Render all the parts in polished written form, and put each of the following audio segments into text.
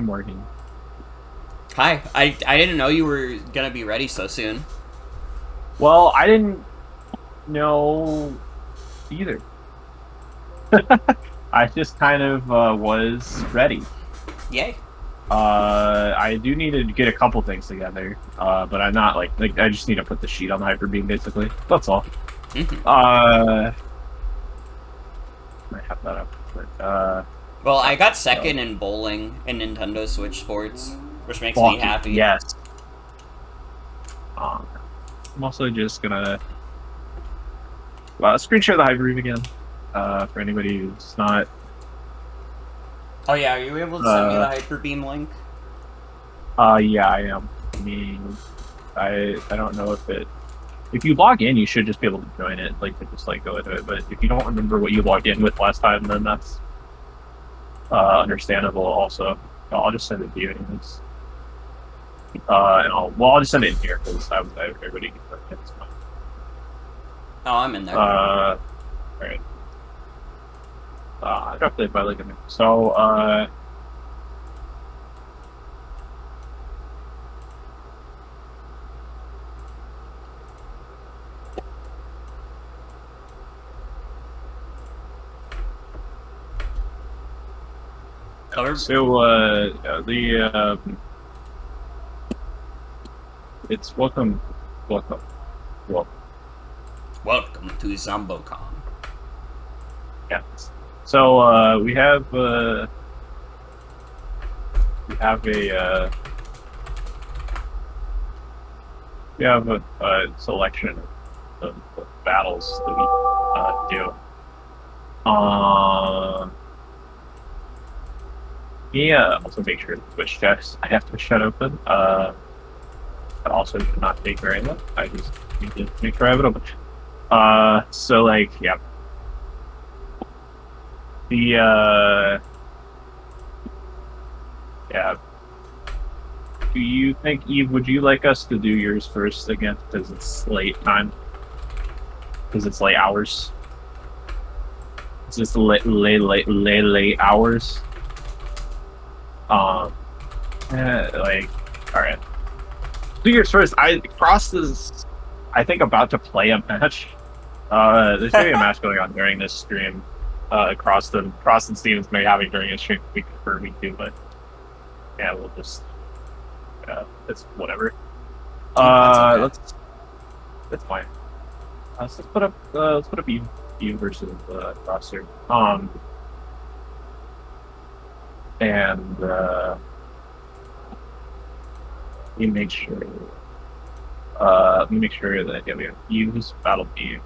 I'm working. Hi. I didn't know you were gonna be ready so soon. Well, I didn't know either. I just kind of was ready. Yay. I do need to get a couple things together, but I'm not like I just need to put the sheet on the Hyper Beam basically. That's all. I have that up, but well, I got second in bowling in Nintendo Switch Sports, which makes me happy. Yes. I'm also just gonna screen share the Hyper Beam again. For anybody who's not. Oh yeah, are you able to send me the Hyper Beam link? Yeah, I am. I mean, I don't know if you log in, you should just be able to join it, like to just like go into it. But if you don't remember what you logged in with last time, then that's understandable. Also, I'll just send it to you anyways. And I'll just send it in here because everybody can click it. It's fine. Oh, I'm in there. All right. I dropped it by like a minute. So it's welcome to ZomboCon. Yeah. So we have a selection of battles that we do. Yeah. Also make sure the Twitch chat. I have Twitch chat open. That also should not take very long. I just need to make sure I have it open. So like, yeah. Yeah. Do you think, Eve, would you like us to do yours first again? Because it's late time. Because it's late hours. It's just late hours. Alright. Do yours first. Frost is, I think, about to play a match. There's gonna be a match going on during this stream. Frost and Steven's may be having during his stream week 2, but yeah, we'll just it's whatever. Okay. That's fine. So let's put up you versus Frost here. And we make sure that we have use Battle Beam.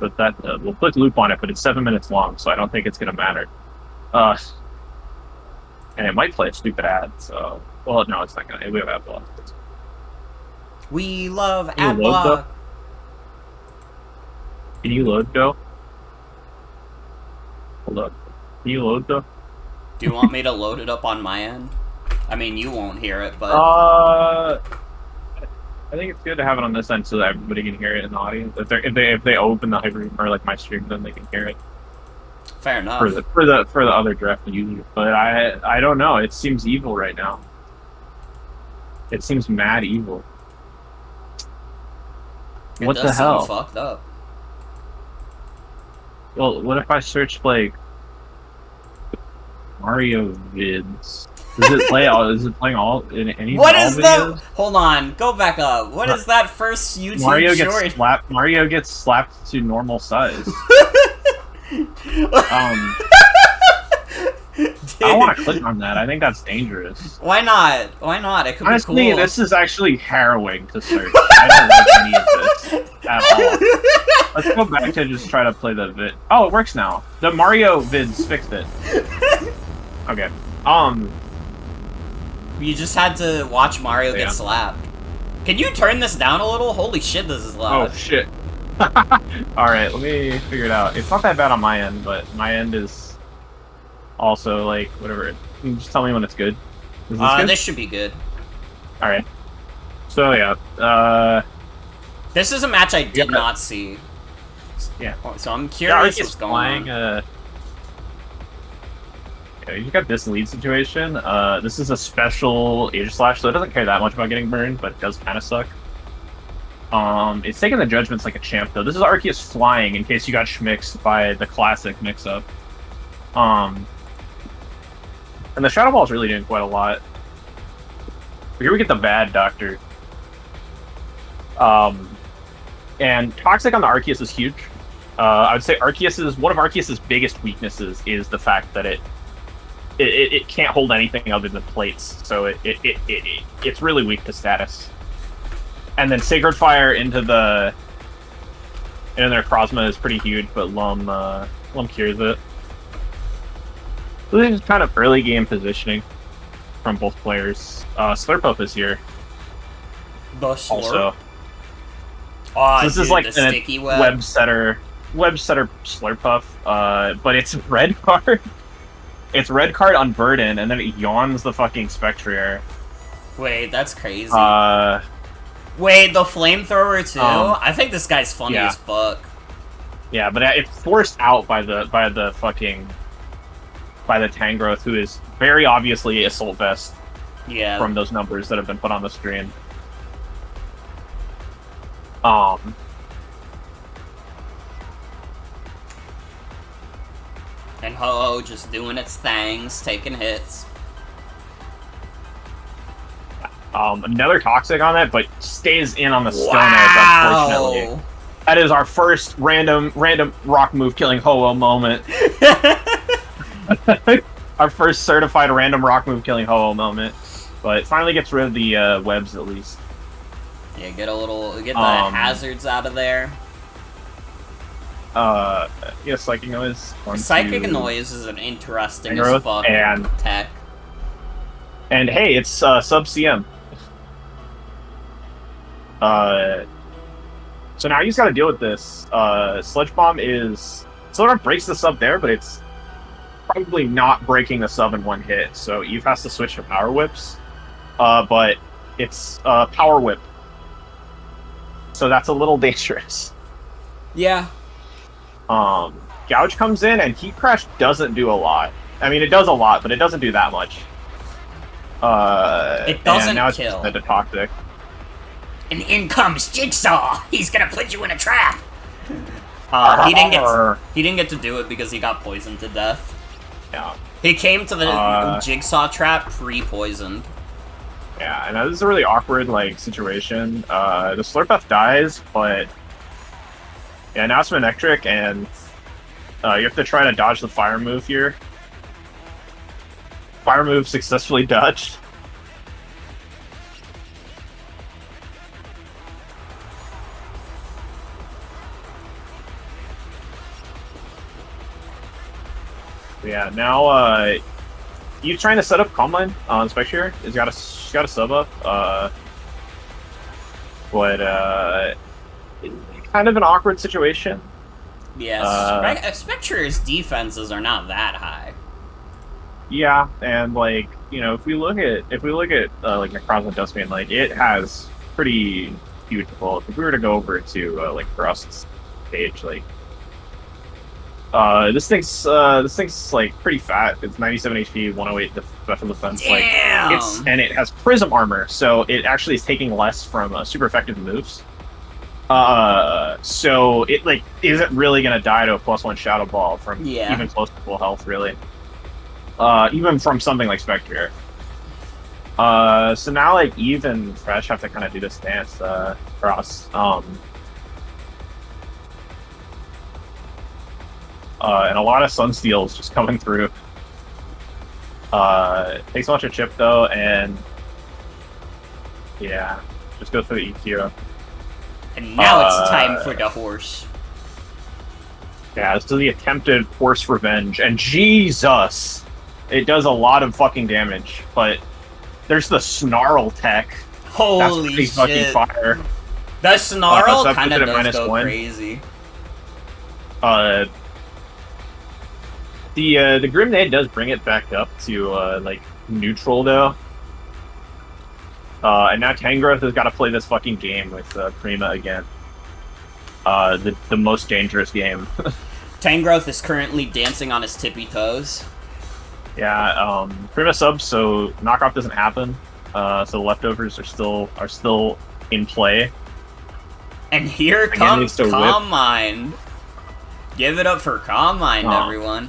But that we'll put loop on it, but it's 7 minutes long, so I don't think it's gonna matter. And it might play a stupid ad. So, well, no, it's not gonna. We have ad block. We love ad block. Can you load though? Hold up. Can you load though? Do you want me to load it up on my end? I mean, you won't hear it, but I think it's good to have it on this end so that everybody can hear it in the audience. If they open the Hyper or like my stream, then they can hear it. Fair enough. For the other draft users, but I don't know. It seems evil right now. It seems mad evil. What the hell? Fucked up. Well, what if I search like Mario vids? Does it play all? Is it playing all in any? What is that? Hold on, go back up. What is that first YouTube short? Mario gets slapped to normal size. I don't want to click on that. I think that's dangerous. Why not? Why not? It could Honestly, be cool. This is actually harrowing to search. I don't like any of this at all. Let's go back to just try to play the vid. Oh, it works now. The Mario vids fixed it. Okay. You just had to watch Mario get slapped. Can you turn this down a little? Holy shit, this is loud. Oh shit. Alright, let me figure it out. It's not that bad on my end, but my end is also like whatever. Can you just tell me when it's good? Is this good? This should be good. Alright. So yeah, this is a match I did not see. Yeah. So I'm curious what's going on. Okay, you got this lead situation. This is a special Aegis Slash, so it doesn't care that much about getting burned, but it does kind of suck. It's taking the judgments like a champ, though. This is Arceus flying, in case you got schmixed by the classic mix-up. And the Shadow Ball is really doing quite a lot. Here we get the bad Doctor. And Toxic on the Arceus is huge. I would say one of Arceus's biggest weaknesses is the fact that it can't hold anything other than plates, so it's really weak to status. And then Sacred Fire into their Krozma is pretty huge, but Lum cures it. This is kind of early game positioning from both players. Slurpuff is here. The Slurp? Also. Oh, So this dude, is like the a sticky web. web setter Slurpuff, but it's red card. It's red card on Burden, and then it yawns the fucking Spectrier. Wait, that's crazy. Wait, the flamethrower too? I think this guy's funny as fuck. Yeah, but it's forced out by the Tangrowth, who is very obviously Assault Vest. Yeah. From those numbers that have been put on the screen. And Ho-Oh just doing its things, taking hits. Another Toxic on that, but stays in on the Stone Edge, unfortunately. That is our first random rock move killing Ho-Oh moment. Our first certified random rock move killing Ho-Oh moment. But it finally gets rid of the webs at least. Yeah, get the hazards out of there. Yeah, Psychic Noise. Psychic Noise is an interesting as fuck tech. And hey, it's sub CM. So now you just gotta deal with this. Sludge Bomb sort of breaks the sub there, but it's probably not breaking the sub in one hit, so Eve has to switch to Power Whips. But it's Power Whip. So that's a little dangerous. Yeah. Gouge comes in, and Heat Crash doesn't do a lot. I mean, it does a lot, but it doesn't do that much. It doesn't now kill. It's Toxic. And in comes Jigsaw! He's gonna put you in a trap! He didn't get to do it because he got poisoned to death. Yeah. He came to the Jigsaw trap pre-poisoned. Yeah, and this is a really awkward situation. The Slurpuff dies, but yeah, now it's Manectric, and you have to try to dodge the fire move here. Fire move successfully dodged. Yeah, now you trying to set up Calm Line on Spectre. He's got a sub up, but kind of an awkward situation. Yeah, Spectre's defenses are not that high. Yeah, and if we look at Necrozma Dustman, it has pretty huge pull. If we were to go over to Frost's page, this thing's pretty fat. It's 97 HP, 108 special defense. Damn! And it has Prism Armor, so it actually is taking less from super effective moves. So it isn't really gonna die to a +1 Shadow Ball from even close to full health, really. Even from something like Spectre. So now Eve and Fresh have to kind of do this dance cross. And a lot of Sunsteals just coming through. Takes a bunch of chip though, and yeah, just go through the EQ. And now it's time for the horse. Yeah, this is the attempted horse revenge, and Jesus, it does a lot of fucking damage. But there's the Snarl tech. Holy shit! Fucking fire. The Snarl kind of does go -1. crazy. The Grenade does bring it back up to neutral though. And now Tangrowth has got to play this fucking game with Prima again. The most dangerous game. Tangrowth is currently dancing on his tippy toes. Yeah, Prima subs, so knockoff doesn't happen. So the leftovers are still in play. And here Again, comes needs to whip. Calm Mind. Give it up for Calm Mind, everyone.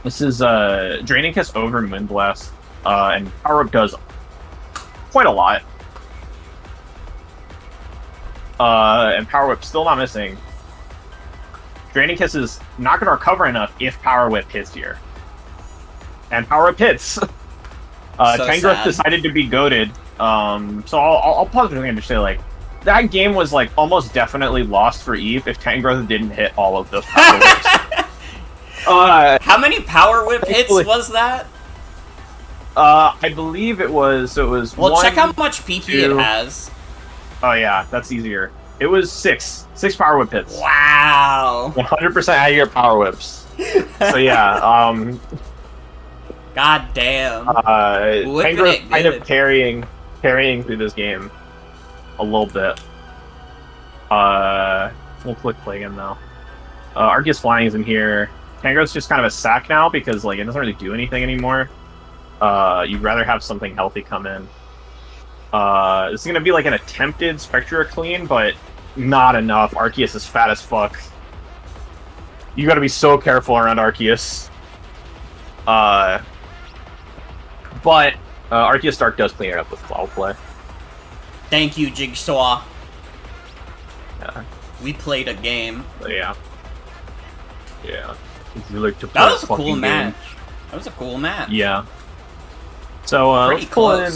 This is Draining Kiss over Moonblast, and Power Whip does quite a lot. And Power Whip still not missing. Draining Kiss is not going to recover enough if Power Whip hits here. And Power Whip hits. Tangrowth decided to be goated. So I'll pause for a second to say, like, that game was, like, almost definitely lost for Eve if Tangrowth didn't hit all of those Power Whips. How many Power Whip hits was that? I believe it was, Well, 1, check how much PP 2. it has. Oh yeah, that's easier. It was 6 Power Whip hits. Wow. 100% out of your Power Whips. So yeah, God damn. Tangrowth kind of carrying through this game a little bit. We'll click play again now. Arceus Flying is in here. Tangrowth's just kind of a sack now because like it doesn't really do anything anymore. You'd rather have something healthy come in. This is gonna be like an attempted Spectra clean, but not enough. Arceus is fat as fuck. You gotta be so careful around Arceus. But Arceus Dark does clean it up with Cloud Play. Thank you, Jigsaw. Yeah. We played a game. Yeah. Yeah. If you like to play That was a cool game. match. That was a cool match. Yeah. So let's pull in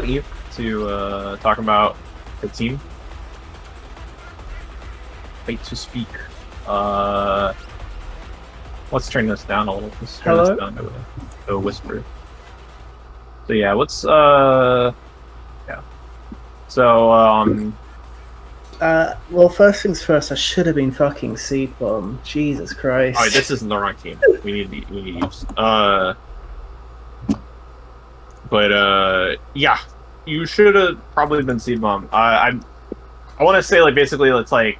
Eve to talk about the team. Wait to speak. Let's turn this down a little. Let's turn this down to a whisper. So yeah, let's yeah. So well, first things first, I should have been fucking Seed Bomb. Jesus Christ. oh, this isn't the wrong team. We need Eves. But yeah, you should have probably been Seed Bomb. I want to say like basically it's like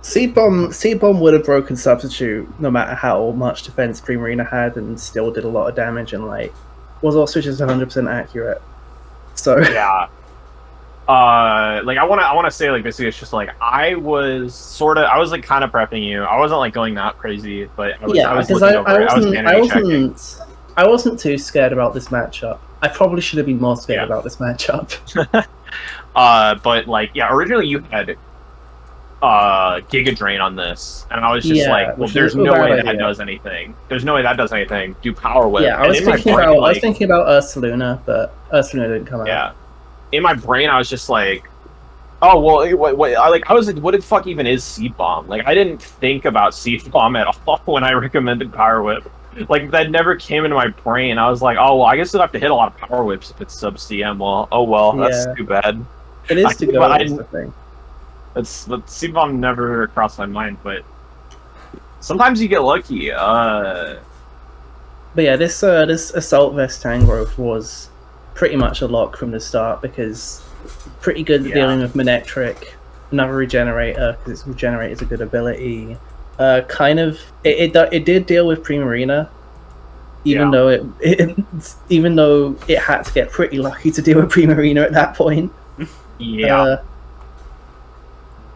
Seed Bomb would have broken Substitute no matter how much defense Primarina had, and still did a lot of damage, and like was also just 100% accurate. So yeah. Like I want to say like basically it's just like I was like kind of prepping you. I wasn't like going that crazy, but I wasn't too scared about this matchup. I probably should have been more scared about this matchup. But like yeah, originally you had Giga Drain on this, and I was just like, well, there's no way that does anything. There's no way that does anything. Do Power Whip. Yeah, I was thinking about Ursaluna, but Ursaluna didn't come out. Yeah. In my brain, I was just like, "Oh well, I was like, what the fuck even is Seed Bomb?" Like, I didn't think about Seed Bomb at all when I recommended Power Whip. Like, that never came into my brain. I was like, "Oh well, I guess I'll have to hit a lot of Power Whips if it's sub CM." Well, oh well, that's too bad. It is to go. That's the thing. But Seed Bomb never crossed my mind. But sometimes you get lucky. But yeah, this Assault Vest Tangrowth was pretty much a lock from the start because pretty good at dealing with Manectric, another regenerator because its regenerate is a good ability. It did deal with Primarina, even though it had to get pretty lucky to deal with Primarina at that point. Yeah.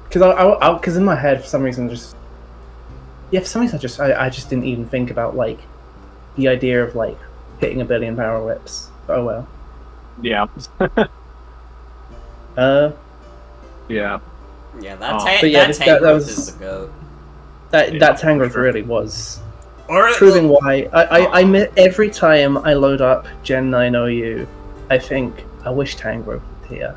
Because in my head for some reason I just didn't even think about like the idea of like hitting 1 billion Power Whips. Oh well. Yeah. Yeah. Yeah, that Tangrowth is the GOAT. That Tangrowth really was. Or proving why I every time I load up Gen 9 OU, I think I wish Tangrowth was here.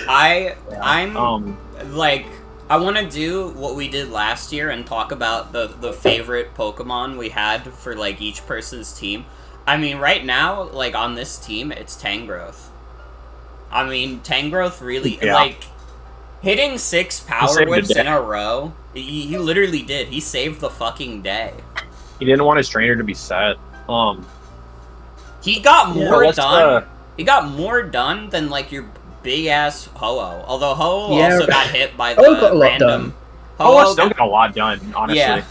I'm like I want to do what we did last year and talk about the favorite Pokemon we had for like each person's team. I mean, right now, like on this team, it's Tangrowth. I mean, Tangrowth really like hitting 6 Power Whips in a row. He literally did. He saved the fucking day. He didn't want his trainer to be set. He got more done. He got more done than like your big ass Ho-Oh. Although Ho-Oh also got hit by the random. Ho-Oh still got a lot done, honestly. Yeah.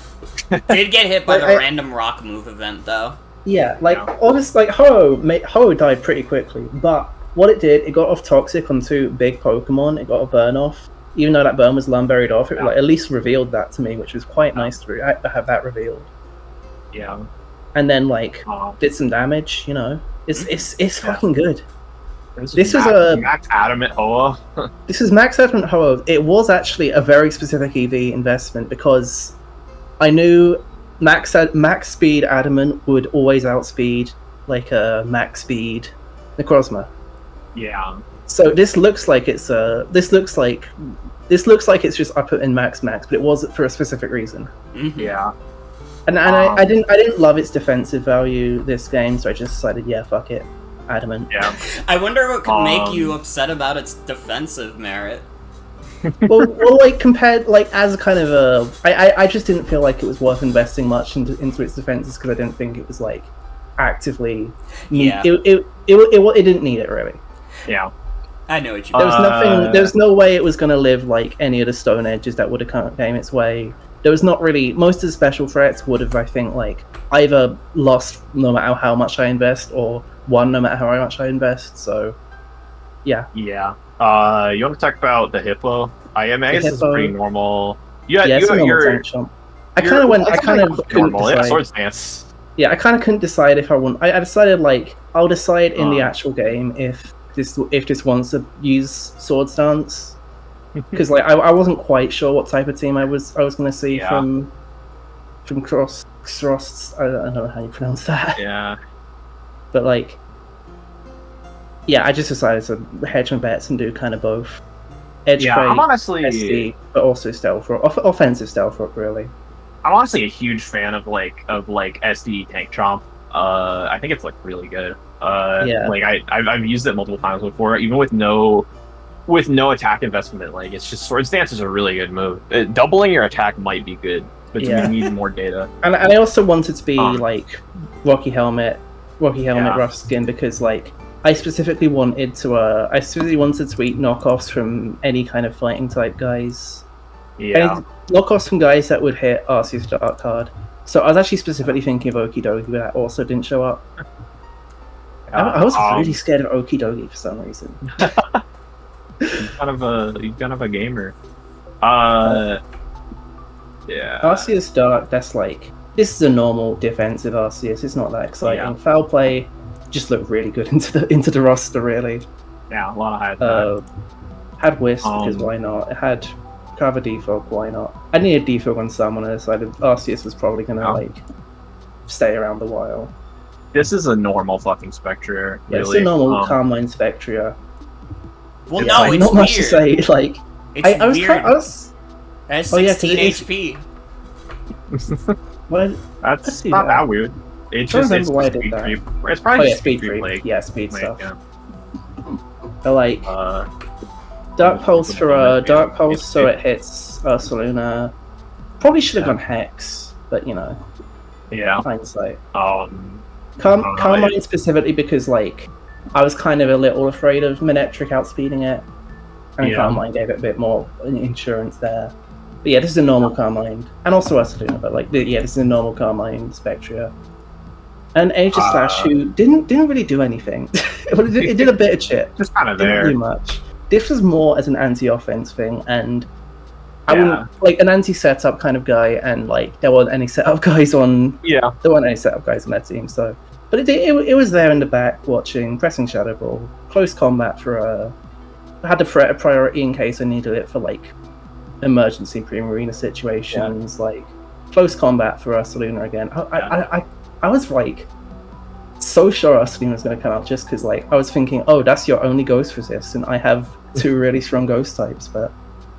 Did get hit by Like, the random rock move event though. Yeah, like obviously, like Ho died pretty quickly, but what it did, it got off toxic on 2 big Pokemon. It got a burn off, even though that burn was lumberied off. It like at least revealed that to me, which was quite nice to have that revealed. Yeah, and then like did some damage. You know, it's fucking good. This is a Max Adamant Hoa. This is Max Adamant Hoa. It was actually a very specific EV investment because I knew max speed Adamant would always outspeed like a max speed Necrozma. Yeah. So this looks like it's this looks like it's just up in max, but it was for a specific reason. Mm-hmm. Yeah. And I didn't love its defensive value this game, so I just decided, yeah, fuck it, Adamant. Yeah. I wonder what could make you upset about its defensive merit. well, like compared, like as a kind of a, I just didn't feel like it was worth investing much into its defenses because I didn't think it was like actively. Yeah. It didn't need it really. Yeah. I know what you There mean. was nothing. There was no way it was going to live like any of the Stone Edges that would have came its way. There was not really. Most of the special threats would have, I think, like either lost no matter how much I invest, or won no matter how much I invest. So, yeah. Yeah. You want to talk about the Hippo? I guess it's Hippo. pretty normal. Yeah, it's a normal tank chomp. I kind of couldn't normal. Yeah, decide. Swords Dance. Yeah, I kind of couldn't decide if I want. I decided like I'll decide in the actual game if this wants to use Swords Dance, because like I wasn't quite sure what type of team I was going to see from Xrossed. I don't know how you pronounce that. Yeah. But like, yeah, I just decided to hedge my bets and do kind of both. Edge crate, I'm honestly SD, but also stealth rock, offensive stealth rock, really. I'm honestly a huge fan of SD tank chomp. I think it's like really good. Like I've used it multiple times before, even with no attack investment. Like it's just Swords Dance is a really good move. Doubling your attack might be good, but you need more data. And I also wanted to be like Rocky Helmet, Rough Skin, because like I specifically wanted to eat knockoffs from any kind of fighting type guys. Yeah. Knockoffs from guys that would hit Arceus Dark card. So I was actually specifically thinking of Okidogi, but that also didn't show up. I was really scared of Okidogi for some reason. He's kind of a gamer. Yeah. Arceus Dark, that's like, this is a normal defensive Arceus. It's not that exciting. Yeah. Foul play just looked really good into the roster, really. Yeah, a lot of high attack. Had Wisp, because why not? It had Cover Defog, why not? I needed Defog on someone, and I decided Arceus was probably gonna like stay around a while. This is a normal fucking Spectre. Yeah, really. it's a normal Carmine Spectria. Well, Yeah, no, it's not weird. much to say. Like, It's I was weird. That's It has 16 HP. What? That's not that weird. It's I don't just remember why I did speed that. creep. It's probably just speed creep. creep. Yeah, speed stuff. Yeah. I like Dark Pulse for Dark Pulse, so it hits Ursaluna. Probably should have gone Hex, but you know, hindsight. Carmine specifically because like I was kind of a little afraid of Manectric outspeeding it, and Carmine gave it a bit more insurance there. But yeah, this is a normal Carmine, and also Ursaluna. But like, this is a normal Carmine Spectria. And Aegislash, who didn't really do anything. It did a bit of shit. Just kind of Didn't there. do much. This was more as an anti-offense thing, and I wouldn't like an anti-setup kind of guy. And like, there weren't any setup guys on. Yeah. There weren't any setup guys on that team. So, but it was there in the back, watching, pressing Shadow Ball, close combat for I had to threat a priority in case I needed it for like emergency pre-marina situations, like close combat for Ursaluna again. I was like so sure Ursaluna was going to come out just because like I was thinking, oh, that's your only ghost resist, and I have 2 really strong ghost types. But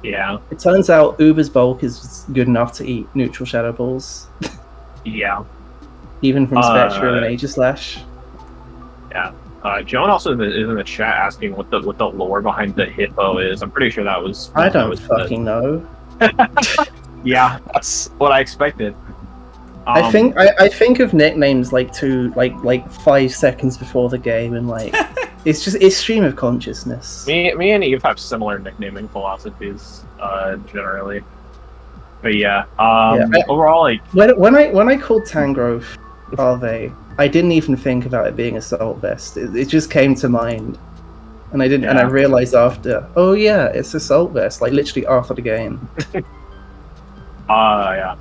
it turns out Uber's bulk is good enough to eat neutral Shadow Balls. Even from Spectre and Aegislash. Joan also is in the chat asking what the lore behind the Hippo is. I'm pretty sure that was. I don't fucking know. Yeah, that's what I expected. I think of nicknames like 5 seconds before the game, and like it's stream of consciousness. Me and Eve have similar nicknaming philosophies, generally. But yeah, Yeah, overall, like, when I called Tangrove Arve, I didn't even think about it being Assault Vest. It just came to mind, and I didn't. And I yeah. realized after, oh yeah, it's Assault Vest. Like literally after the game. Yeah.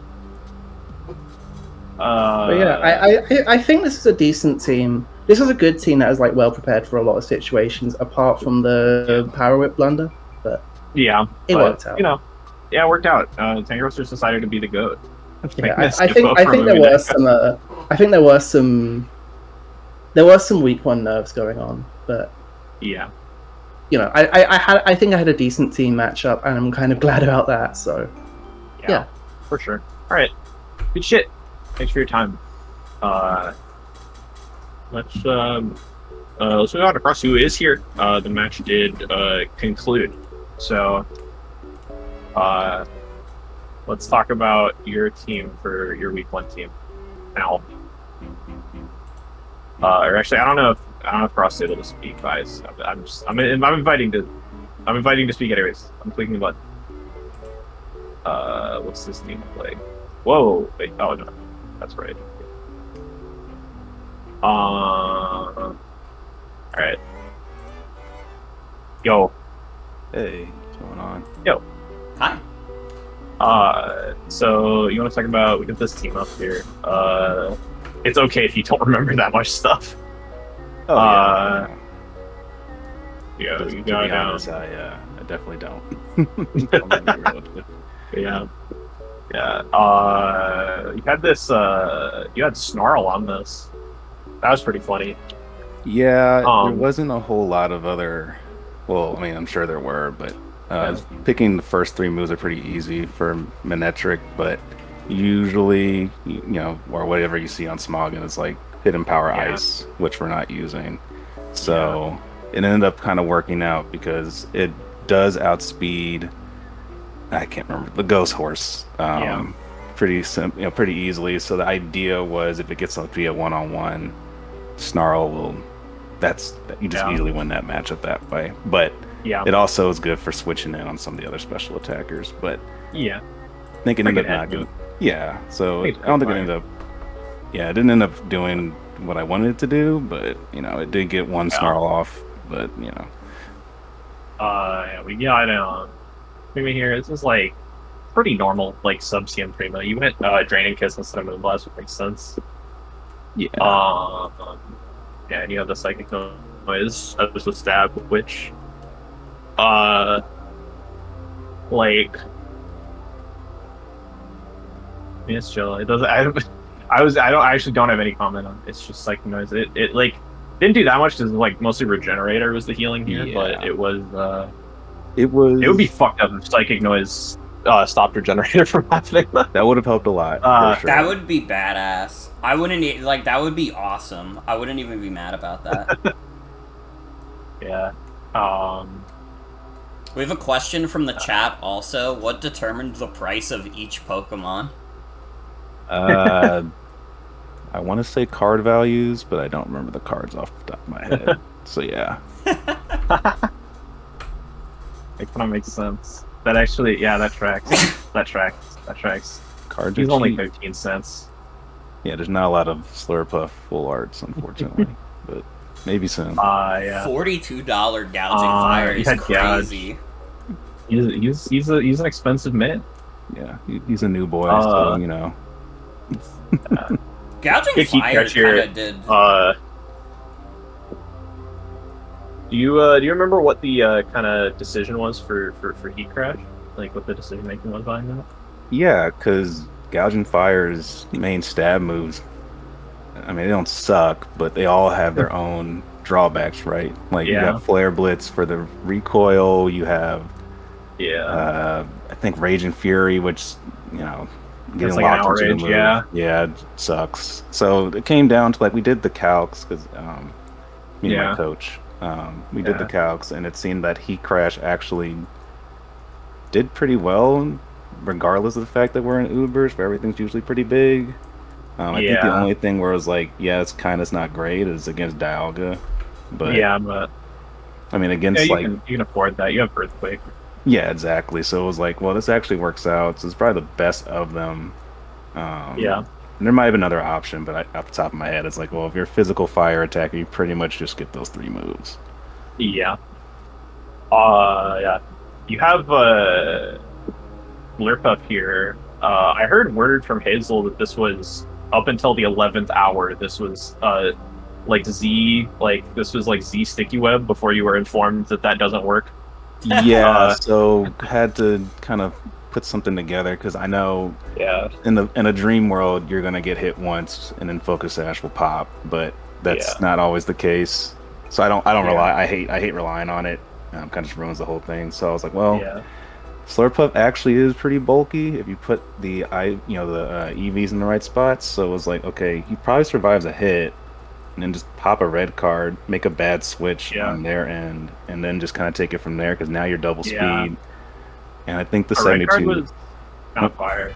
But yeah, I think this is a decent team. This was a good team that was like well prepared for a lot of situations, apart from the Power Whip blunder. But yeah, it worked out. You know, yeah, it worked out. Tangrove just decided to be the GOAT. Yeah, I think there were some. I think there were some week one nerves going on, but yeah, you know, I think I had a decent team matchup, and I'm kind of glad about that. So yeah. for sure. All right, good shit. Thanks for your time. Let's move on to Cross, who is here. The match did conclude, so let's talk about your team for your week one team now. Or actually, I don't know if Cross is able to speak, guys. I'm inviting to speak anyways. I'm clicking the button. What's this team play? Whoa, wait, oh no, that's right. All right. Yo. Hey, what's going on? Yo. Hi. So you want to talk about? We got this team up here. It's okay if you don't remember that much stuff. Oh yeah. Just, You to got be down. honest, I definitely don't. Don't remember what to do. Yeah. You had this. You had Snarl on this. That was pretty funny. Yeah, there wasn't a whole lot of other. Well, I mean, I'm sure there were, but picking the first three moves are pretty easy for Manetric, but usually, you know, or whatever you see on Smoggin is like Hidden Power Ice, which we're not using. So it ended up kind of working out because it does outspeed. I can't remember the Ghost Horse. Pretty easily. So the idea was if it gets up to be a one-on-one, Snarl will. You just easily win that matchup that way. But it also is good for switching in on some of the other special attackers. But I think it ended up not good. Yeah. So I don't think it ended up. Yeah, it didn't end up doing what I wanted it to do, but you know, it did get one Snarl off. But you know. We got maybe here. This is like pretty normal, like sub CM Primo. You went Draining Kiss instead of Moonblast, which makes sense. Yeah. And you have the Psychic Noise as the stab, which like it's chill. It doesn't. I actually don't have any comment on it. It's just Psychic Noise. It like didn't do that much because like mostly Regenerator was the healing here, but it would be fucked up if Psychic Noise stopped Regenerator from happening. That would have helped a lot. For sure. That would be badass. I wouldn't like. That would be awesome. I wouldn't even be mad about that. Yeah. We have a question from the chat also. What determined the price of each Pokemon? I want to say card values, but I don't remember the cards off the top of my head. So yeah. It kind of makes sense. That actually, that tracks. that tracks. Cards He's are only cheap. 15 cents. Yeah, there's not a lot of Slurpuff full arts, unfortunately, but maybe soon. $42 gouging fire is crazy. He's an expensive man. Yeah, he's a new boy, so you know. Gouging fire kind of did. Do you remember what the kind of decision was for Heat Crash? Like what the decision making was behind that? Yeah, because Gouging Fire's main stab moves, I mean, they don't suck, but they all have their own drawbacks, right? Like you got Flare Blitz for the recoil, you have I think Rage and Fury, which, you know, getting like locked into an the move. Yeah, it sucks. So it came down to, like, we did the calcs, because me and my coach, we did the calcs, and it seemed that Heat Crash actually did pretty well, regardless of the fact that we're in Ubers, where everything's usually pretty big. I think the only thing where it was like, it's not great is against Dialga. But but I mean, against you can afford that. You have Earthquake. Yeah, exactly. So it was like, well, this actually works out. So it's probably the best of them. Yeah. And there might have been another option, but off the top of my head, it's like, well, if you're a physical fire attacker, you pretty much just get those 3 moves. Yeah. Yeah. You have Blurp up here. I heard word from Hazel that this was up until the 11th hour. This was this was like Z sticky web before you were informed that that doesn't work. Yeah, so had to kind of put something together because I know in a dream world you're gonna get hit once and then focus sash will pop, but that's not always the case. So I don't rely. I hate relying on it. Kind of just ruins the whole thing. So I was like, well, Slurpuff actually is pretty bulky if you put the EVs in the right spots. So it was like, okay, he probably survives a hit, and then just pop a red card, make a bad switch on their end, and then just kind of take it from there because now you're double speed. And I think the 72 red card was kind of fire.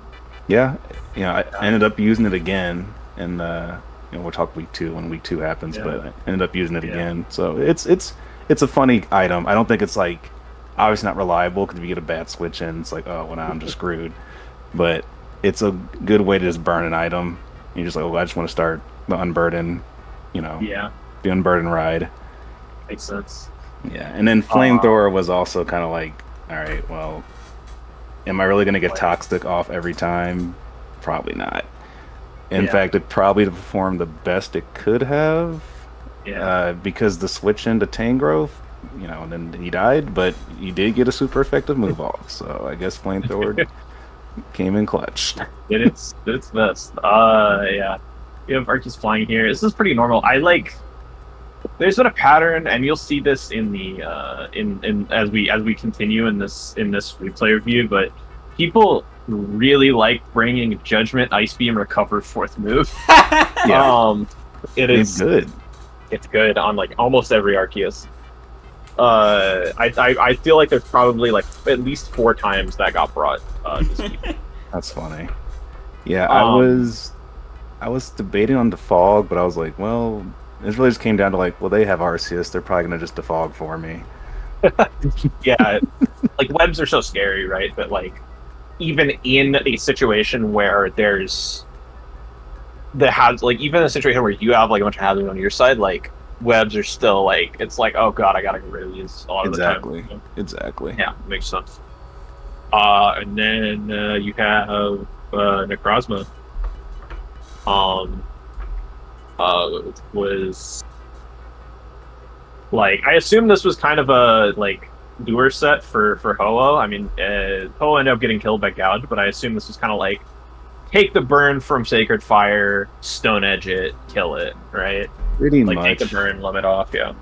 Yeah, I ended up using it again, and we'll talk week 2 when week 2 happens, but I ended up using it again. So it's a funny item. I don't think it's like obviously not reliable because if you get a bad switch in, it's like, oh, well, now I'm just screwed. But it's a good way to just burn an item. You're just like, oh, I just want to start the unburden, the unburden ride. Makes sense. Yeah, and then flamethrower was also kind of like, all right, well, am I really going to get toxic off every time? Probably not. In fact, it probably performed the best it could have. Because the switch into Tangrowth, and then he died, but you did get a super effective move off. So I guess flamethrower came in clutch. Did its best. Yeah. You have Arceus flying here. This is pretty normal. There's been a pattern, and you'll see this in the as we continue in this replay review. But people really like bringing Judgment, Ice Beam, Recover, 4th move. It's good. It's good on like almost every Arceus. I feel like there's probably like at least 4 times that got brought this week. That's funny. Yeah, I was debating on Defog, but I was like, well, it really just came down to like, well, they have Arceus, they're probably gonna just Defog for me. Yeah, like webs are so scary, right? But like, even in a situation where there's even a situation where you have like a bunch of hazards on your side, like webs are still like, it's like, oh god, I gotta get rid of these a lot of the time. Exactly. Yeah, makes sense. And then you have Necrozma. Was like, I assume this was kind of a like doer set for Ho-Oh. I mean, Ho-Oh ended up getting killed by Gouge, but I assume this was kind of like take the burn from Sacred Fire, Stone Edge it, kill it, right? Pretty like much. Take the burn, limit off, yeah.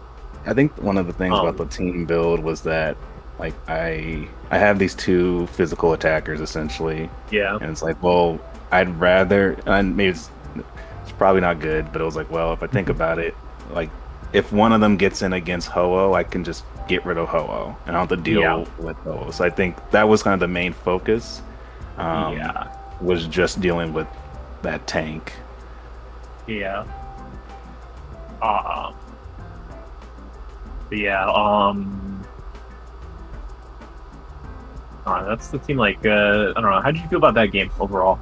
I think one of the things about the team build was that like I have these 2 physical attackers essentially. Yeah. And it's like, well, I'd rather, and maybe it's probably not good, but it was like, well, if I think about it, like if one of them gets in against Ho-Oh, I can just get rid of Ho-Oh and I don't have to deal with Ho-Oh. So I think that was kind of the main focus. Was just dealing with that tank. Yeah. That's the team. Like, I don't know. How did you feel about that game overall?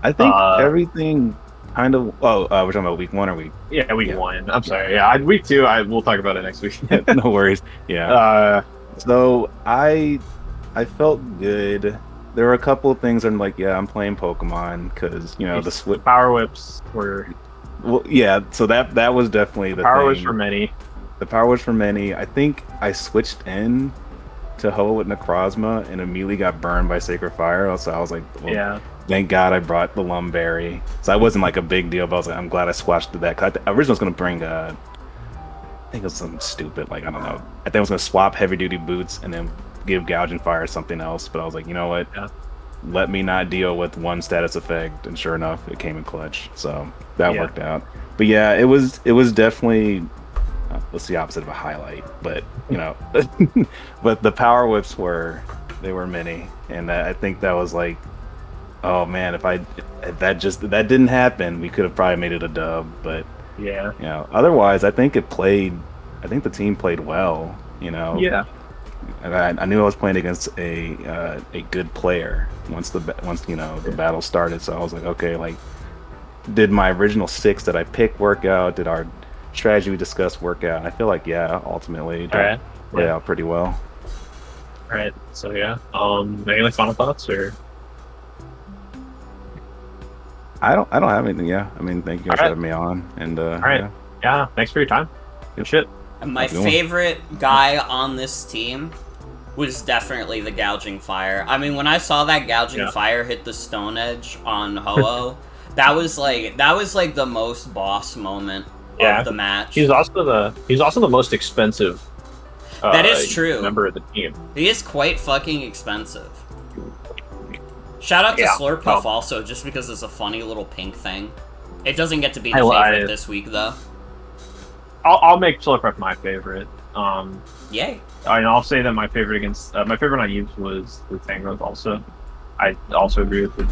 I think everything kind of. Oh, we're talking about week 1 or week? Yeah, week 1. I'm sorry. Yeah, week 2. We'll talk about it next week. No worries. Yeah. So I felt good. There were a couple of things I'm like, yeah, I'm playing Pokemon because the power whips were. Well, yeah. So that was definitely the power thing. was for many. The power was for many. I think I switched in to Ho with Necrozma and immediately got burned by Sacred Fire. So I was like, well, thank God I brought the Lumberry. So I wasn't like a big deal, but I was like, I'm glad I swatched to that. Cause I originally was going to bring I think it was something stupid. Like, I don't know. I think I was going to swap Heavy Duty Boots and then give Gouging Fire something else. But I was like, you know what? Yeah. Let me not deal with one status effect. And sure enough, it came in clutch. So that worked out. But yeah, it was definitely... What's the opposite of a highlight? But but the power whips were many, and I think that was like, oh man, if that didn't happen, we could have probably made it a dub. But yeah, otherwise, I think the team played well. Yeah, I knew I was playing against a good player once the battle started. So I was like, okay, like, did my original 6 that I picked work out? Did our strategy we discussed work out? And I feel like ultimately it played out pretty well. All right, so yeah, any like final thoughts or? I don't have anything. Yeah, I mean, thank you guys for having me on, and all right, yeah, thanks for your time. Good shit. My favorite guy on this team was definitely the gouging fire. I mean, when I saw that gouging fire hit the stone edge on Ho-Oh, that was like the most boss moment of the match. He's also the most expensive. That is true. Member of the team. He is quite fucking expensive. Shout out to Slurpuff also, just because it's a funny little pink thing. It doesn't get to be the favorite this week though. I'll make Slurpuff my favorite. Yay. I'll say that my favorite against my favorite on Eves was the Tangrowth also. I also agree with it.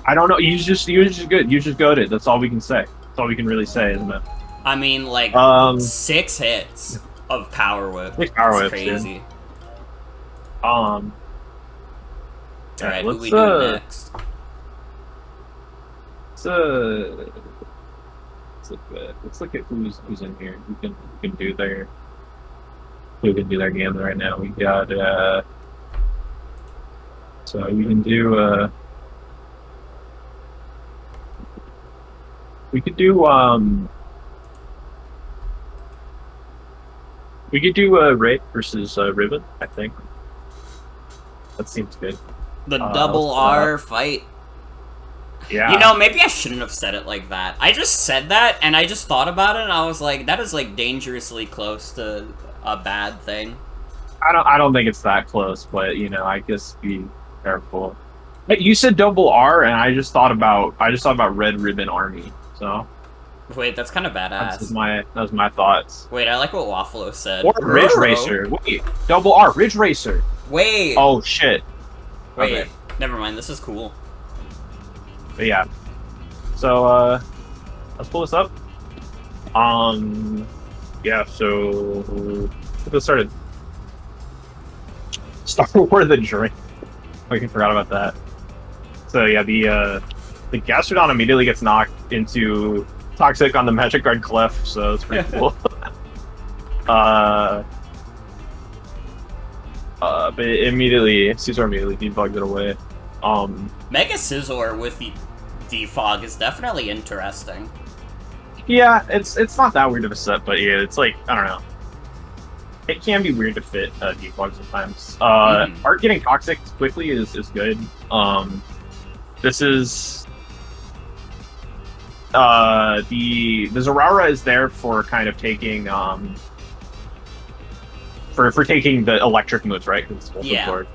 I don't know. You just good. You just goated. That's all we can say. That's all we can really say, isn't it? I mean, like 6 hits of Power Whip. 6 Power Whips. Crazy. Alright, who we do next? Let's look at who's in here. Who can do their game right now. We got so we can do we could do Ray versus Ribbon, I think. That seems good. The double R fight. Yeah. You know, maybe I shouldn't have said it like that. I just said that, and I just thought about it, and I was like, that is like dangerously close to a bad thing. I don't think it's that close, but you know, I guess be careful. Hey, you said double R, and I just thought about Red Ribbon Army. So. Wait, that's kind of badass. That was my thoughts. Wait, I like what WAFFLOES said. Or Ridge Racer. Wait, double R, Ridge Racer. Wait. Oh shit. Wait, okay. Never mind. This is cool. But yeah. So let's pull this up. Yeah. So let's get started. Star Wars the drink. I forgot about that. So yeah, the Gastrodon immediately gets knocked into Toxic on the Magic Guard Clef, so it's pretty cool. But Caesar immediately debugged it away. Mega Scizor with the defog is definitely interesting. Yeah, it's not that weird of a set, but yeah, it's like, I don't know. It can be weird to fit defog sometimes. Art getting Toxic quickly is good. This is the Zeraora is there for kind of taking for taking the electric moves, right? Because it's sword.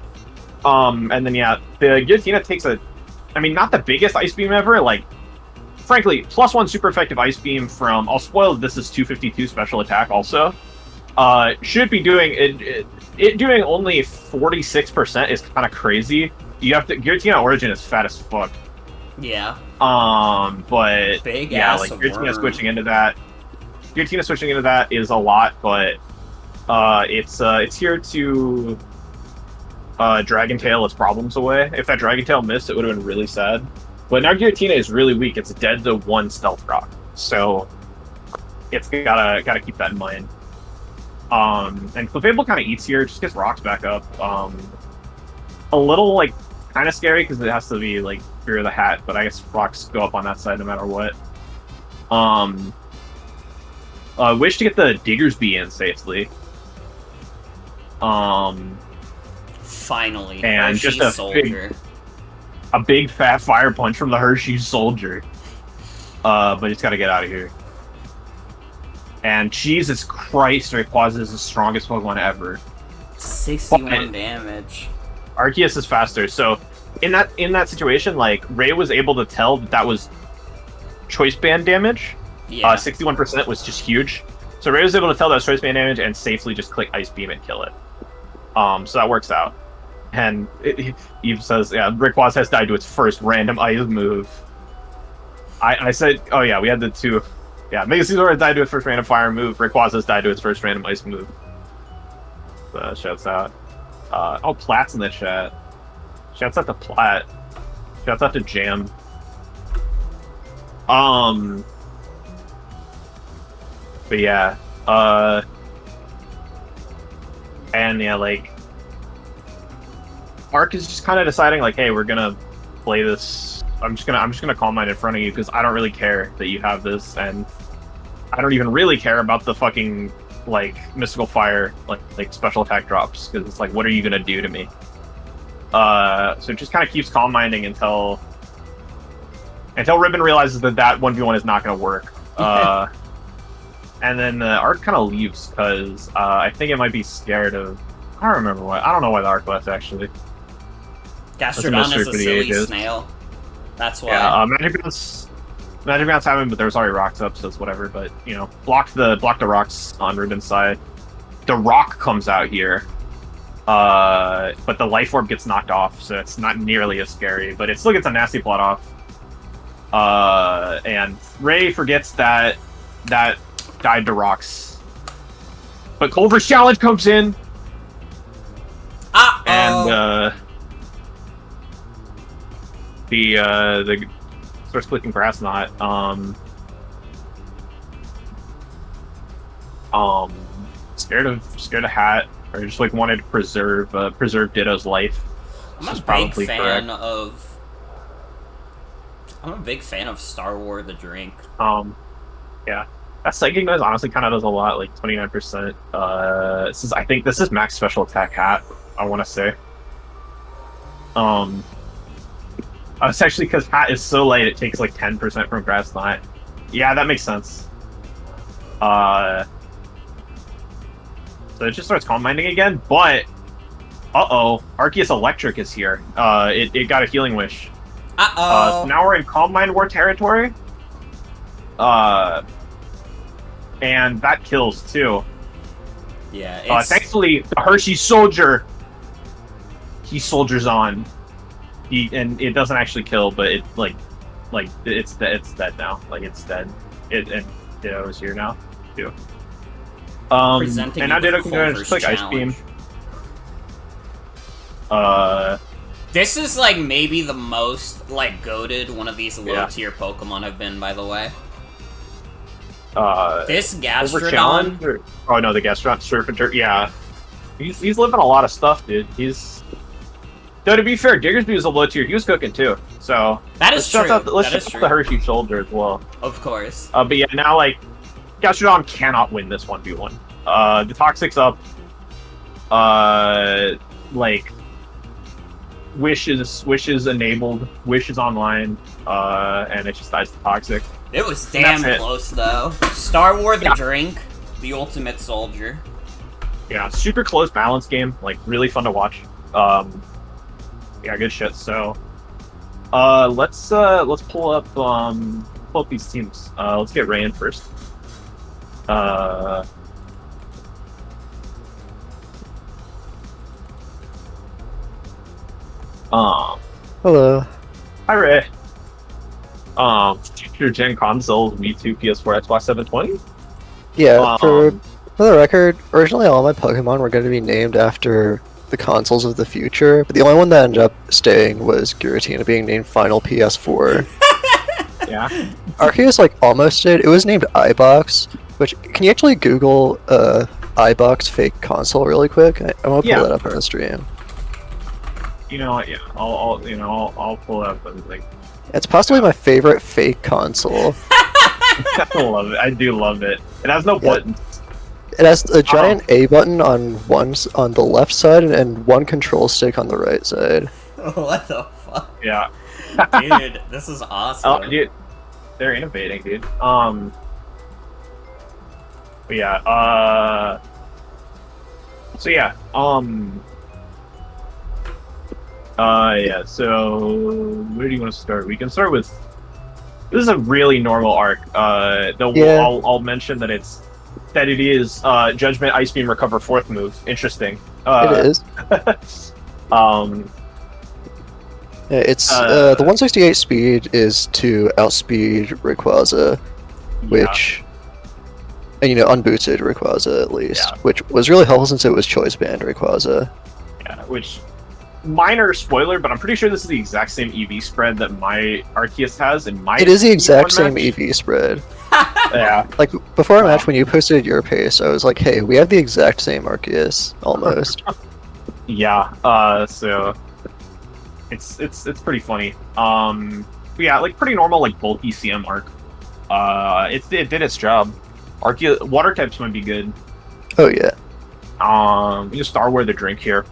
And then the Giratina takes not the biggest Ice Beam ever. Like, frankly, +1 super effective Ice Beam from. I'll spoil this is 252 special attack also. Should be doing it doing only 46% is kind of crazy. You have to Giratina Origin is fat as fuck. Yeah. But big like Giratina switching into that is a lot, but it's here to Dragon Tail its problems away. If that Dragon Tail missed, it would have been really sad. But now Giratina is really weak. It's dead to 1 Stealth Rock, so it's gotta keep that in mind. And Clefable kind of eats here, just gets rocks back up. A little like kind of scary because it has to be like Fear of the Hat, but I guess rocks go up on that side no matter what. Wish to get the Diggersby in safely. Finally, and Hershey's just soldier. A big fat fire punch from the Hershey's soldier. But he's got to get out of here. And Jesus Christ, Rayquaza is the strongest Pokemon ever. 61 damage. Arceus is faster, so in that situation, like, Ray was able to tell that was choice band damage. Yeah. 61% was just huge. So Ray was able to tell that was choice band damage and safely just click Ice Beam and kill it. So that works out. And Eve says, yeah, Rayquaza has died to its first random ice move. I said, oh yeah, we had the two. Yeah, Mega Caesar has died to its first random fire move. Rayquaza has died to its first random ice move. Shouts out. Oh, Plat's in the chat. Shouts out to Plat. Shouts out to Jam. But yeah, and yeah, like, Ark is just kind of deciding, like, hey, we're gonna play this. I'm just gonna call mine in front of you because I don't really care that you have this, and I don't even really care about the fucking like mystical fire like special attack drops because it's like, what are you gonna do to me? So it just kind of keeps calm minding until Ribbon realizes that 1v1 is not gonna work. And then the Ark kind of leaves because I think it might be scared of. I don't remember why. I don't know why the Ark left actually. Gastrodon is a silly snail. That's why. Yeah, Magic Bounce happened, but there was already rocks up, so it's whatever. But you know, blocked the rocks on Ribbon's side. The rock comes out here, but the life orb gets knocked off, so it's not nearly as scary. But it still gets a nasty plot off. And Ray forgets that died to rocks. But Culver's challenge comes in. And the starts clicking grass knot. Scared of Hat, or just like wanted to preserve Ditto's life. I'm a big fan of Star Wars the drink. Yeah. That psychic noise honestly kind of does a lot, like 29%. I think this is max special attack Hat, I want to say. It's actually because Hat is so light, it takes like 10% from grass knot. Yeah, that makes sense. So it just starts calm minding again, but Arceus Electric is here. It got a healing wish. So now we're in Calm Mind War territory. And that kills too. Yeah. Thankfully, the Hershey soldier, he soldiers on. And it doesn't actually kill, but it's dead now. Like it's dead. And Ditto is here now too. And now Ditto can go just like Ice Beam. This is like maybe the most like goated one of these low tier Pokemon have been, by the way. This Gastrodon. Oh no, the Gastrodon Serpenter. Yeah, he's living a lot of stuff, dude. Though to be fair, Diggersby was a low tier. He was cooking too. So that is true. Let's shout out the Hershey shoulder as well. Of course. But yeah, now like Gastrodon cannot win this 1v1. The Toxic's up. Like Wish is enabled. Wish is online. And it just dies to Toxic. It was damn close though. Star Wars the drink, the ultimate soldier. Yeah, super close balance game. Like really fun to watch. Yeah, good shit. So, let's pull up these teams. Let's get Ray in first. Hello. Hi, Ray. Future gen consoles, Mewtwo, PS4, Xbox 720. Yeah, for the record, originally all my Pokemon were going to be named after the consoles of the future, but the only one that ended up staying was Giratina being named Final PS4. Yeah. Arceus like almost did. It was named iBox, which can you actually Google iBox fake console really quick? I want to pull that up on the stream. You know what? Yeah, I'll pull it up and like. It's possibly my favorite fake console. I love it. I do love it. It has no buttons. It has a giant A button on the left side and one control stick on the right side. What the fuck? Yeah. Dude, this is awesome. Oh, dude, they're innovating, dude. But yeah. So yeah. Yeah. So where do you want to start? We can start with. This is a really normal arc. I'll mention that it is Judgment, Ice Beam, Recover, 4th move. Interesting. It is. Yeah, it's the 168 speed is to outspeed Rayquaza, which And unbooted Rayquaza at least, which was really helpful since it was choice band Rayquaza. Yeah, which minor spoiler, but I'm pretty sure this is the exact same EV spread that my Arceus has in my. It is the exact same EV spread. Yeah. Like before our match, when you posted your pace, I was like, "Hey, we have the exact same Arceus, almost." Yeah. So it's pretty funny. Yeah, like pretty normal, like bulky CM arc. It did its job. Arceus water types might be good. Oh yeah. We can Star Wars the drink here.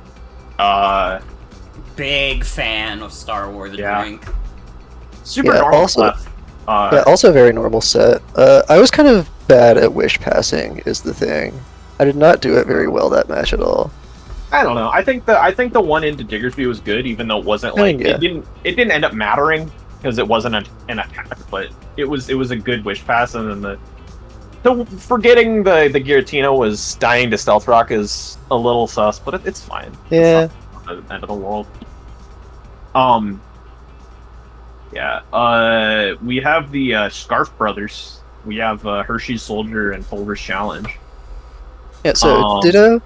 Big fan of Star Wars the drink. Super normal also, stuff. Also very normal set. I was kind of bad at wish passing is the thing. I did not do it very well that match at all. I don't know. I think the one into Diggersby was good, even though it wasn't like it didn't end up mattering because it wasn't an attack, but it was a good wish pass, and then the forgetting the Giratina was dying to Stealth Rock is a little sus, but it's fine. Yeah. It's not the end of the world. Yeah. We have the Scarf Brothers. We have Hershey's Soldier and Pulver's Challenge. Yeah. So Ditto.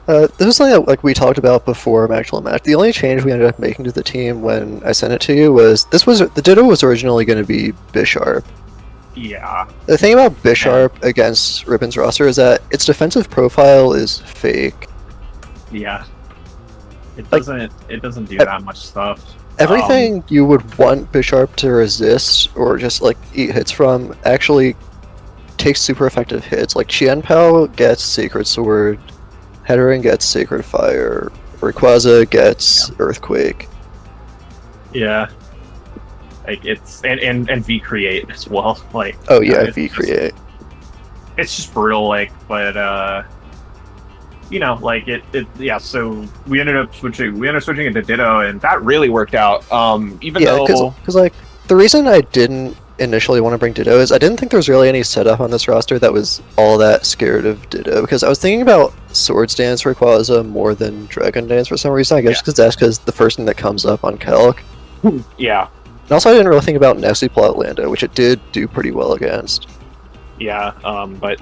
This was something that we talked about before our actual match. The only change we ended up making to the team when I sent it to you was the Ditto was originally going to be Bisharp. Yeah. The thing about Bisharp against Ribbon's roster is that its defensive profile is fake. Yeah. It doesn't do that much stuff. Everything you would want Bisharp to resist or just eat hits from actually takes super effective hits. Like Qianpao gets Sacred Sword, Headering gets Sacred Fire, Rayquaza gets Earthquake. Yeah. Like it's and V create as well. V create. It's just brutal, but so we ended up switching it to Ditto, and that really worked out. Because the reason I didn't initially want to bring Ditto is I didn't think there was really any setup on this roster that was all that scared of Ditto, because I was thinking about Swords Dance Rayquaza more than Dragon Dance for some reason. I guess because the first thing that comes up on Calc. Yeah. And also I didn't really think about Nessie Plot Lando, which it did do pretty well against. Yeah, but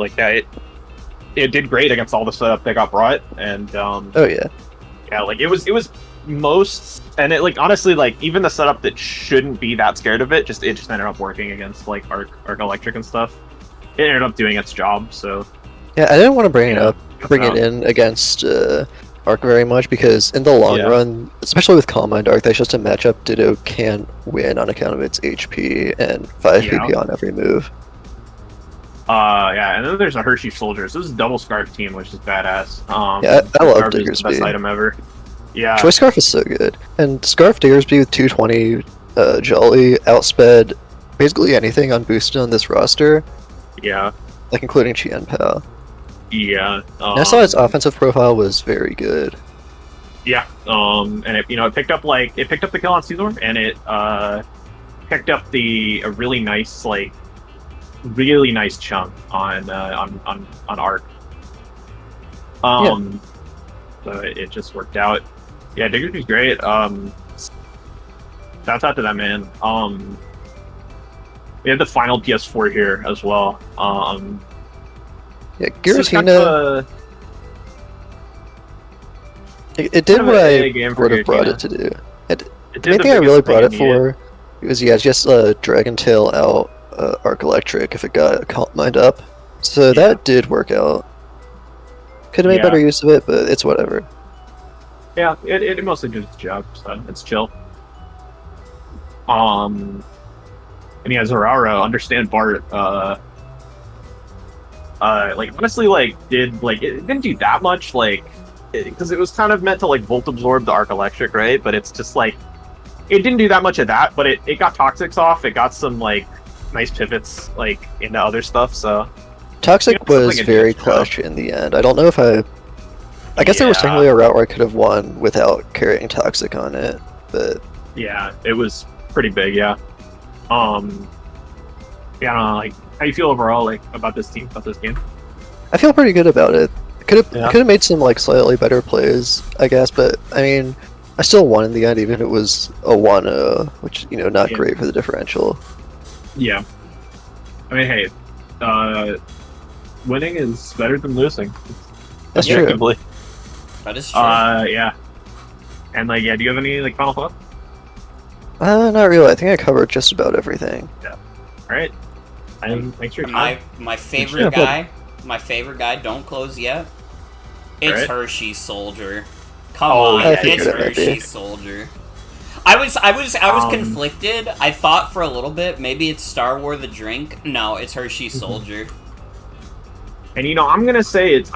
it did great against all the setup that got brought, and yeah, it was most, and it honestly even the setup that shouldn't be that scared of it just ended up working against Arc Electric and stuff. It ended up doing its job. So yeah, I didn't want to bring it in against Arc very much, because in the long run, especially with Calm Mind Arc, that's just a matchup Ditto can't win on account of its HP and 5 PP on every move. And then there's a Hershey Soldier. So this is a double Scarf team, which is badass. I love Diggersby. It's the best item ever. Yeah. Choice Scarf is so good. And Scarf Diggersby with 220 Jolly outsped basically anything unboosted on this roster. Yeah. Including Qianpao. Yeah. And I saw its offensive profile was very good. Yeah. And it picked up the kill on Caesar, and it picked up a really nice chunk on Arc. So it just worked out. Yeah, Diggersby's great. Shouts out to that man. We had the final PS4 here as well. Yeah, Giratina. It did what I would have brought it to do. The main thing I really brought it for was just Dragon Tail out Arc Electric if it got Calm Mind up. So that did work out. Could have made better use of it, but it's whatever. Yeah, it mostly did its job, so it's chill. And yeah, Zeraora, understand Bart, honestly, it didn't do that much, because it was kind of meant to, Volt Absorb the Arc Electric, right? But it's just, it didn't do that much of that, but it got Toxics off, it got some, nice pivots, into other stuff, so... Toxic was very clutch in the end. I don't know if I guess there was technically a route where I could have won without carrying Toxic on it, but... Yeah, it was pretty big, yeah. I don't know, how you feel overall, about this team, about this game? I feel pretty good about it. Could have made some, slightly better plays, I guess, but, I mean, I still won in the end, even if it was a 1-0, which, not great for the differential. Yeah. I mean, hey, winning is better than losing. That's true. That is true. Yeah. And like, yeah, do you have any like final thoughts? Not really. I think I covered just about everything. Yeah. All right. And thanks for your time. My favorite guy. My favorite guy. Don't close yet. It's Hershey's Soldier. Come on, it's Hershey's Soldier. I was conflicted. I thought for a little bit maybe it's Star Wars the drink. No, it's Hershey's Soldier. And you know, I'm gonna say it's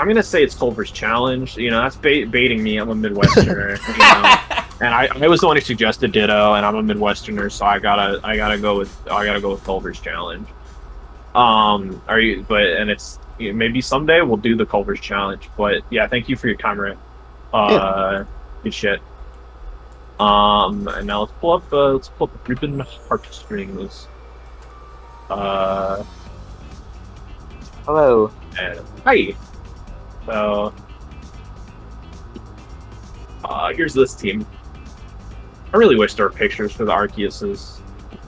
Culver's Challenge. You know, that's baiting me. I'm a Midwesterner. You know? And I was the one who suggested Ditto, and I'm a Midwesterner, so I gotta go with Culver's Challenge. It's maybe someday we'll do the Culver's Challenge. But yeah, thank you for your time, Rick. Good shit. And now let's pull up the Ribbon Heartstrings. Hello. Hi. So, here's this team. I really wish there were pictures for the Arceuses.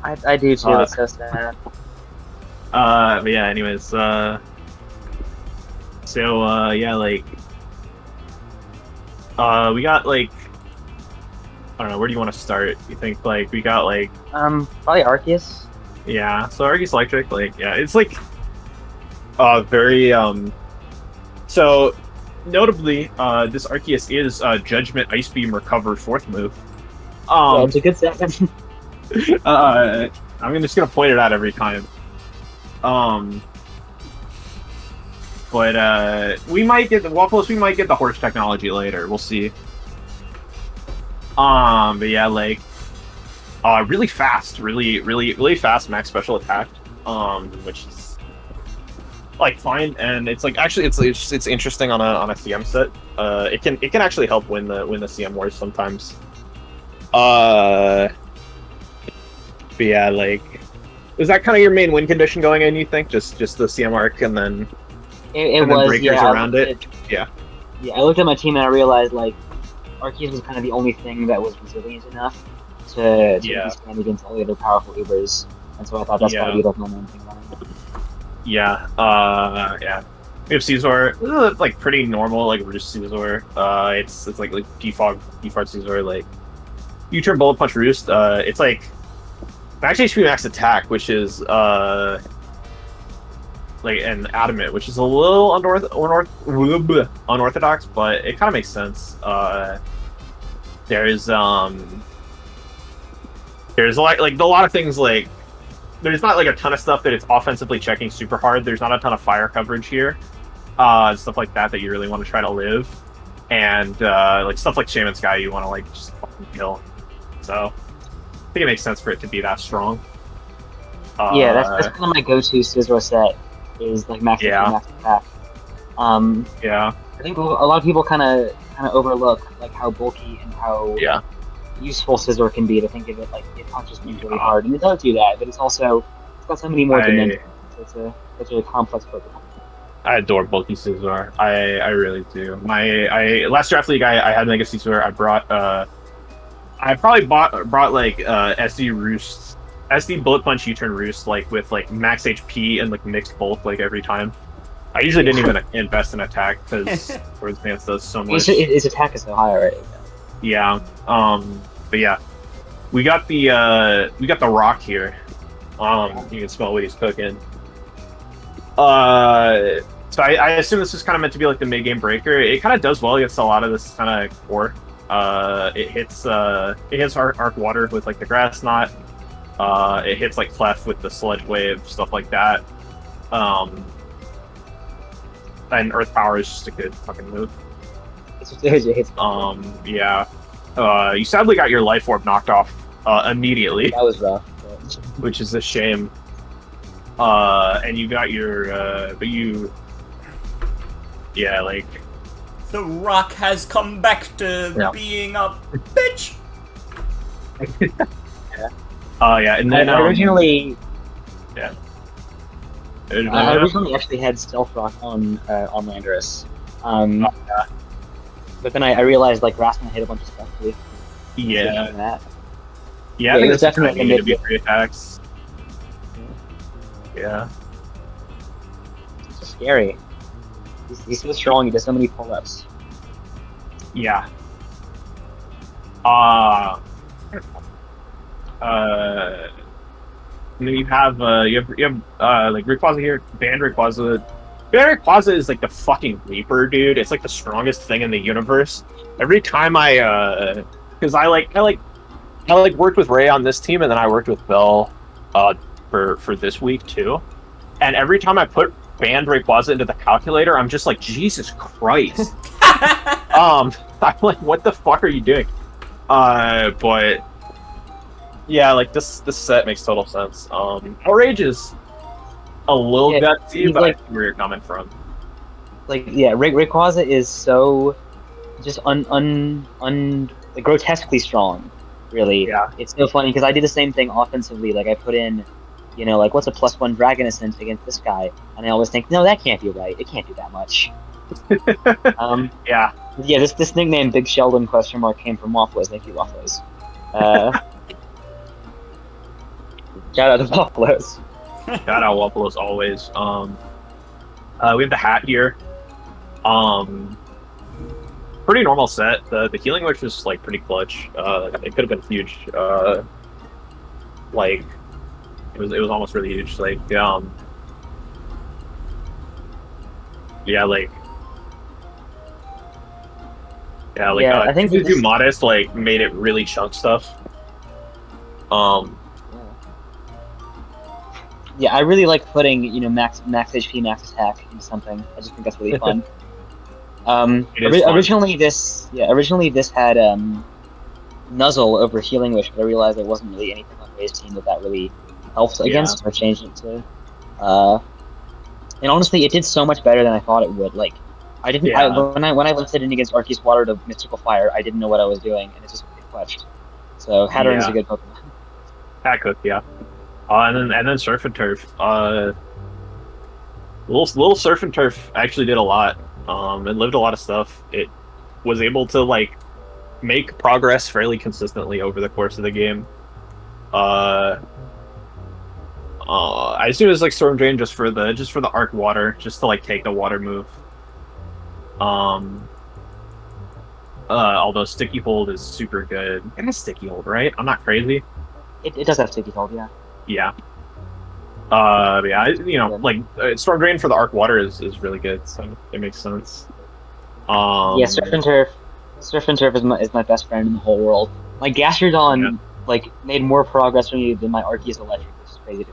I do too. It's so sad. But yeah. Anyways, yeah, like, we got like, I don't know. Where do you want to start? You think like we got like probably Arceus. Yeah. So Arceus Electric, like, yeah, it's like very so notably this Arceus is Judgment Ice Beam Recover 4th move. It's a good second. I'm just gonna point it out every time. But we might get the WAFFLOES, we might get the horse technology later, we'll see. But yeah, like really fast, really fast max special attack, which is like fine, and it's like actually it's interesting on a CM set. It can actually help win the CM wars sometimes. But yeah, like, is that kind of your main win condition going in? You think just the CM arc and then it was breakers around it? Yeah. Yeah, I looked at my team and I realized like Arceus was kind of the only thing that was resilient enough to stand against all the other powerful Ubers, and so I thought that's gotta be like my main thing. Yeah. Yeah. We have Caesar, like pretty normal, like Roost Caesar. It's like default Caesar, like you turn Bullet Punch Roost. It's like max HP max attack, which is like an adamant, which is a little unorthodox, but it kind of makes sense. There's a lot of things, like there's not like a ton of stuff that it's offensively checking super hard. There's not a ton of fire coverage here, stuff like that you really want to try to live, and like stuff like Shaman Sky you want to like just fucking kill. So I think it makes sense for it to be that strong. Yeah, that's kind of my go-to Scissor set, is like max max attack. Yeah. I think a lot of people kind of overlook like how bulky and how useful Scissor can be. To think of it like it punches me really hard, and it does do that, but it's got so many more dimensions. So it's a complex Pokemon. I adore bulky Scizor. I really do. My last draft league I had Mega Scizor. I probably brought like SD Bullet Punch U-turn Roost, like with like max HP and like mixed bulk like every time. I usually didn't even invest in attack because Swords Dance does so much. His attack is so high already. Yeah. But yeah, we got the rock here. You can smell what he's cooking. So I assume this is kind of meant to be like the mid game breaker. It kind of does well against a lot of this kind of core. It hits Arc Water with like the Grass Knot. It hits like Clef with the Sludge Wave, stuff like that. And Earth Power is just a good fucking move. Yeah. You sadly got your Life Orb knocked off immediately. That was rough. Which is a shame. And you got your, yeah, like... The Rock has come back to being a bitch! Yeah, and then... I originally... Yeah. I originally actually had Stealth Rock on Landorus. But then I realized, like, Grassman hit a bunch of stuff, too. Yeah. Yeah, I think it's definitely going to be 3 attacks. Yeah. It's scary. He's so strong. He does so many pull-ups. Yeah. And then you have like Rayquaza here, Band Rayquaza. Band Rayquaza is like the fucking Reaper, dude. It's like the strongest thing in the universe. Every time because I worked with Ray on this team, and then I worked with Bell, for this week too. And every time I put Band Rayquaza into the calculator, I'm just like, Jesus Christ. I'm like, what the fuck are you doing? But yeah, like this set makes total sense. Outrage is a little gutsy, but I see where you're coming from. Like, yeah, Rayquaza is so just like, grotesquely strong. Really, yeah. It's so funny because I do the same thing offensively. Like I put in, like what's a +1 Dragon Ascent against this guy, and I always think, no, that can't be right. It can't do that much. Yeah. Yeah, this nickname Big Sheldon ? Came from WAFFLOES. Thank you, WAFFLOES. Shout out to WAFFLOES. Shout out WAFFLOES always. We have the hat here. Pretty normal set. The healing witch was like pretty clutch. It could have been huge. Like it was almost really huge. Like yeah, I think too modest like made it really chunk stuff. Yeah, I really like putting max HP, max attack into something. I just think that's really fun. Originally this had Nuzzle over Healing Wish, but I realized there wasn't really anything on Ray's team that really helped against, so I changed it to. And honestly, it did so much better than I thought it would. Like, I didn't when I lifted in against Arceus Water to Mystical Fire, I didn't know what I was doing, and it just clutched. So Hatterene is a good Pokemon. Hatcook, yeah. And then Surf and Turf. Little Surf and Turf actually did a lot. It lived a lot of stuff. It was able to like make progress fairly consistently over the course of the game. I assume it's like Storm Drain just for the Arc Water, just to like take the water move. Although Sticky Hold is super good. It has Sticky Hold, right? I'm not crazy. It does have Sticky Hold, yeah. Yeah. Storm Drain for the Arc Water is really good, so it makes sense. Yeah, Surf and Turf is my best friend in the whole world. Like Gastrodon, made more progress for me than my Arceus Electric, which is crazy.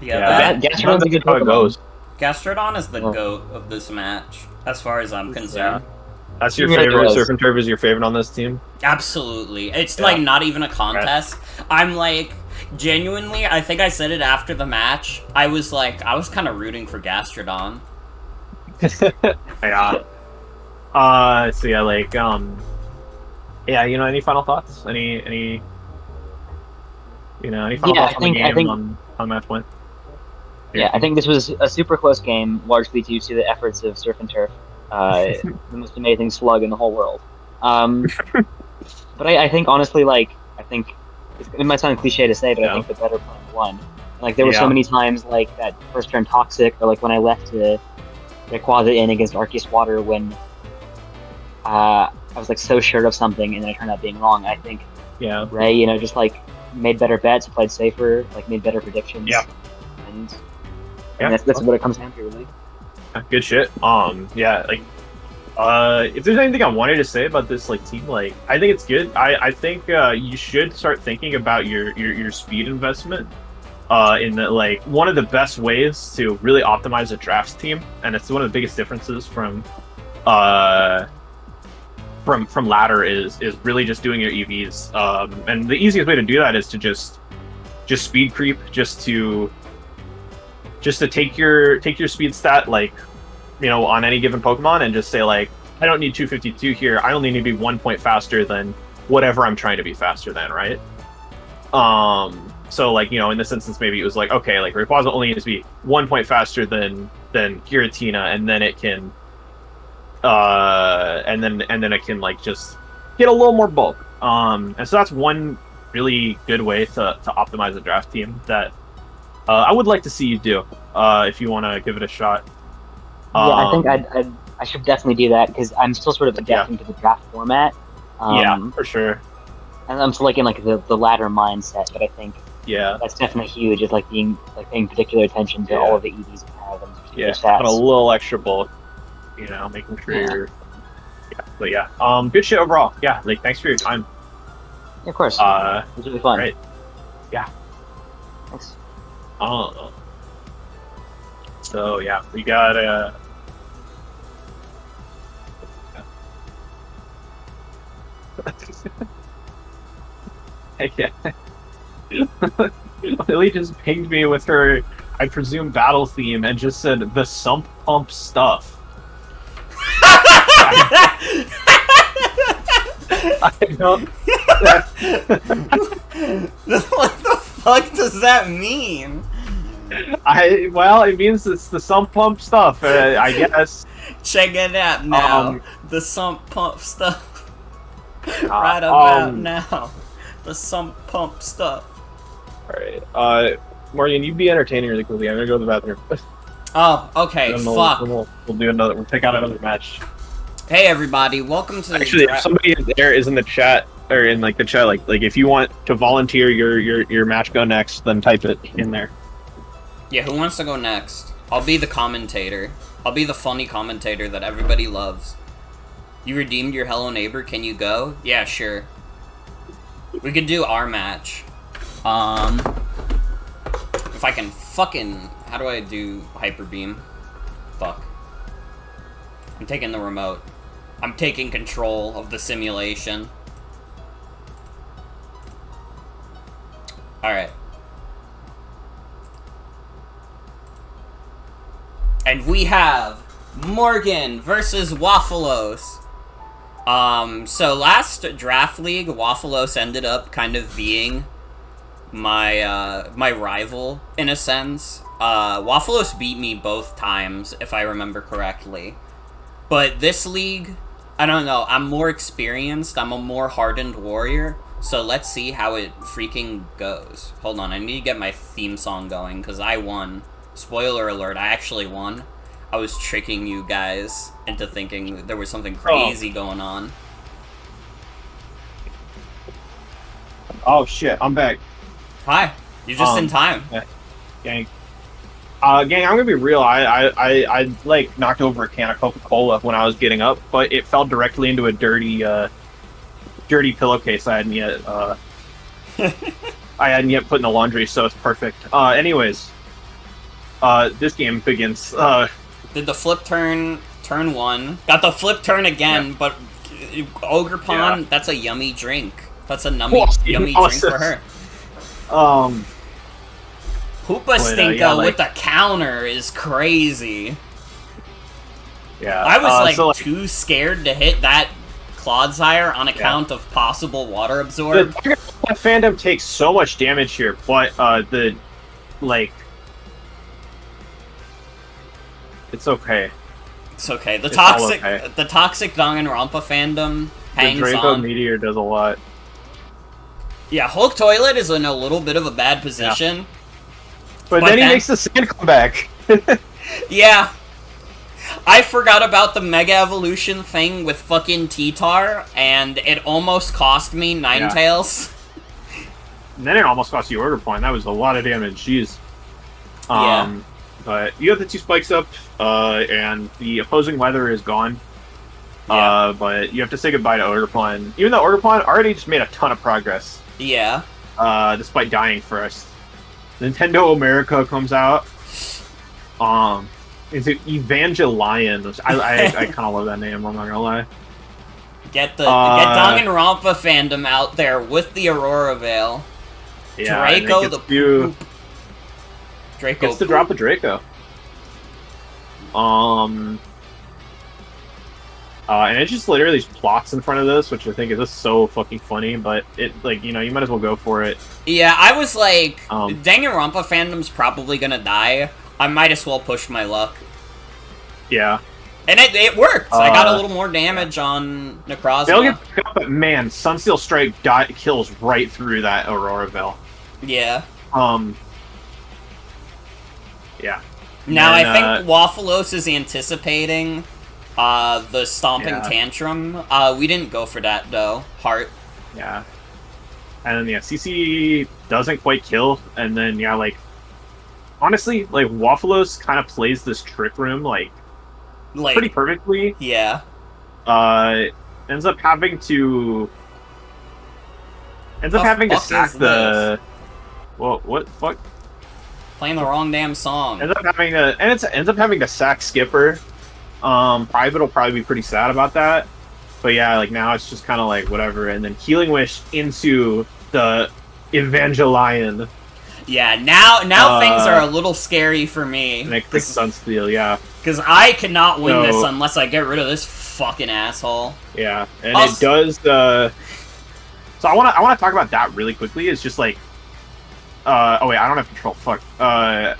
Gastrodon's a good Pokemon. Gastrodon is the GOAT of this match, as far as I'm concerned. Yeah. That's your favorite. Surf and Turf is your favorite on this team? Absolutely. It's like not even a contest. Right. I'm like, genuinely, I think I said it after the match. I was kind of rooting for Gastrodon. Yeah. Any final thoughts? Any final thoughts on the game, on the match point? Yeah, I think this was a super close game, largely due to the efforts of Surf and Turf. The most amazing slug in the whole world. But I think, honestly, it might sound cliche to say, but I think the better plan won. Like, there were so many times, like, that first turn Toxic, or, like, when I left Rayquaza in against Arceus Water when I was, like, so sure of something, and then I turned out being wrong. I think Ray, just, like, made better bets, played safer, like, made better predictions. Yeah. And that's what it comes down to, really. Good shit. If there's anything I wanted to say about this team, I think it's good. I think you should start thinking about your speed investment. In that, one of the best ways to really optimize a drafts team, and it's one of the biggest differences from ladder is really just doing your EVs. And the easiest way to do that is to just speed creep, just to take your speed stat on any given Pokemon and just say I don't need 252 here. I only need to be 1 point faster than whatever I'm trying to be faster than, right? So in this instance, maybe it was Rayquaza only needs to be 1 point faster than Giratina, and then it can and then it can just get a little more bulk. And so that's one really good way to optimize a draft team that I would like to see you do if you want to give it a shot. I think I should definitely do that because I'm still sort of adapting to the draft format. Yeah, for sure. And I'm still like in like the ladder mindset, but I think yeah, that's definitely huge. Is like paying particular attention to all of the EDs you have and yeah, stats. a little extra bulk, you know, making sure you're. Yeah, but yeah, good shit overall. Yeah, like thanks for your time. Yeah, of course. It was really fun. Right. Yeah. Thanks. So yeah, we got yeah. Lilly just pinged me with her, I presume, battle theme and just said the sump pump stuff. I don't. What the fuck does that mean? Well, it means it's the sump pump stuff. I guess. Check it out now. The sump pump stuff. Right about now. The sump pump stuff. Alright. Morgan, you be entertaining really quickly. I'm gonna go to the bathroom. Oh, okay. Fuck. We'll do another. We'll pick out another match. Hey everybody, welcome to. Actually, if somebody there is in the chat or in like the chat, like if you want to volunteer your match go next, then type it in there. Yeah, who wants to go next? I'll be the commentator. I'll be the funny commentator that everybody loves. You redeemed your hello neighbor. Can you go? Yeah, sure. We could do our match. If I can fucking... How do I do Hyper Beam? Fuck. I'm taking the remote. I'm taking control of the simulation. Alright. And we have Morgan versus WAFFLOES. So last draft league, WAFFLOES ended up kind of being my my rival in a sense. WAFFLOES beat me both times, if I remember correctly. But this league, I don't know, I'm more experienced, I'm a more hardened warrior, so let's see how it freaking goes. Hold on, I need to get my theme song going, because I won. Spoiler alert, I actually won. I was tricking you guys into thinking there was something crazy going on. Oh shit, I'm back. Hi, you're just in time. Yeah. Gang. Gang, I'm gonna be real. I like knocked over a can of Coca-Cola when I was getting up, but it fell directly into a dirty pillowcase I hadn't yet put in the laundry, so it's perfect. Anyways, this game begins. Did the flip turn 1? Got the flip turn again, yeah. But Ogre Pawn. Yeah. That's a yummy drink. That's a yummy drink for her. Hoopa Stinka with the counter is crazy. Yeah, I was too scared to hit that Clodsire on account of possible water absorb. The fandom takes so much damage here, but it's okay. It's okay. The toxic Danganronpa fandom hangs on. The Draco Meteor does a lot. Yeah, Hulk Toilet is in a little bit of a bad position. Yeah. But then he makes the sand come back. Yeah. I forgot about the Mega Evolution thing with fucking T-Tar, and it almost cost me Ninetales. And then it almost cost you Order Point. That was a lot of damage. Jeez. Yeah. But you have the 2 spikes up, and the opposing weather is gone. Yeah. But you have to say goodbye to Orderpon. Even though Orderpon already just made a ton of progress. Yeah. Despite dying first. Nintendo America comes out. Is it Evangelion? I kind of love that name, I'm not gonna lie. Get Danganronpa fandom out there with the Aurora Veil. Yeah, Draco the poop. Draco gets to drop a Draco. And it just literally plots in front of this, which I think is just so fucking funny, but it, you might as well go for it. Yeah, I was like, Danganronpa fandom's probably gonna die. I might as well push my luck. Yeah. And it worked! I got a little more damage on Necrozma. They'll get picked up, but man, Sunsteel Strike kills right through that Aurora Veil. Yeah. Yeah. Now, I think WAFFLOES is anticipating the Stomping Tantrum. We didn't go for that, though. Heart. Yeah. And then, CC doesn't quite kill, and then, like, honestly, like, WAFFLOES kind of plays this Trick Room, like, pretty perfectly. Yeah. Ends up having to sack the... Well, what the fuck? Playing the wrong damn song. Ends up having to sack Skipper. Private will probably be pretty sad about that. But yeah, like now it's just kind of like whatever. And then Healing Wish into the Evangelion. Yeah, now things are a little scary for me. And it clicks Sunsteel, yeah. Because I cannot win this unless I get rid of this fucking asshole. Yeah, and it does the... So I want to talk about that really quickly. It's just like... oh wait, I don't have control. Fuck. I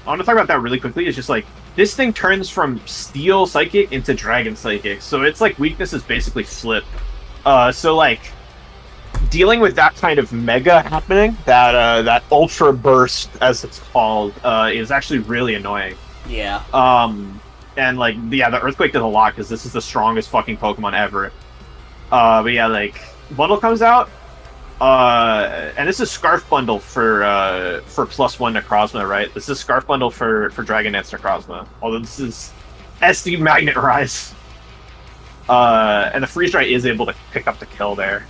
want to talk about that really quickly. It's just like... This thing turns from Steel Psychic into Dragon Psychic, so its like weakness is basically flipped. So like dealing with that kind of mega happening, that Ultra Burst as it's called, is actually really annoying. Yeah. And like the Earthquake does a lot because this is the strongest fucking Pokemon ever. But yeah, like bundle comes out. And this is Scarf Bundle for +1 Necrozma, right? This is Scarf Bundle for Dragon Dance Necrozma. Although this is SD Magnet Rise. And the Freeze Dry is able to pick up the kill there.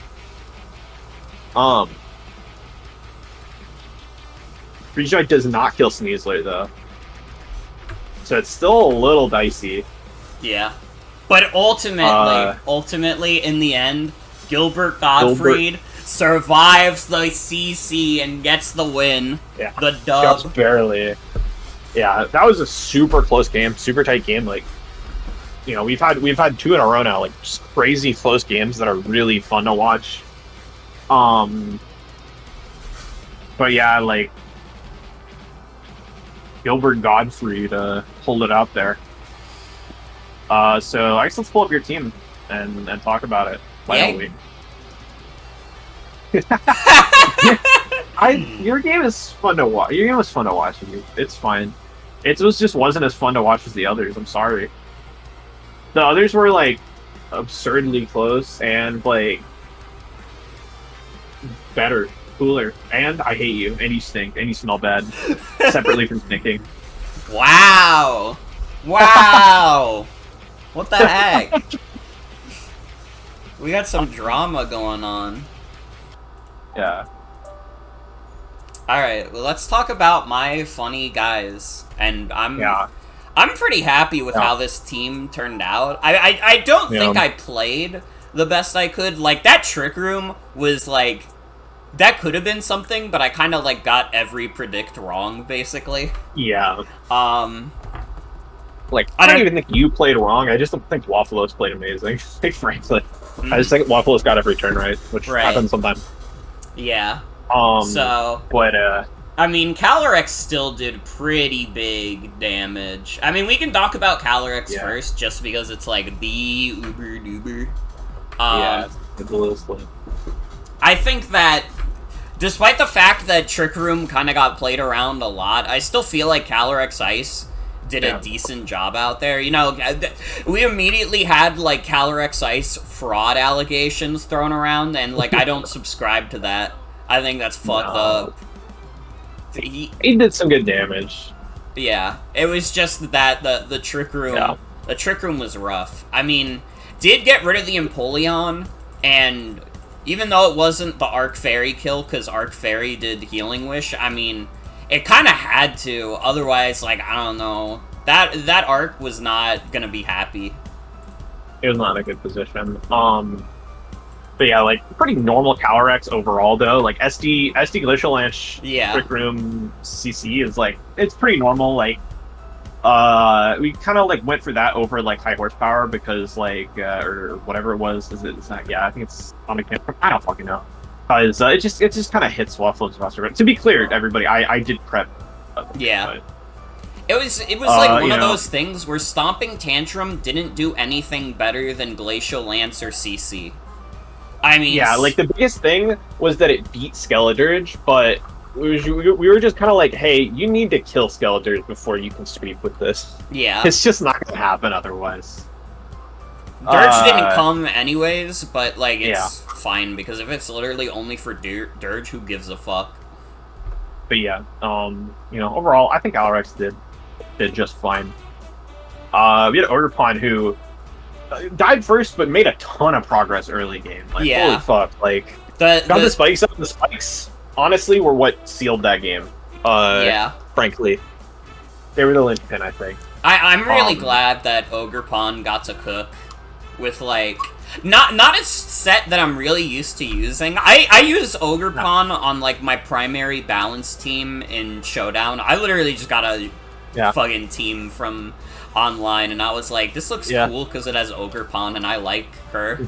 Freeze Dry does not kill Sneasler, though. So it's still a little dicey. Yeah. But ultimately, in the end, Gilbert Gottfried survives the CC and gets the win. Yeah, the dub. Just barely. Yeah, that was a super close game, super tight game. Like, we've had 2 in a row now, like just crazy close games that are really fun to watch. But yeah, like Gilbert Gottfried pulled it out there. So I guess let's pull up your team and talk about it. Finally. Your game is fun to watch. Your game was fun to watch. It's fine. It just wasn't as fun to watch as the others. I'm sorry. The others were like absurdly close and like better, cooler. And I hate you. And you stink. And you smell bad. Separately from stinking. Wow. Wow. What the heck? We got some drama going on. Yeah. Alright, well, let's talk about my funny guys. And I'm pretty happy with how this team turned out. I don't think I played the best I could. Like, that Trick Room was, like... That could have been something, but I kind of, like, got every predict wrong, basically. Yeah. Like, I don't even think you played wrong. I just don't think WAFFLOES played amazing. Frankly. I just think WAFFLOES got every turn right, which happens sometimes. Yeah. But I mean, Calyrex still did pretty big damage. I mean, we can talk about Calyrex first, just because it's like the uber duber. It's a little slim. I think that, despite the fact that Trick Room kind of got played around a lot, I still feel like Calyrex Ice did a decent job out there. We immediately had, like, Calyrex Ice fraud allegations thrown around, and, like, I don't subscribe to that. I think that's fucked up. He did some good damage. Yeah, it was just that the Trick Room... The Trick Room was rough. I mean, did get rid of the Empoleon, and even though it wasn't the Arc Fairy kill, because Arc Fairy did Healing Wish, I mean... It kind of had to, otherwise, like, I don't know. That arc was not gonna be happy. It was not in a good position. But yeah, like, pretty normal Calyrex overall, though. Like, SD Glacial Lance, Trick Room, CC is, like, it's pretty normal. Like, we kind of, like, went for that over, like, high horsepower because, like, or whatever it was. It's not, I think it's on the camera. I don't fucking know. Because it just kind of hits WAFFLOES faster. To be clear, everybody, I did prep. Yeah. It was like one of those things where Stomping Tantrum didn't do anything better than Glacial Lance or CC. I mean... Yeah, like, the biggest thing was that it beat Skeledirge, but we were just kind of like, hey, you need to kill Skeletors before you can sweep with this. Yeah. It's just not going to happen otherwise. Dirge didn't come anyways, but, like, it's fine, because if it's literally only for Dirge, who gives a fuck? But yeah, you know, overall, I think Alarex did just fine. We had Ogerpon, who died first, but made a ton of progress early game. Like, holy fuck, like, got the spikes up. The spikes, honestly, were what sealed that game. Frankly. They were the linchpin, I think. I'm really glad that Ogerpon got to cook with, like, not a set that I'm really used to using. I use Ogerpon on, like, my primary balance team in Showdown. I literally just got a fucking team from online, and I was like, this looks cool because it has Ogerpon, and I like her.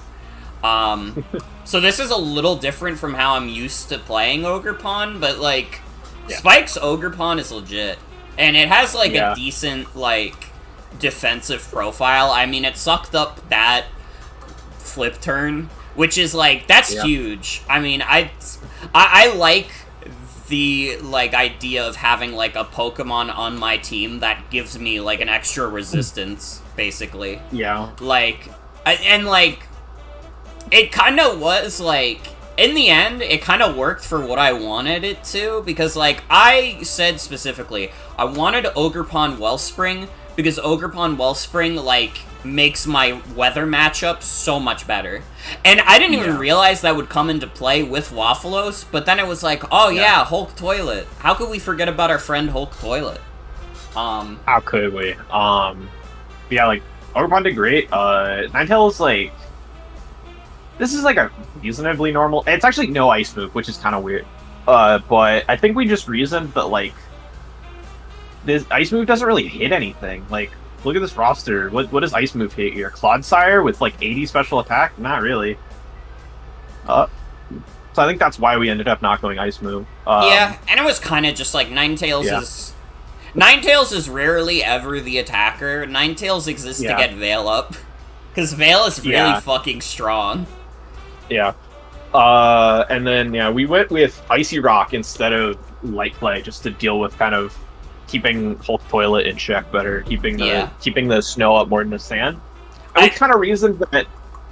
So this is a little different from how I'm used to playing Ogerpon, but, like, Spike's Ogerpon is legit. And it has, like, a decent, like, defensive profile. I mean, it sucked up that flip turn, which is, like, that's huge. I mean, I like the, like, idea of having, like, a Pokemon on my team that gives me, like, an extra resistance, basically. Yeah. Like, and, like, it kind of was, like, in the end, it kind of worked for what I wanted it to, because, like, I said specifically, I wanted Ogerpon Wellspring, because Ogerpon Wellspring, like, makes my weather matchup so much better. And I didn't even realize that would come into play with WAFFLOES, but then it was like, oh yeah, Hulk Toilet. How could we forget about our friend Hulk Toilet? How could we? Yeah, like, Ogerpon did great. Ninetales, like, this is, like, a reasonably normal... It's actually no ice move, which is kind of weird. But I think we just reasoned that, like, this ice move doesn't really hit anything. Like, look at this roster. What does ice move hit here? Clodsire with, like, 80 special attack? Not really. So I think that's why we ended up not going ice move. Yeah, and it was kind of just, like, Ninetales is... Ninetales is rarely ever the attacker. Ninetales exists to get Veil up. Because Veil is really fucking strong. Yeah. And then, we went with Icy Rock instead of Light Clay, just to deal with kind of keeping Hulk Toilet in check better, keeping the snow up more than the sand. And we kind of reasoned that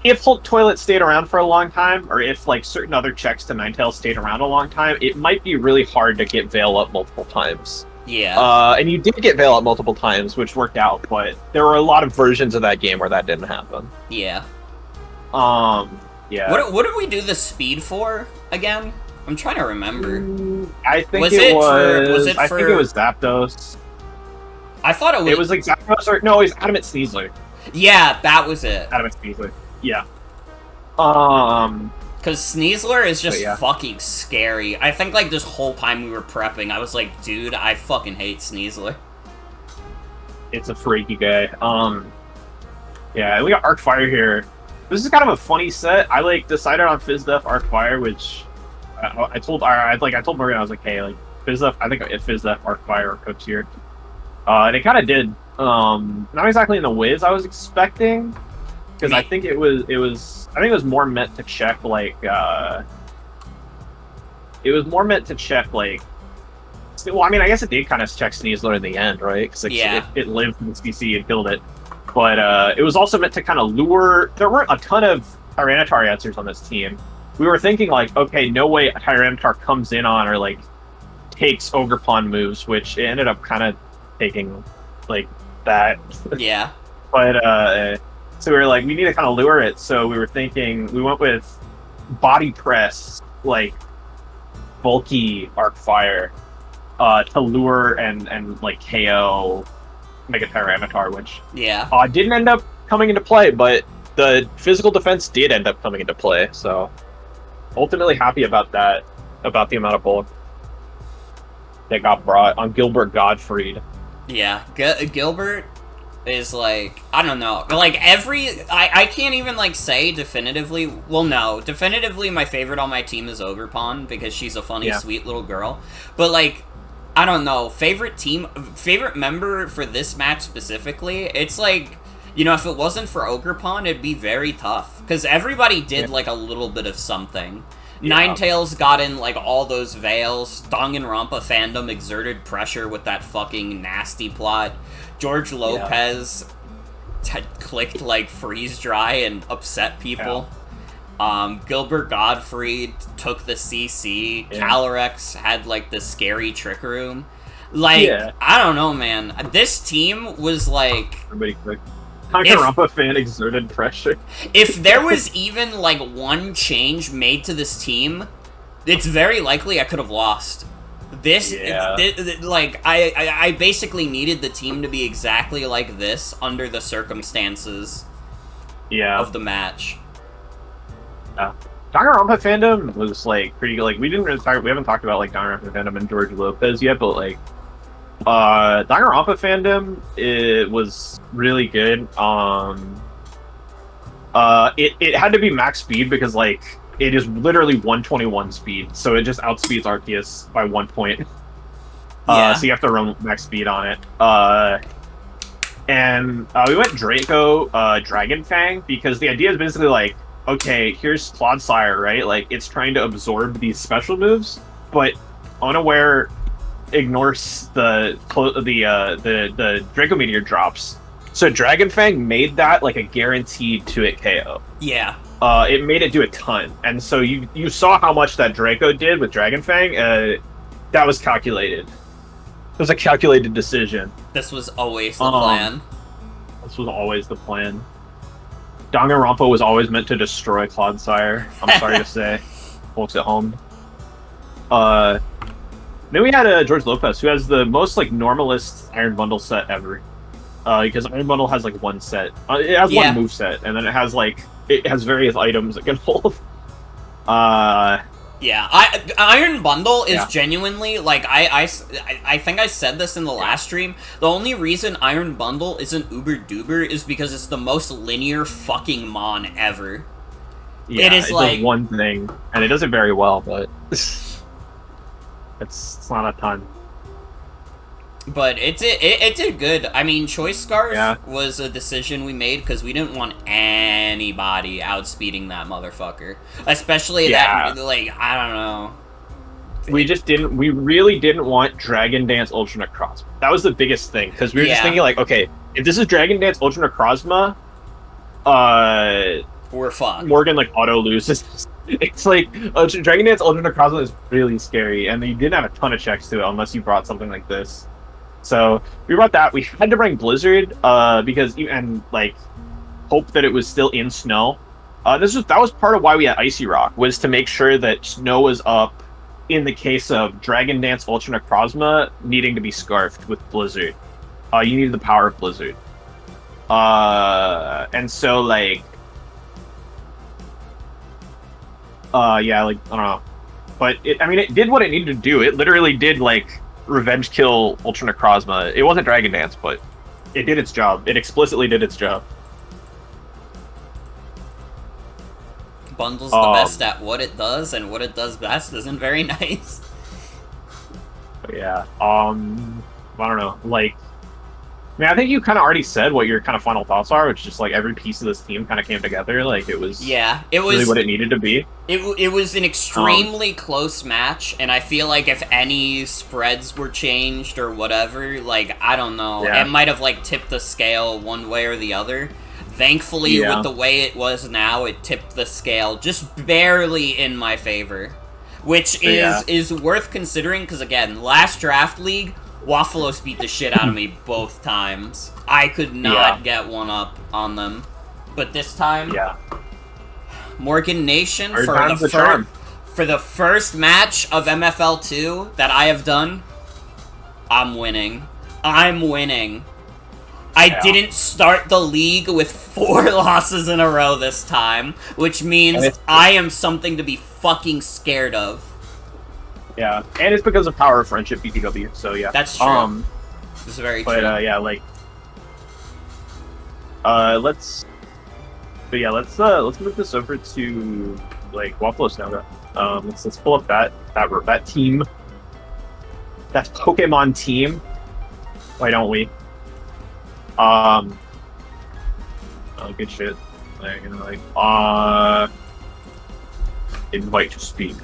if Hulk Toilet stayed around for a long time, or if, like, certain other checks to Ninetales stayed around a long time, it might be really hard to get Veil up multiple times. Yeah. And you did get Veil up multiple times, which worked out, but there were a lot of versions of that game where that didn't happen. Yeah. Yeah. What did we do the speed for again? I'm trying to remember. I think it was Zapdos. I thought it was. It was like Zapdos, or no, it was Adamant Sneasler. Yeah, that was it. Adamant Sneasler. Yeah. Because Sneasler is just fucking scary. I think, like, this whole time we were prepping, I was like, dude, I fucking hate Sneasler. It's a freaky guy. Yeah, we got Arc Fire here. This is kind of a funny set. I, like, decided on Fizdef Arc Fire, which I told Morgan, I was like, hey, like, Fizdef, I think if Fizdef Arc Fire or Cooks here. And it kind of did. Not exactly in the ways I was expecting, because I think it was more meant to check, like, well, I mean, I guess it did kind of check Sneasler in the end, right? Because it lived in the CC and killed it. But it was also meant to kind of lure... There weren't a ton of Tyranitar answers on this team. We were thinking, like, okay, no way Tyranitar comes in on or, like, takes Ogerpon moves, which it ended up kind of taking, like, that. Yeah. But, so we were like, we need to kind of lure it. So we were thinking, we went with Body Press, like, bulky Arc Fire, to lure and like, KO Mega Tyranitar, which didn't end up coming into play, but the physical defense did end up coming into play, so ultimately happy about that, about the amount of bulk that got brought on Gilbert Gottfried. Yeah, Gilbert is, like, I don't know, like, I can't even, like, say definitively, well, no, definitively my favorite on my team is Ogerpon, because she's a funny, sweet little girl, but, like, I don't know, favorite member for this match specifically, it's like, you know, if it wasn't for Ogerpon, it'd be very tough, because everybody did, like, a little bit of something. Ninetales got in, like, all those veils. Danganronpa fandom exerted pressure with that fucking nasty plot. George Lopez clicked, like, freeze dry and upset people. Gilbert Gottfried took the CC. Calyrex had, like, the scary trick room. Like, I don't know, man. This team was, like... Everybody click. Danganronpa fan exerted pressure. If there was even, like, one change made to this team, it's very likely I could have lost. Like, I basically needed the team to be exactly like this under the circumstances of the match. Yeah. Danganronpa fandom was, like, pretty good. Like, we haven't talked about, like, Danganronpa fandom and George Lopez yet, but, like, Danganronpa fandom, it was really good. It had to be max speed because, like, it is literally 121 speed, so it just outspeeds Arceus by 1 point. So you have to run max speed on it. And we went Draco, Dragon Fang, because the idea is basically like, okay, here's Clodsire, right? Like, it's trying to absorb these special moves, but unaware ignores the Draco Meteor drops. So Dragon Fang made that like a guaranteed 2-hit KO. Yeah. It made it do a ton, and so you saw how much that Draco did with Dragon Fang. That was calculated. It was a calculated decision. This was always the plan. This was always the plan. Danganronpa was always meant to destroy Clodsire. I'm sorry to say, folks at home. Then we had George Lopez, who has the most like normalist Iron Bundle set ever. Because Iron Bundle has like one set. It has one move set, and then it has various items it can hold. Iron Bundle is genuinely, like, I think I said this in the last stream, the only reason Iron Bundle isn't uber duper is because it's the most linear fucking mon ever. Yeah, it like does one thing, and it does it very well, but it's not a ton. But it did good. I mean, Choice Scarf was a decision we made because we didn't want anybody outspeeding that motherfucker. Especially that, like, I don't know. We really didn't want Dragon Dance Ultra Necrozma. That was the biggest thing, because we were just thinking, like, okay, if this is Dragon Dance Ultra Necrozma, we're fucked. Morgan, like, auto loses. It's like, Dragon Dance Ultra Necrozma is really scary, and you didn't have a ton of checks to it unless you brought something like this. So we brought that. We had to bring Blizzard because like hope that it was still in snow. That was part of why we had Icy Rock, was to make sure that snow was up in the case of Dragon Dance Ultra Necrozma needing to be scarfed with Blizzard. You needed the power of Blizzard. And so like like I don't know, but it did what it needed to do. It literally did like revenge kill Ultra Necrozma. It wasn't Dragon Dance, but it did its job. It explicitly did its job. Bundle's the best at what it does, and what it does best isn't very nice. Yeah. I don't know. Like, I think you kind of already said what your kind of final thoughts are, which is just like every piece of this team kind of came together. Like, it was really what it needed to be. It was an extremely close match, and I feel like if any spreads were changed or whatever, like, I don't know, it might have like tipped the scale one way or the other. Thankfully, with the way it was now, it tipped the scale just barely in my favor, which is worth considering because, again, last Draft League, WAFFLOES beat the shit out of me both times. I could not get one up on them. But this time, Morgan Nation, for the first match of MFL 2 that I have done, I'm winning. I didn't start the league with 4 losses in a row this time, which means I am something to be fucking scared of. Yeah, and it's because of Power of Friendship BTW, so yeah. That's true. It's very true. But yeah, like, let's move this over to like WAFFLOES now. Let's pull up that team, that Pokemon team. Why don't we? Good shit. Like, invite to speak.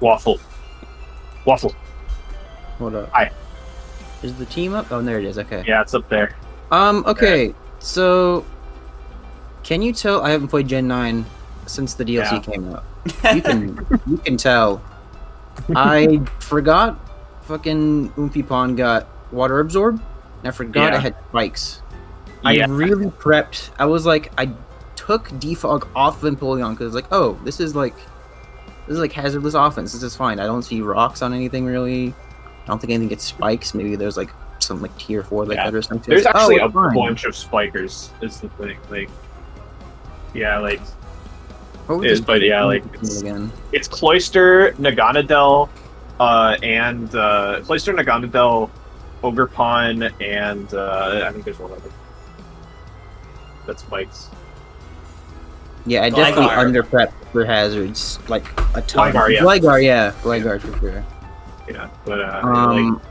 Waffle. Waffle. Hold up. Hi. Is the team up? Oh, there it is. Okay. Yeah, it's up there. Okay. So, can you tell? I haven't played Gen 9 since the DLC came out. You can tell. I forgot. Fucking Oomphy Pond got water absorb. And I forgot I had spikes. I really prepped. I was like, I took defog off of Empoleon because like, oh, this is like hazardless offense. This is fine. I don't see rocks on anything really. I don't think anything gets spikes. Maybe there's like some like tier 4 like that or something. There's actually a bunch of spikers. Is the thing like? Yeah, like. But yeah, like it's Cloyster, Naganadel, and Cloyster, Naganadel, Ogerpon, and I think there's one other. That spikes. Yeah, I definitely under-prepped for hazards, like a ton. Gligar for sure. Yeah, but like...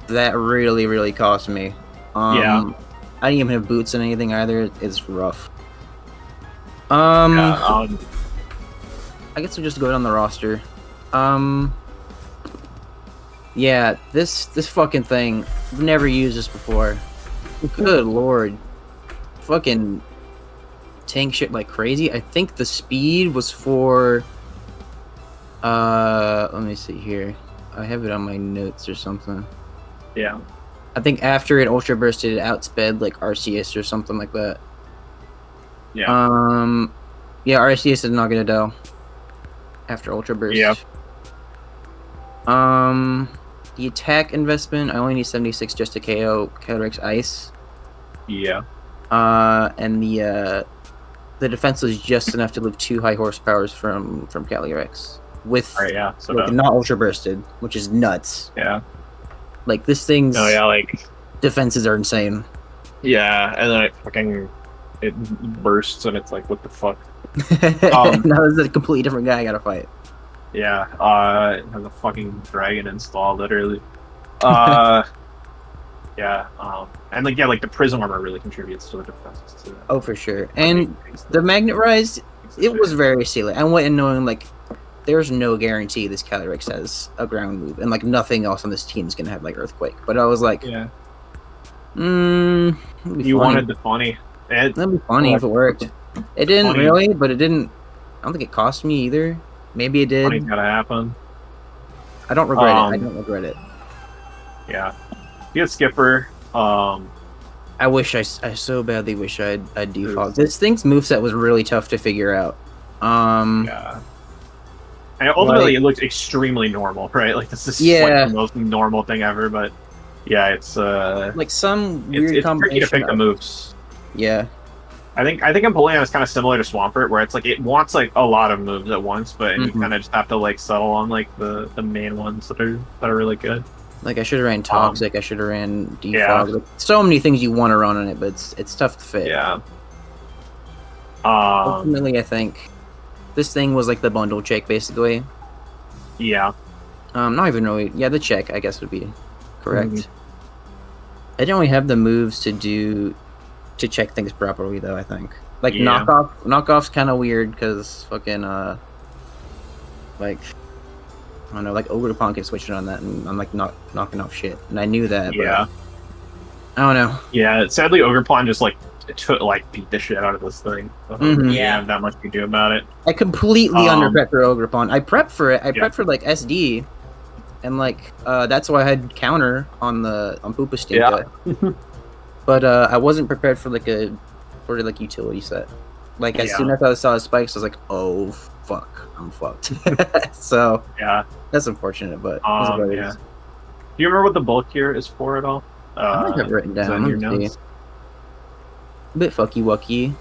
that really cost me. I didn't even have boots and anything either. It's rough. I guess we'll just go down the roster. Yeah, this fucking thing. I've never used this before. Good lord. Fucking tank shit like crazy. I think the speed was for let me see here. I have it on my notes or something. Yeah. I think after it ultra bursted, it outsped like Arceus or something like that. Yeah. Yeah, Arceus did not get a Dell after ultra burst. Yeah. The attack investment, I only need 76 just to KO Calyrex Ice. Yeah. And the defense was just enough to live 2 high horsepowers from Calyrex with so like, not ultra bursted, which is nuts. Yeah. Like this thing's defenses are insane. Yeah, and then it bursts and it's like, what the fuck? Now this is a completely different guy I gotta fight. Yeah, it has a fucking dragon installed, literally. Yeah, and like the prism armor really contributes to the defenses too. Oh, for sure. And the Magnet Rise, it was very silly. I went in knowing like there's no guarantee this Calyrex has a ground move, and like nothing else on this team is gonna have like Earthquake. But I was like, you funny. Wanted the funny. That'd be funny if it worked. It didn't really, but it didn't. I don't think it cost me either. Maybe it did. Funny's gotta happen. I don't regret it. I don't regret it. Yeah. You get Skipper. I wish I so badly wish I'd default. This thing's moveset was really tough to figure out. Yeah. And ultimately, it looks extremely normal, right? Like this is like the most normal thing ever, but yeah, it's like some weird combination. It's tricky to pick the moves. Yeah. I think Empoleon is kind of similar to Swampert, where it's like it wants like a lot of moves at once, but you kind of just have to like settle on like the main ones that are really good. Like I should have ran Toxic, I should have ran Defog. Yeah. Like, so many things you want to run on it, but it's tough to fit. Yeah. Ultimately, I think this thing was like the bundle check, basically. Yeah. Not even really. Yeah, the check I guess would be correct. I didn't really have the moves to check things properly though. I think like knockoff's kind of weird because fucking like I don't know, like Ogerpon can switch it on that, and I'm like not knocking off shit, and I knew that. Yeah. But I don't know. Yeah, sadly, Ogerpon just beat the shit out of this thing. Yeah, have that much to do about it. I completely under-prepped for Ogerpon. I prepped for it. I prepped for like SD, and like that's why I had counter on Pupastinka. Yeah. But I wasn't prepared for like a utility set. Like as soon as I saw the spikes, I was like, oh fuck, I'm fucked. So yeah, that's unfortunate, but yeah. Do you remember what the bulk here is for at all? I might have written down. Your notes? A bit fucky wucky.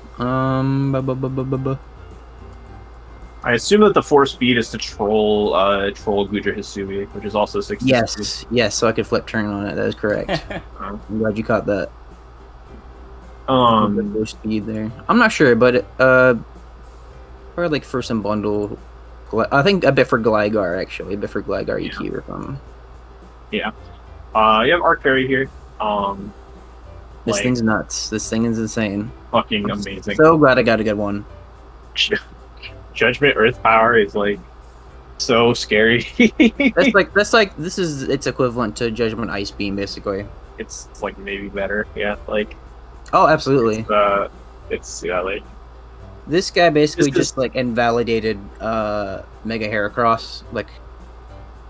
I assume that the 4 speed is to troll Gudra Hisui, which is also 60. Yes, so I could flip turn on it. That is correct. I'm glad you caught that. 4 speed there. I'm not sure, but probably like for some bundle. I think a bit for Gligar actually, a bit for Gligar EQ or something. Yeah. You have Arc Fairy here. This thing's nuts. This thing is insane. Fucking amazing. So glad I got a good one. Judgment Earth Power is like so scary. that's like this is its equivalent to Judgment Ice Beam, basically. It's like maybe better, yeah. Like, oh, absolutely. It's yeah, like this guy basically just like invalidated Mega Heracross. Like,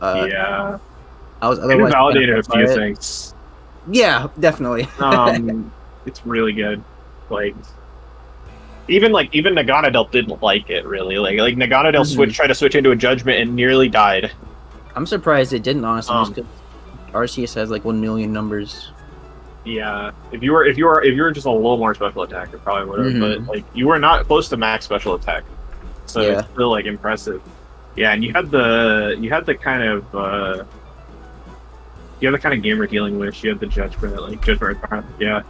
yeah, I was otherwise invalidated a few things. Yeah, definitely. It's really good. Like even Naganadel didn't like it really. Like Naganadel tried to switch into a Judgment and nearly died. I'm surprised it didn't, honestly, just because Arceus has like 1 million numbers. Yeah, if you were just a little more special attack, it probably would have. But like you were not close to max special attack, so it's still like impressive. Yeah, and you had the kind of gamer healing wish. You had the Judgment, like Judgment. Yeah.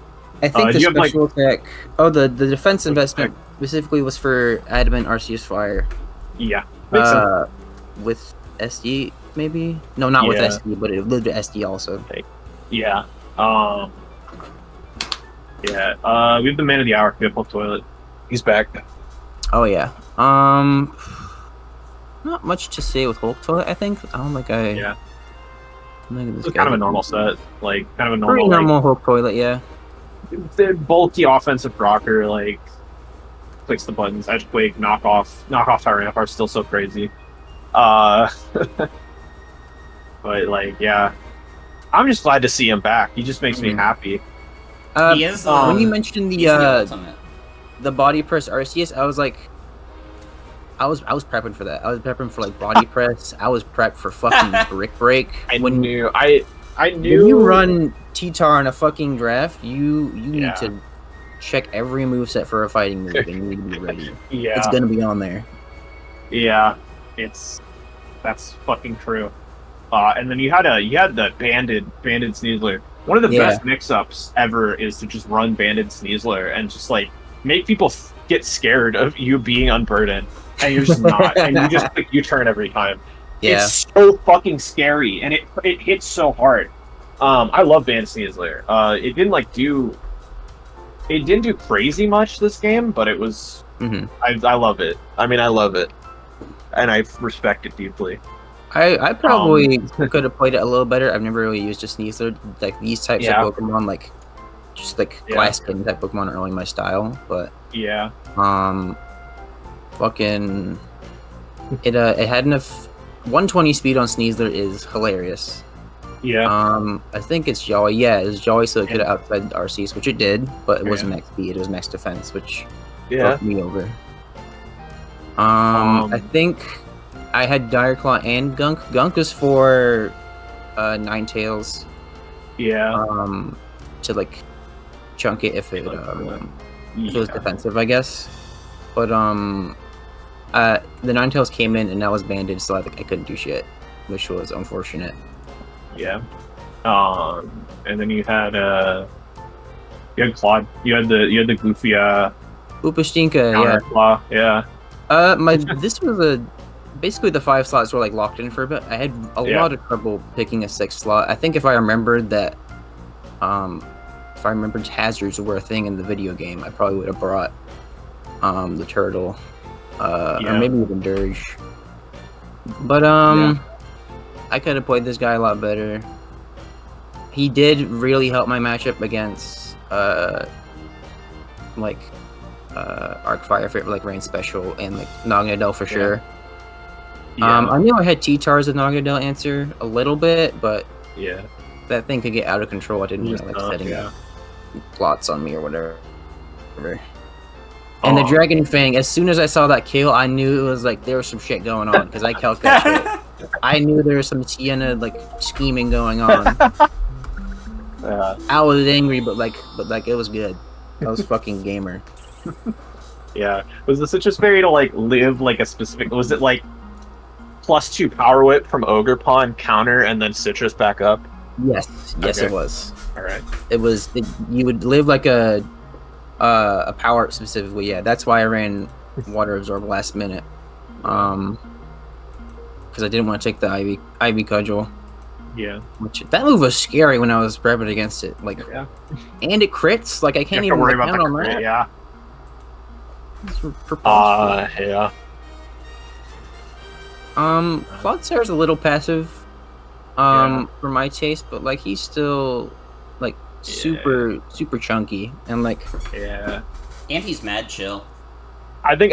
I think the special attack. Oh, the defense investment specifically was for Adamant Arceus Fire. Yeah. With SD maybe? No, not with SD, but it lived to SD also. Yeah. Yeah. We have the man of the hour. We have Hulk Toilet. He's back. Oh yeah. Not much to say with Hulk Toilet. I think I don't think I. Yeah. It's kind of a normal set, like kind of a normal. Pretty normal Hulk Toilet, yeah. The bulky offensive rocker, like clicks the buttons. Edgequake, knockoff Tyrant are still so crazy. But like, yeah, I'm just glad to see him back. He just makes me happy. He is. When you mentioned the body press Arceus, I was like, I was prepping for that. I was prepping for like body press. I was prepped for fucking brick break. I knew. When you run T-Tar in a fucking draft, you need to check every moveset for a fighting move, and you need to be ready. Yeah, it's gonna be on there. Yeah, that's fucking true. And then you had the banded Sneasler. One of the best mix-ups ever is to just run banded Sneasler and just like make people get scared of you being unburdened, and you're just not, and you just like U-turn every time. Yeah. It's so fucking scary, and it hits so hard. I love Banded Sneasler. It didn't do crazy much this game, but it was. I love it. I mean, I love it, and I respect it deeply. I probably could have played it a little better. I've never really used a Sneasler. Like these types of Pokemon, like just like glass skin type Pokemon are really my style. But fucking it had enough. 120 speed on Sneasler is hilarious. Yeah. I think it's Jolly. Yeah, it's Jolly, so it could have outside Arceus, which it did, but it wasn't max speed. It was max defense, which fucked me over. I think I had Dire Claw and Gunk. Gunk was for Ninetales. Yeah. To like chunk it if it was defensive, I guess. But the Ninetales came in and that was banded, so I couldn't do shit, which was unfortunate. Yeah. And then you had Claude. You had the goofy Upastinka, Claw. Yeah. This was basically the 5 slots were like locked in for a bit. I had a lot of trouble picking a 6th slot. I think if I remembered that hazards were a thing in the video game, I probably would have brought the turtle. Or maybe even Dirge. But I could have played this guy a lot better. He did really help my matchup against Arcfire for like Rain Special and like Naganadel for sure. I knew I had T-Tar as a Naganadel answer a little bit, but that thing could get out of control. I didn't want to like setting up plots on me or whatever. And the Dragon Fang, as soon as I saw that kill, I knew it was like there was some shit going on because I calculated shit. I knew there was some Sienna like scheming going on. I was angry, but it was good. I was fucking gamer. Yeah. Was the Citrus Berry to like live like a specific? Was it like +2 Power Whip from Ogre Pawn counter and then Citrus back up? Yes, it was. All right. It was. You would live like a power up specifically. Yeah, that's why I ran Water Absorb last minute. Because I didn't want to take the Ivy Cudgel. Yeah. Which that move was scary when I was prepping against it. Like, and it crits. Like I can't even worry about count on crit, that. Yeah. It's preposterous. Yeah. Cloudsire's a little passive, for my taste, but like he's still like super chunky and like and he's mad chill. I think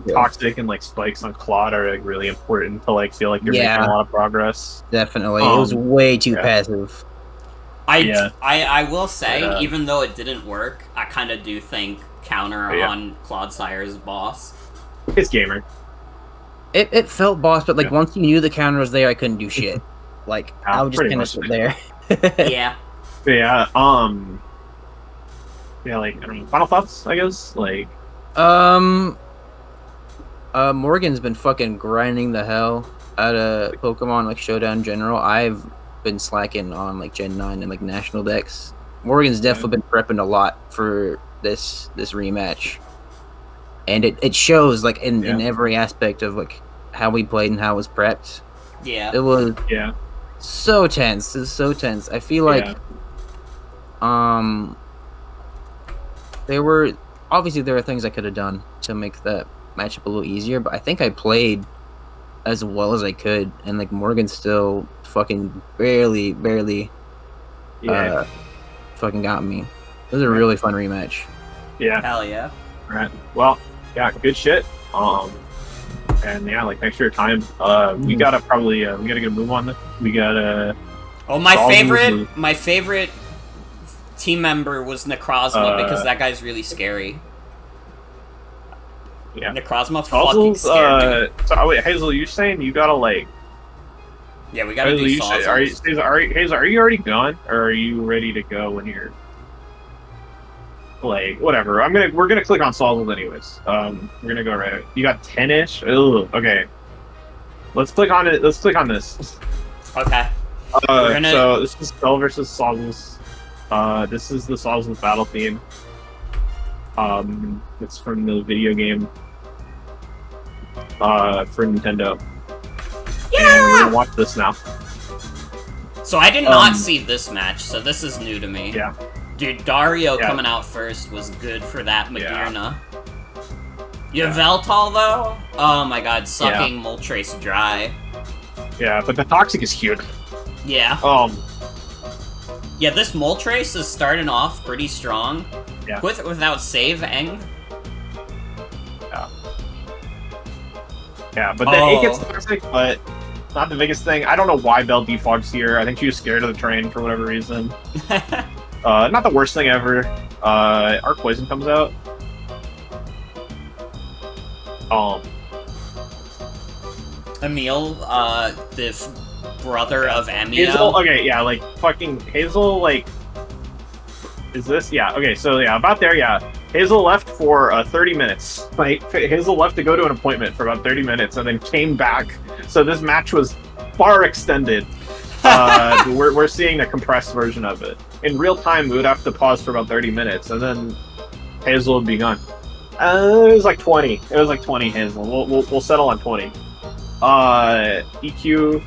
Toxic and like spikes on Claude are like really important to like feel like you're making a lot of progress. Definitely, it was way too passive. I will say, even though it didn't work, I kind of do think counter on Cloudsire's boss. It's gamer. It felt boss, but like once you knew the counter was there, I couldn't do shit. Like I would just kind of sit there. Yeah. Like I don't know, final thoughts, I guess. Like, Morgan's been fucking grinding the hell out of Pokemon like Showdown in general. I've been slacking on like Gen 9 and like national decks. Morgan's definitely been prepping a lot for this rematch, and it shows like in every aspect of like how we played and how it was prepped. It was so tense. It was so tense. I feel like there were things I could have done to make that matchup a little easier, but I think I played as well as I could, and like Morgan still fucking barely fucking got me. It was a really fun rematch. Hell yeah. Right. Well, good shit. And like thanks for your time. We gotta probably we gotta get a move on this. We gotta. Oh, my favorite team member was Necrozma because that guy's really scary. Yeah. Necrozma fucking scared me. So wait, Hazel, you're saying you gotta like? Yeah, we gotta do Sauzels. Hazel, are you already gone, or are you ready to go when you're? Like whatever. We're gonna click on Sauzels anyways. We're gonna go right. You got 10-ish. Ugh. Okay. Let's click on it. Let's click on this. Okay. So this is Spell versus Sauzels. This is the Sauzels battle theme. It's from the video game. For Nintendo. Yeah. And we're gonna watch this now. So I did not see this match, so this is new to me. Yeah. Dude, Dario coming out first was good for that Magearna. Yveltal, though? Oh my god, sucking Moltres dry. Yeah, but the Toxic is huge. Yeah. Yeah, this Moltres is starting off pretty strong. Yeah. Without save, Eng. Yeah, but then it gets Toxic, but not the biggest thing. I don't know why Belle defogs here. I think she was scared of the terrain for whatever reason. Not the worst thing ever. Arc Poison comes out. Emil, the brother of Emil. Hazel, okay, yeah, like, fucking Hazel, like, is this? Yeah, okay, so, yeah, about there, yeah. Hazel left for 30 minutes. Like, Hazel left to go to an appointment for about 30 minutes and then came back. So this match was far extended. We're seeing a compressed version of it. In real time, we would have to pause for about 30 minutes, and then Hazel would be gone. It was like 20. It was like 20 Hazel. We'll settle on 20. EQ.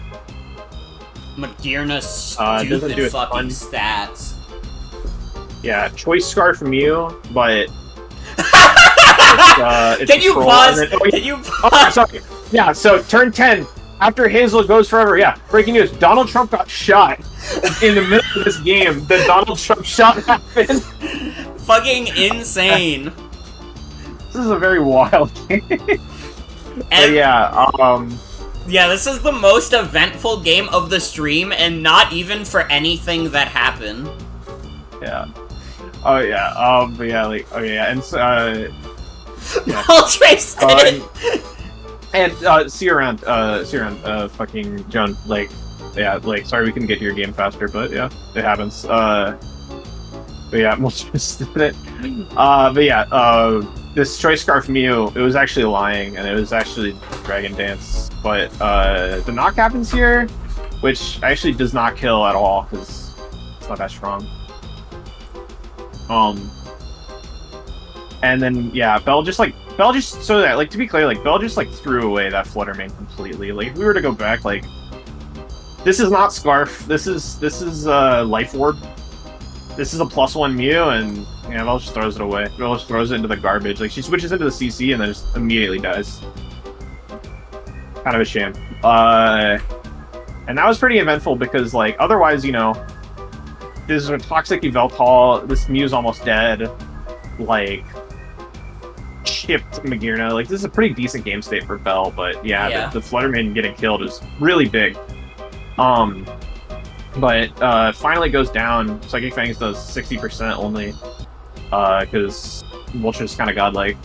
Magearna's stupid fucking stats. Yeah, Choice Scarf from you, but it's Can you pause? Then, Can you pause? Sorry. Yeah, so turn 10. After Hazel goes forever, breaking news, Donald Trump got shot in the middle of this game. The Donald Trump shot happened. Fucking insane. This is a very wild game. Yeah, this is the most eventful game of the stream, and not even for anything that happened. Yeah. Oh, yeah. But yeah, like, oh, yeah, and, Moltres did it! And, see you around, fucking Joan, like, yeah, like, sorry we couldn't get to your game faster, but yeah, it happens. But yeah, Moltres did it. But yeah, this Choice Scarf Mew, it was actually lying, and it was actually Dragon Dance, but, the knock happens here, which actually does not kill at all, because it's not that strong. And then, yeah, Belle just, so that, like, to be clear, like, Belle just, like, threw away that Flutter Mane completely. Like, if we were to go back, like, this is not Scarf, this is, Life Orb. This is a +1 Mew, and, yeah, Belle just throws it away. Belle just throws it into the garbage. Like, she switches into the CC and then just immediately dies. kind of a shame. And that was pretty eventful because, like, otherwise, you know, this is a toxic Yveltal. This Mew's almost dead. Like, chipped Magearna. Like, this is a pretty decent game state for Bell, but yeah. The Flutterman getting killed is really big. But finally goes down. Psychic Fangs does 60% only, because Vulture's kind of godlike.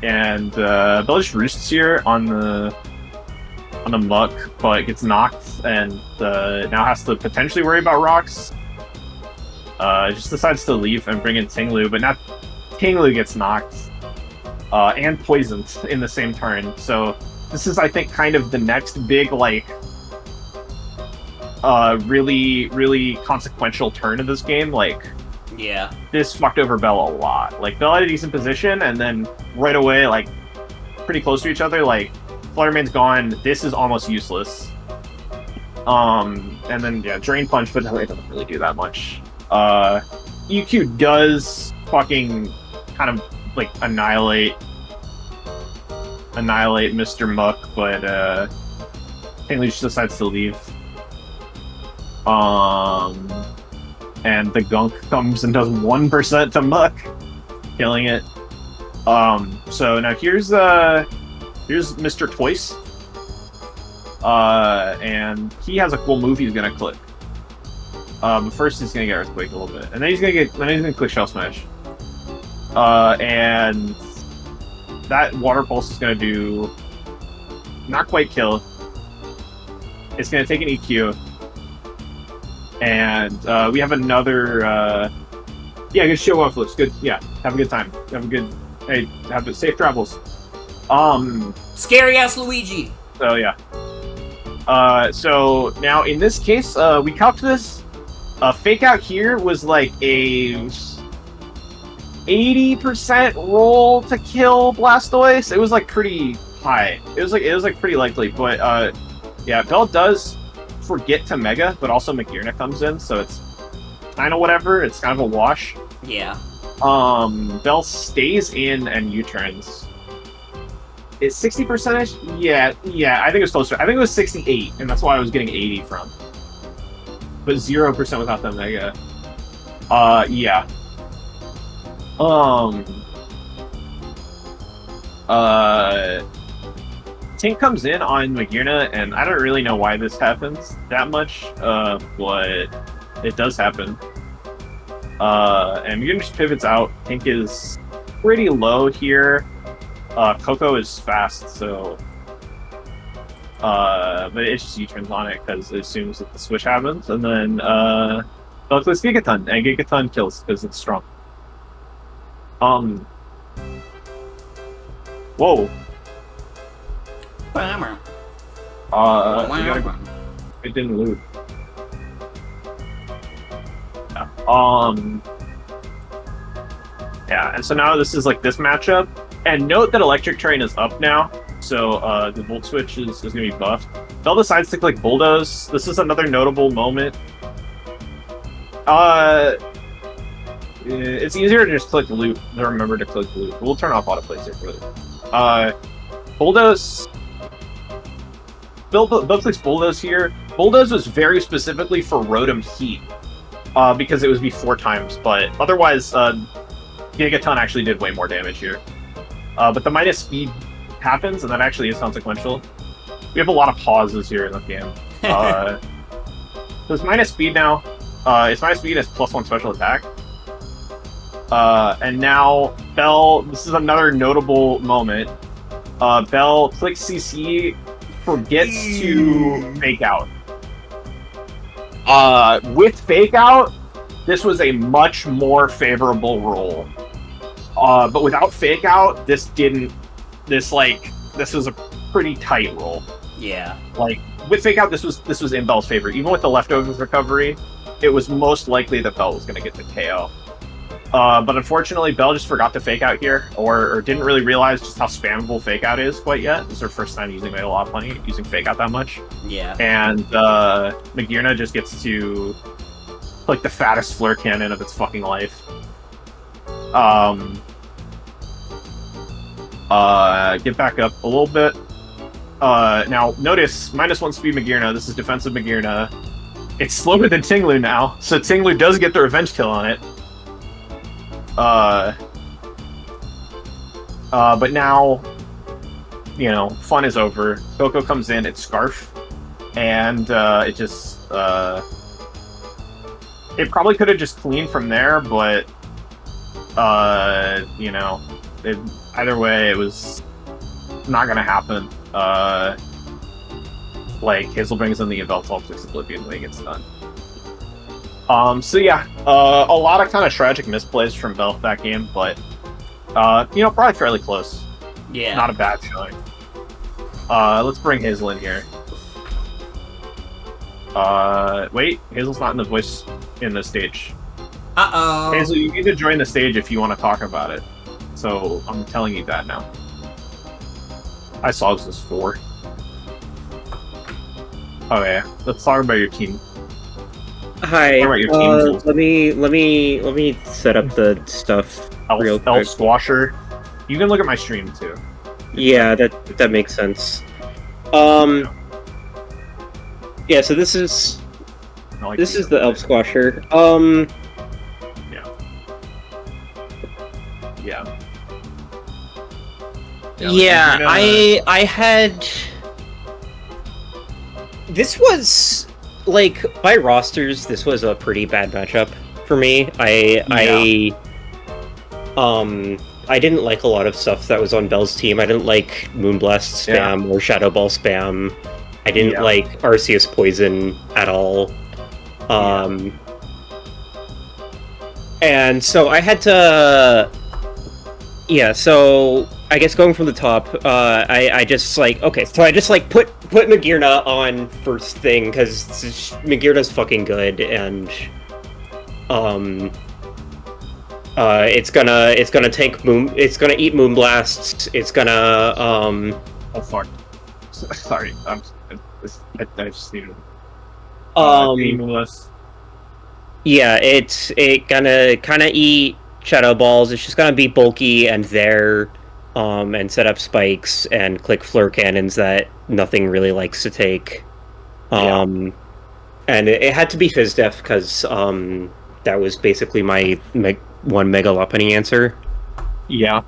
And Bell just roosts here on the Muck, but gets knocked, and now has to potentially worry about rocks. Just decides to leave and bring in Tinglu, but now Tinglu gets knocked and poisoned in the same turn. So this is, I think, kind of the next big, like, really, really consequential turn of this game. Like, yeah, this fucked over Bell a lot. Like, Bell had a decent position, and then right away, like, pretty close to each other, like, Flutterman's gone. This is almost useless. And then, yeah, Drain Punch, but no, it doesn't really do that much. EQ does fucking kind of, like, annihilate Mr. Muck, but Tinglu just decides to leave. And the Gunk comes and does 1% to Muck, killing it. So now here's Mr. Toyce. And he has a cool move he's gonna click. First he's gonna get Earthquake a little bit, and then he's gonna click Shell Smash. And that Water Pulse is gonna do not quite kill. It's gonna take an EQ. And we have another yeah, good show off list. Good, yeah, have a good time. Have safe travels. Scary ass Luigi. So yeah. So now in this case, we calced this. Fake out here was like a 80% roll to kill Blastoise. It was like pretty high. It was like pretty likely, but yeah, Bell does forget to Mega, but also Magearna comes in, so it's kind of whatever. It's kind of a wash. Yeah. Bell stays in and U-turns. It's 60%ish? Yeah, I think it was closer. I think it was 68, and that's why I was getting 80 from. But 0% without the Mega. Yeah. Tink comes in on Magearna, and I don't really know why this happens that much, but it does happen. And Magearna just pivots out. Tink is pretty low here. Coco is fast, so... but it just U-turns on it, because it assumes that the switch happens, and then, Bell clicks Gigaton, and Gigaton kills, because it's strong. Whoa. It didn't loot. Yeah. Yeah, and so now this is like this matchup. And note that Electric Terrain is up now, so the Volt Switch is going to be buffed. Bell decides to click Bulldoze. This is another notable moment. It's easier to just click Loot than remember to click Loot. We'll turn off autoplay here for Loot. Bulldoze. Bell clicks Bulldoze here. Bulldoze was very specifically for Rotom Heat, because it was before times, but otherwise, Gigaton actually did way more damage here. But the minus speed happens, and that actually is consequential. We have a lot of pauses here in the game. So it's minus speed now. It's minus speed as +1 special attack. And now Bell, this is another notable moment. Bell clicks CC, forgets to fake out. With fake out, this was a much more favorable roll. But without fake out, this was a pretty tight roll. Yeah. Like, with fake out, this was in Bell's favor. Even with the leftover recovery, it was most likely that Bell was going to get the KO. But unfortunately, Bell just forgot to fake out here, or didn't really realize just how spammable fake out is quite yet. This is her first time using Mega Lopunny, using fake out that much. Yeah. And Magearna just gets to like the fattest Flare Cannon of its fucking life. Get back up a little bit. Now, notice, -1 speed Magirna. This is defensive Magirna. It's slower than Tinglu now, so Tinglu does get the revenge kill on it. But now, you know, fun is over. Coco comes in, it's Scarf, and it just, it probably could have just cleaned from there, but, you know, either way, it was not gonna happen. Like, Hazel brings in the Yveltal Optics Oblivion when it gets done. So yeah, a lot of kind of tragic misplays from Belf that game, but, you know, probably fairly close. Yeah. Not a bad showing. Let's bring Hazel in here. Wait, Hazel's not in the voice in the stage. Uh-oh. Hazel, you need to join the stage if you want to talk about it. So, I'm telling you that now. I saw this 4. Oh yeah, let's talk about your team. Hi. Talk about your team tools. Let me set up the stuff real quick. Elf Squasher. You can look at my stream too. Yeah, that makes sense. Yeah, so this is the Elf Squasher. Yeah. I had. This was like by rosters. This was a pretty bad matchup for me. I didn't like a lot of stuff that was on Bell's team. I didn't like Moonblast spam or Shadow Ball spam. I didn't like Arceus Poison at all. And so I had to... Yeah, so I guess going from the top, I just like... Okay, so I just like put Magirna on first thing, because Magirna's fucking good, and... it's gonna take it's gonna eat Moonblasts, it's gonna, Oh, fuck. Sorry, I just needed... Yeah, it gonna kinda eat Shadow Balls. It's just gonna be bulky and there, and set up spikes and click Fleur Cannons that nothing really likes to take. And it had to be Fizdef, because, that was basically my one Mega Lopunny answer. Yeah.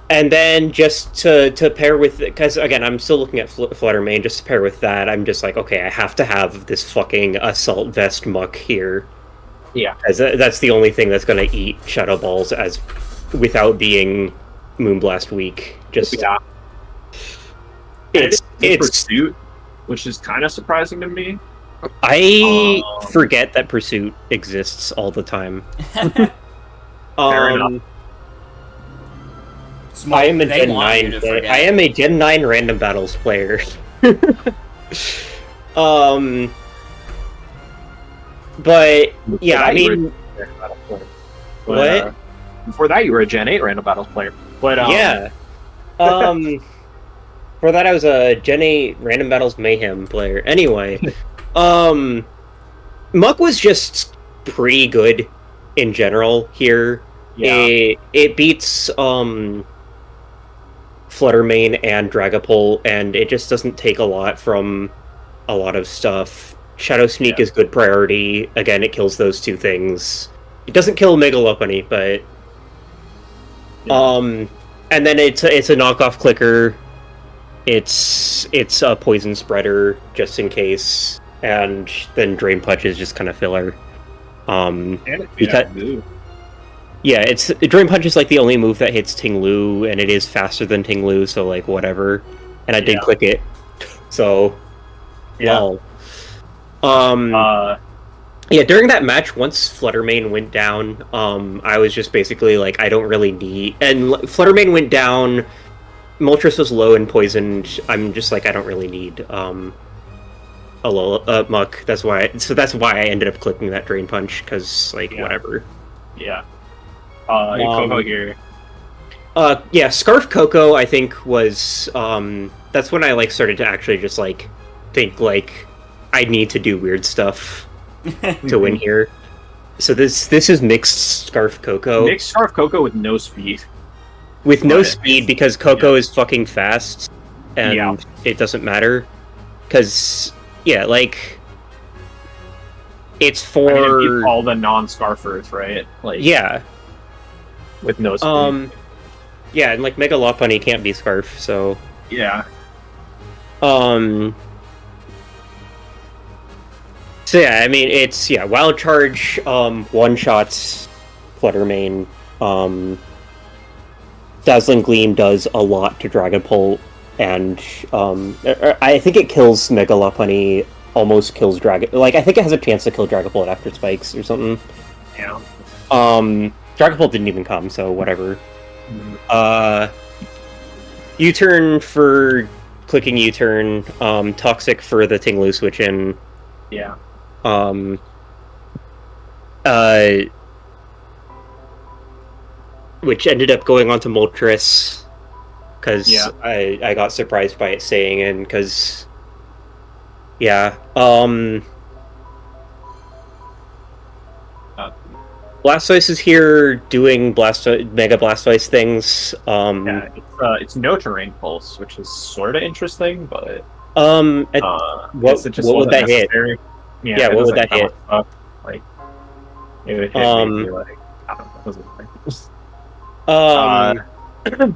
And then just to pair with, because again, I'm still looking at Flutter Mane, just to pair with that, I'm just like, okay, I have to have this fucking Assault Vest Muck here. Yeah. As that's the only thing that's gonna eat Shadow Balls without being Moonblast weak. Just it's Pursuit, which is kind of surprising to me. I forget that Pursuit exists all the time. Fair enough. I am a Gen 9. I am a Gen 9 random battles player. But yeah, I mean, what? Before that, you were a Gen 8 random battles player. But yeah. For that, I was a Gen 8 random battles mayhem player. Anyway, Muck was just pretty good in general here. Yeah. It beats Fluttermane and Dragapult, and it just doesn't take a lot from a lot of stuff. Shadow Sneak is good priority. Again, it kills those two things. It doesn't kill Mega Lopunny, but and then it's a knockoff clicker. It's a poison spreader just in case, and then Drain Punch is just kind of filler. It's Drain Punch is like the only move that hits Tinglu, and it is faster than Tinglu, so like whatever. And I did click it, so during that match, once Fluttermane went down, I was just basically like, I don't really need. And Fluttermane went down, Moltres was low and poisoned. I'm just like, I don't really need a Muck. That's why I ended up clicking that Drain Punch, because like whatever. Yeah. Coco here. Scarf Coco, I think, was that's when I like started to actually just like think like I need to do weird stuff to win here. So this is mixed Scarf Coco. Mixed Scarf Coco with no speed. With no speed because Coco is fucking fast, and it doesn't matter. Because like it's for all the non-scarfers, right? Like with no speed. Yeah, and like Mega Lopunny can't be Scarf, so yeah. So yeah, I mean it's Wild Charge, one shots Flutter Mane. Dazzling Gleam does a lot to Dragapult, and I think it kills Mega Lopunny, almost kills Dragon. Like I think it has a chance to kill Dragapult after Spikes or something. Yeah. Dragapult didn't even come, so whatever. U-turn for clicking U-turn. Toxic for the Tinglu switch in. Yeah. Which ended up going on to Moltres, because I got surprised by it staying in, because Blastoise is here doing Mega Blastoise things. It's no terrain pulse, which is sort of interesting, but what would that hit? Yeah, what would that hit? Like it would hit maybe like I don't know.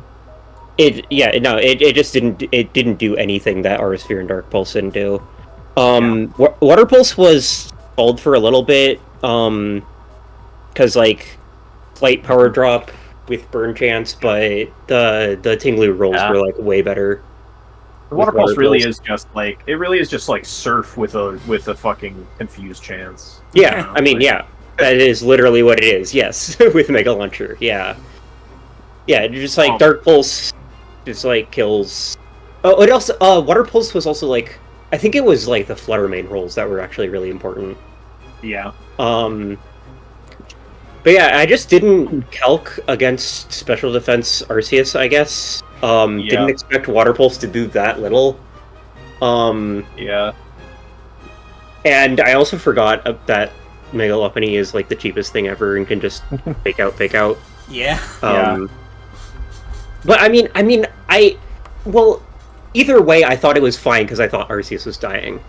It just didn't do anything that Aura Sphere and Dark Pulse didn't do. Water Pulse was called for a little bit, because like slight power drop with burn chance, but the Tinglu rolls were like way better. The Water Pulse really is just like Surf with a fucking confused chance. Yeah, I mean, that is literally what it is. Yes, with Mega Launcher. Yeah, just like Dark Pulse, just like kills. Oh, it also Water Pulse was also like, I think it was like the Flutter Mane rolls that were actually really important. Yeah. But yeah, I just didn't calc against Special Defense Arceus, I guess. Didn't expect Water Pulse to do that little. Yeah. And I also forgot that Mega Lopunny is like the cheapest thing ever and can just fake out. Yeah. But I mean, either way, I thought it was fine because I thought Arceus was dying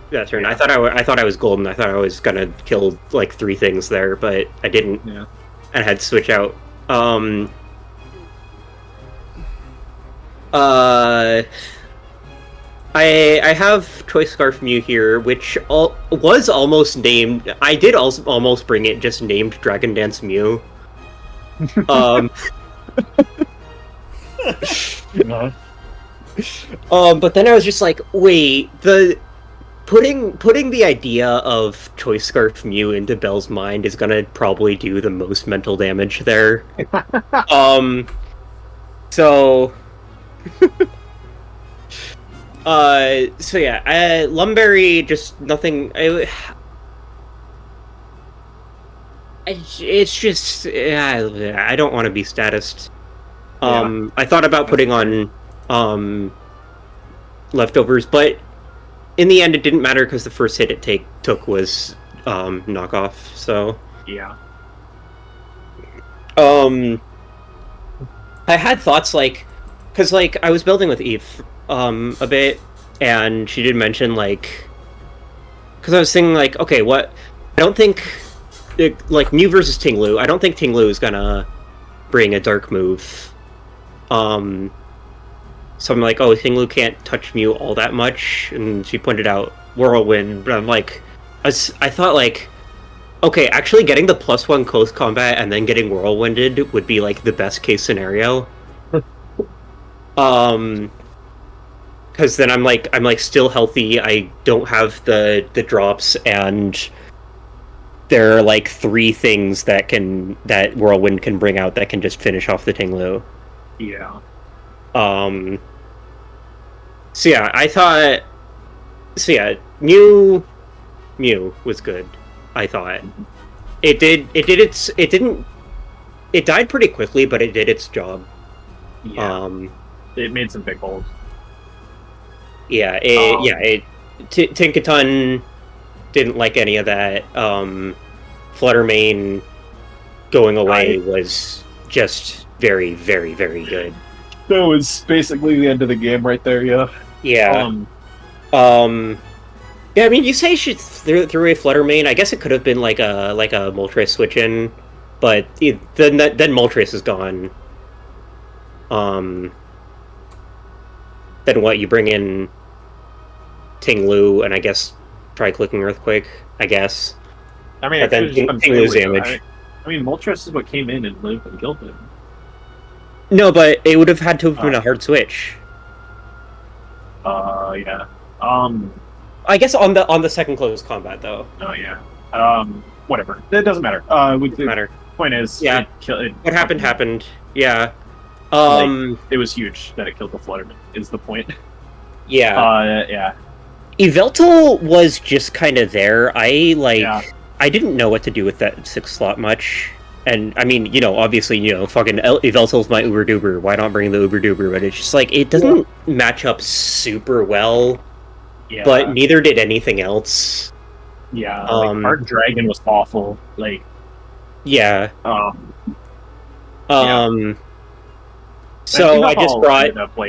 that turn. I thought I was golden. I thought I was gonna kill like 3 things there, but I didn't. Yeah. And I had to switch out. I have Choice Scarf Mew here, which was almost named. I did also almost bring it just named Dragon Dance Mew. But then I was just like, wait, putting the idea of Choice Scarf Mew into Belle's mind is gonna probably do the most mental damage there. So Lumberry, just nothing. It's just I don't want to be statist. I thought about putting on Leftovers, but in the end it didn't matter because the first hit it took was knockoff. So yeah. I had thoughts because I was building with Eve a bit, and she did mention because I was thinking okay, what? I don't think Mew versus Tinglu. I don't think Tinglu is gonna bring a dark move. So I'm like, oh, Tinglu can't touch Mew all that much, and she pointed out Whirlwind, but I'm like, I thought okay, actually getting the +1 close combat and then getting Whirlwinded would be the best case scenario. Because then I'm still healthy. I don't have the drops, and there are 3 things that Whirlwind can bring out that can just finish off the Tinglu. Yeah. So yeah, I thought. So yeah, Mew was good. I thought it died pretty quickly, but it did its job. Yeah. It made some big holes. Yeah, Tinkaton didn't like any of that. Fluttermane going away was just very, very, very good. That was basically the end of the game right there, yeah. Yeah. Yeah, I mean, you say she threw away Fluttermane. I guess it could have been like a Moltres switch in, but then Moltres is gone. Then what? You bring in Ting Lu, and I guess try clicking Earthquake. I guess. I mean, but then Ting Lu's damage. I mean, Moltres is what came in and lived and killed him. No, but it would have had to have been a hard switch. Yeah. I guess on the second close combat though. Oh yeah. Whatever. It doesn't matter. Doesn't matter. Point is, yeah. What happened. Yeah. It was huge that it killed the Flutterman. Is the point? Yeah. Yeah. Yveltal was just kind of there. I didn't know what to do with that 6th slot much. And, I mean, obviously, fucking Yveltal's my Uber Duber. Why not bring the Uber Duber? But it's just like, it doesn't match up super well. Yeah. But neither did anything else. Yeah, Art Dragon was awful. Like, yeah. Yeah. So I just brought... ended up,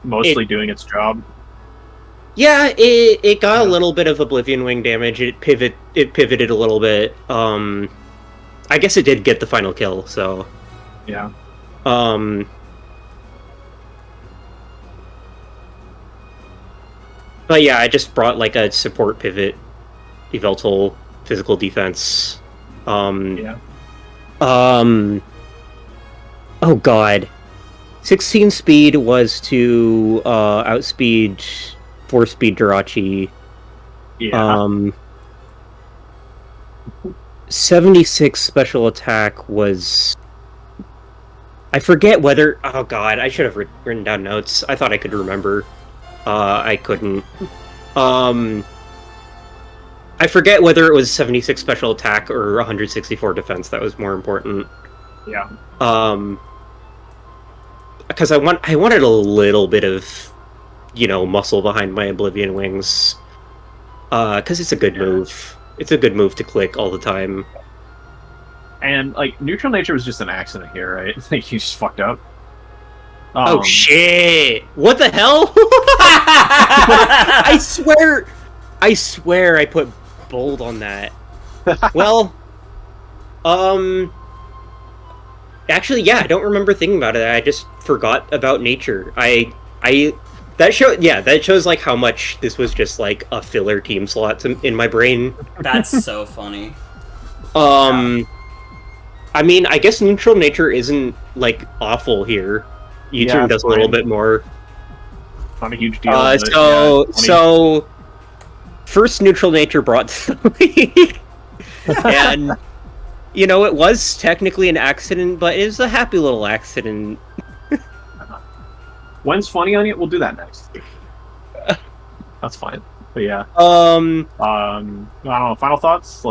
mostly doing its job. Yeah, it got a little bit of Oblivion Wing damage. It pivoted a little bit. I guess it did get the final kill, so... Yeah. But yeah, I just brought, a support pivot, Yveltal, physical defense. Yeah. Oh god. 16 speed was to, outspeed 4-speed Jirachi. Yeah. 76 special attack was... I forget whether... Oh god, I should have written down notes. I thought I could remember. I couldn't. I forget whether it was 76 special attack or 164 defense that was more important. Yeah. Because I wanted a little bit of, muscle behind my Oblivion Wings. Because it's a good move. It's a good move to click all the time. And, Neutral Nature was just an accident here, right? You just fucked up. Oh shit! What the hell? I swear I put bold on that. Well, actually, yeah, I don't remember thinking about it. I just forgot about nature. That shows how much this was just a filler team slot in my brain. That's so funny. I mean, I guess neutral nature isn't awful here. U-turn does a little bit more. Not a huge deal. So first neutral nature brought Lilly. And it was technically an accident, but it was a happy little accident. When's Funyonion? We'll do that next. That's fine. But yeah. I don't know. Final thoughts?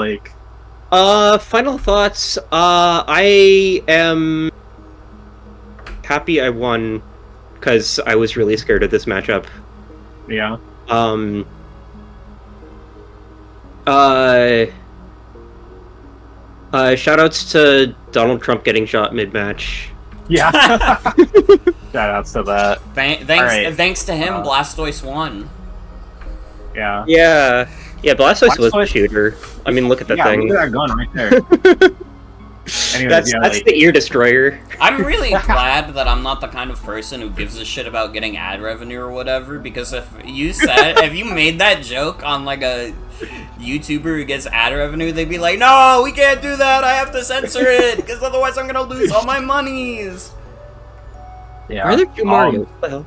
Final thoughts. I am happy I won because I was really scared of this matchup. Yeah. Shoutouts to Donald Trump getting shot mid-match. Yeah. Shoutouts to that. Thanks to him, Blastoise won. Yeah. Yeah. Yeah, Blastoise was the shooter. I mean, look at that thing. Look at that gun right there. Anyways, that's the ear destroyer. I'm really glad that I'm not the kind of person who gives a shit about getting ad revenue or whatever, because if you made that joke on a YouTuber who gets ad revenue, they'd be like, no, we can't do that, I have to censor it, because otherwise I'm gonna lose all my monies. Yeah. Why are there two Marios? What the hell?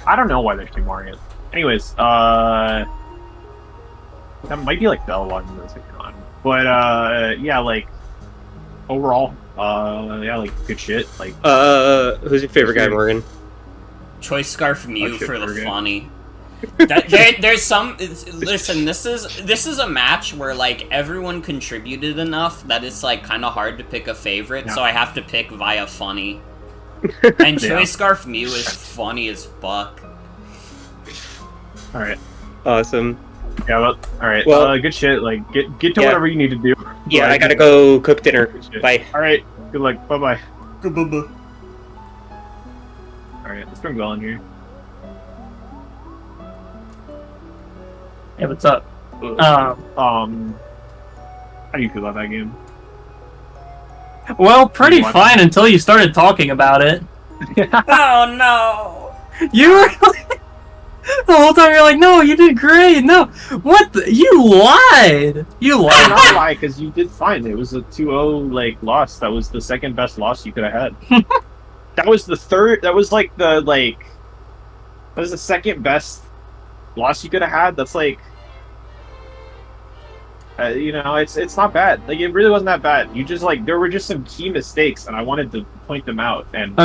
I don't know why there's two Marios. Anyways, that might be Bell logging those on. But yeah, overall, good shit. Who's your favorite guy, Morgan? Choice Scarf Mew for the funny. There's some. Listen, this is a match where everyone contributed enough that it's kind of hard to pick a favorite, so I have to pick via funny. And Choice Scarf Mew is funny as fuck. All right. Awesome. Yeah, well, alright. Well, good shit. Like, get to whatever you need to do. Yeah, I gotta go cook dinner. Bye. Alright, good luck. Bye-bye. Goodbye. Alright, let's bring Will in here. Hey, what's up? How do you feel about that game? Well, pretty fine until you started talking about it. Oh no! You were the whole time you're like, no, you did great. No, what? You lied. You lied. I don't lie, because you did fine. It was a 2-0 like loss. That was the second best loss you could have had. That was the third. That was like the That was the second best loss you could have had. That's like. You know, it's not bad. Like, it really wasn't that bad. You just there were just some key mistakes, and I wanted to point them out and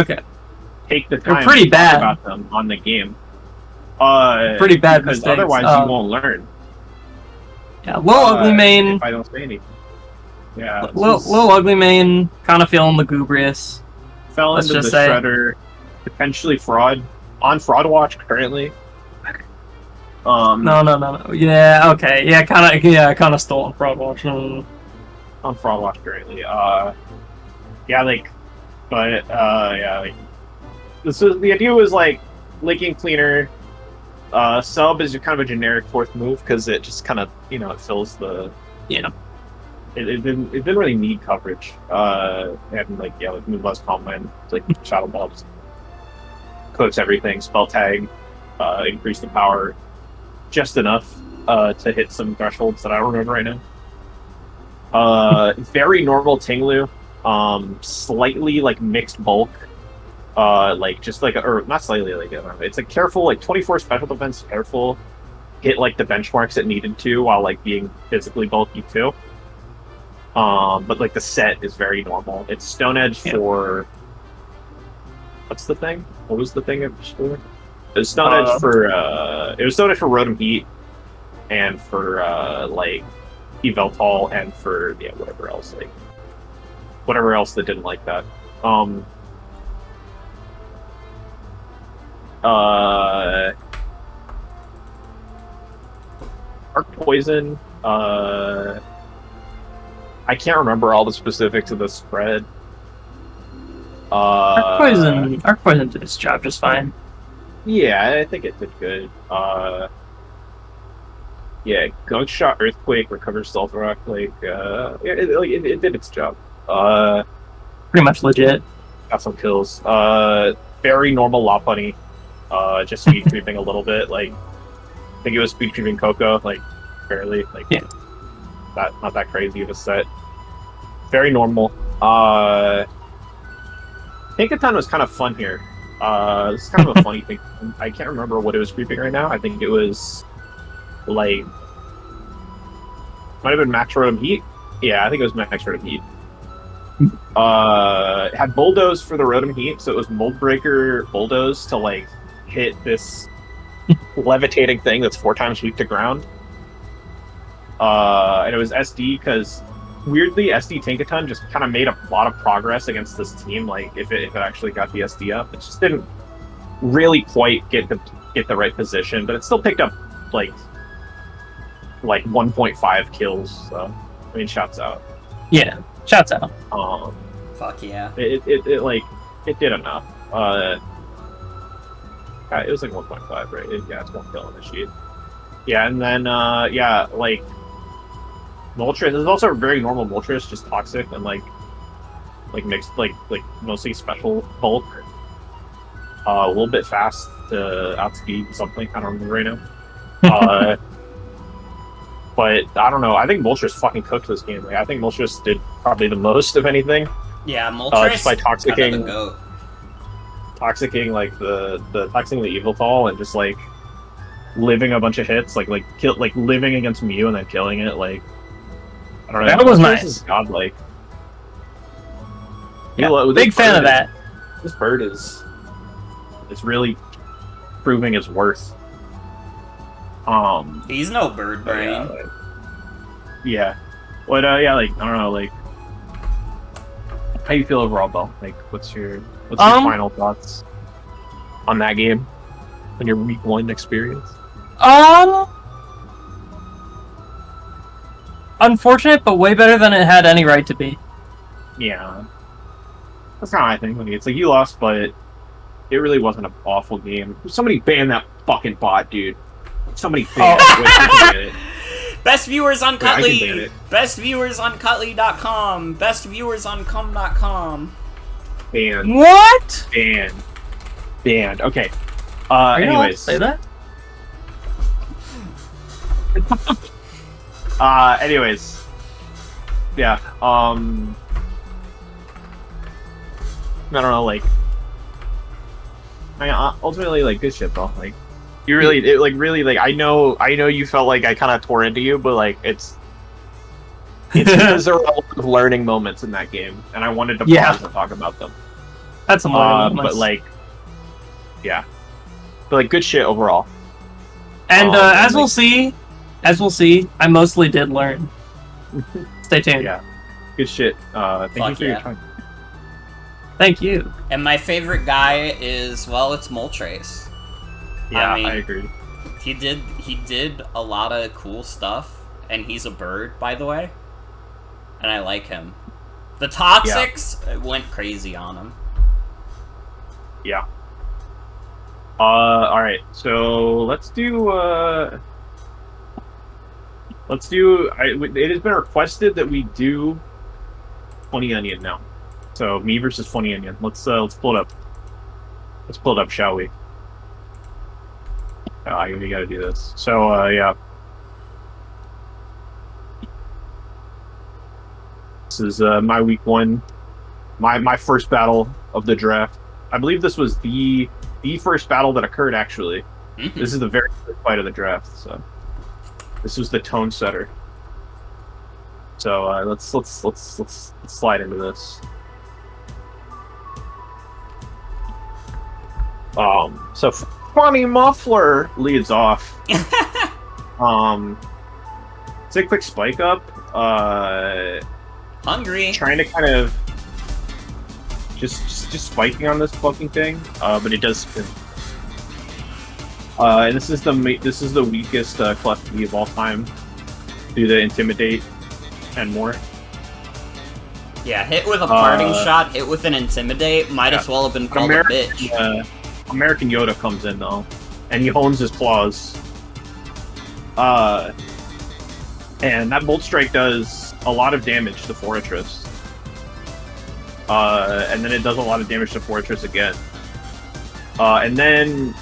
take the time pretty to bad. talk about them on the game. Pretty bad because mistakes. otherwise you won't learn. Yeah, Lil Ugly Mane. If I don't say anything. Yeah. Lil Ugly Mane kind of feeling lugubrious. Fell into the shredder. Potentially fraud. On fraud watch currently. No. Yeah, okay. Yeah, kind of stole on fraud watch. On fraud watch currently. This was the idea was linking cleaner. Sub is kind of a generic fourth move because it just kind of it fills the It didn't really need coverage. And move less common shadow bulbs, coats everything, spell tag, increase the power. Just enough to hit some thresholds that I don't remember right now. Very normal Tinglu, slightly mixed bulk, or not slightly it's careful 24 special defense, careful, hit the benchmarks it needed to while being physically bulky too. But the set is very normal. It's Stone Edge for what's the thing? What was the thing it was for? It was Stone Edge for Rotom Heat, and for Eveltal, and for whatever else that didn't like that. Arc Poison. I can't remember all the specifics of the spread. Arc Poison did its job just fine. Yeah, I think it did good. Gunk Shot, Earthquake, Recover Stealth Rock, it did its job. Pretty much legit. Got some kills. Very normal Lopunny. Just speed creeping a little bit. I think it was speed creeping Coco, barely. Not that crazy of a set. Very normal. Pinkaton was kind of fun here. This is kind of a funny thing. I can't remember what it was creeping right now. I think it was might have been Max Rotom Heat. Yeah, I think it was Max Rotom Heat. It had Bulldoze for the Rotom Heat, so it was Mold Breaker Bulldoze to hit this levitating thing that's 4 times weak to ground. And it was SD because weirdly SD Tinkaton just kind of made a lot of progress against this team. If it actually got the SD up, it just didn't really quite get the right position, but it still picked up 1.5 kills. So I mean, shouts out. Yeah, shouts out. Fuck yeah. It did enough. It was 1.5, right? It's 1 kill on the sheet. Yeah, and then Moltres is also a very normal Moltres, just toxic and mixed mostly special bulk. A little bit fast to outspeed something, I don't remember right now. But I don't know, I think Moltres fucking cooked this game. I think Moltres did probably the most of anything. Yeah, Moltres just by toxicking the goat. Toxicking toxicking the Eveltal and just living a bunch of hits, living against Mew and then killing it, I don't know. That was nice. Godlike. Yeah, big fan of that. This bird is really proving its worth. He's no bird brain. Yeah. But I don't know, how you feel overall, Bell? What's your final thoughts on that game? On your week 1 experience? unfortunate, but way better than it had any right to be. Yeah. That's kind of I think. It's like you lost, but it really wasn't an awful game. Somebody ban that fucking bot, dude. Somebody ban it. Best viewers on Wait, Cutley. Best viewers on Cutley.com. Best viewers on cum.com. Banned. What? Banned. Okay. Are you Anyways. say that? Anyways. Yeah. I don't know, like, ultimately, like, good shit, though. Like, you really, I know you felt like I kind of tore into you, but, like, it's because there were a lot of learning moments in that game, and I wanted to pause and talk about them. That's a learning moment. But, like, yeah. But, like, good shit overall. And, as we'll see, I mostly did learn. Stay tuned. Yeah. Good shit. Thank you for your time. Thank you. And my favorite guy is, well, it's Moltrace. Yeah, I mean, I agree. He did a lot of cool stuff, and he's a bird, by the way. And I like him. The Toxics went crazy on him. Yeah. Alright, so let's do, it has been requested that we do Funyonion now. So, me versus Funyonion. Let's pull it up. Let's pull it up, shall we? We gotta do this. So, yeah. This is, my week one. My first battle of the draft. I believe this was the first battle that occurred, actually. Mm-hmm. This is the very first fight of the draft, so. This was the tone setter. So, let's slide into this. So Funny Muffler leads off. It's a quick spike up. Hungry. Trying to kind of just spiking on this fucking thing, but it does spin. And this is the weakest Clef B of all time. Do the intimidate and more. Yeah, hit with a parting shot, hit with an intimidate, might as well have been called a bitch. American Yoda comes in though, and he hones his claws. And that Bolt Strike does a lot of damage to Fortress. And then it does a lot of damage to Fortress again. And then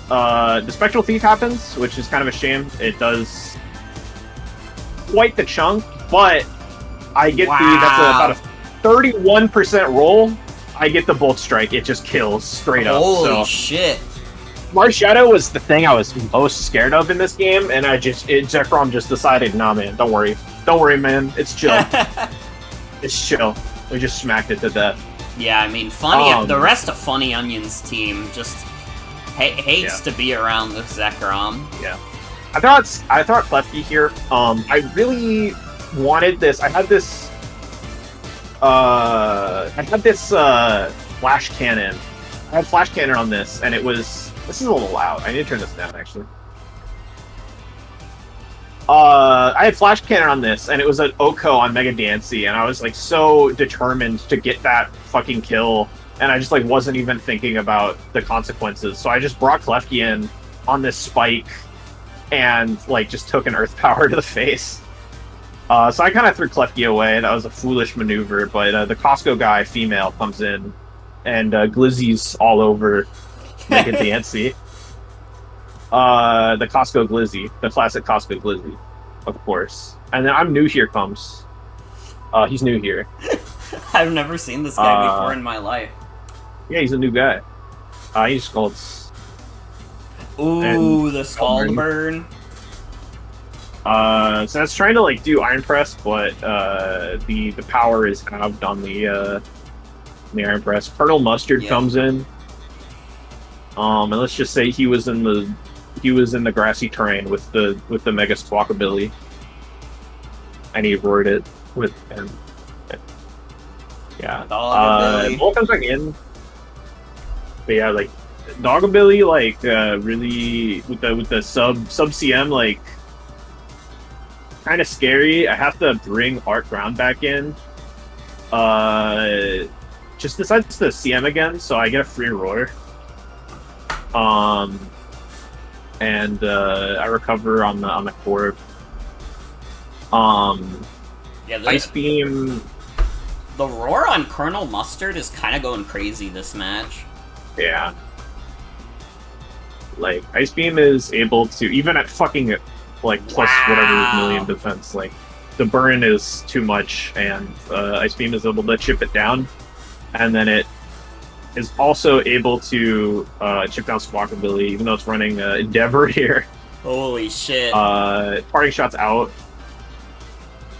the Spectral Thief happens, which is kind of a shame. It does quite the chunk, but I get that's about a 31% roll. I get the Bolt Strike. It just kills straight up. Holy shit. Mars Shadow was the thing I was most scared of in this game, and Zekrom just decided, nah, man, don't worry. Don't worry, man. It's chill. It's chill. We just smacked it to death. Yeah, I mean, the rest of Funyonion's team just hates to be around this Zekrom. Yeah. I thought Klefki here. I really wanted this. I had this flash cannon. I had flash cannon on this, and it was. This is a little loud. I need to turn this down, actually. I had flash cannon on this, and it was an Oko on Mega Dancy, and I was like so determined to get that fucking kill, and I just like wasn't even thinking about the consequences. So I just brought Klefki in on this spike, and like just took an Earth Power to the face. So I kind of threw Klefki away. That was a foolish maneuver, but the Costco guy, female, comes in, and Glizzy's all over Mega Dancy. The Costco Glizzy, the classic Costco Glizzy, of course. And then I'm new here comes. He's new here. I've never seen this guy before in my life. Yeah, he's a new guy. He sculpts. Ooh, the Scald Burn. So that's trying to like do Iron Press, but the power is halved on the Iron Press. Colonel Mustard comes in. And let's just say he was in the grassy terrain with the Mega Squawkabilly, and he roared it with him. Yeah. Bull comes back in. But yeah, like Doggabilly, like really with the sub CM, like kind of scary. I have to bring Art Ground back in. Just decides to CM again, so I get a free roar. And I recover on the core. Yeah, Ice Beam. The roar on Colonel Mustard is kind of going crazy this match. Yeah. Like, Ice Beam is able to, even at fucking, like, plus whatever million defense, like, the burn is too much, and Ice Beam is able to chip it down, and then it is also able to chip down Squawkabilly, even though it's running Endeavor here. Holy shit. Parting Shot's out.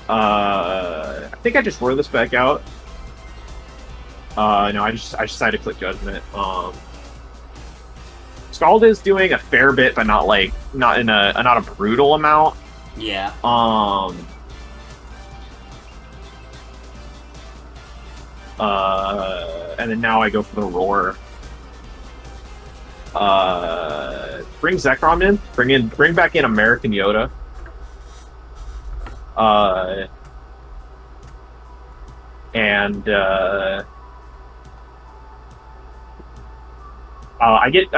I think I just roar this back out. No, I just decided to click Judgment. Scald is doing a fair bit, but not a brutal amount. Yeah. And then now I go for the roar. Bring Zekrom in. Bring back in American Yoda. I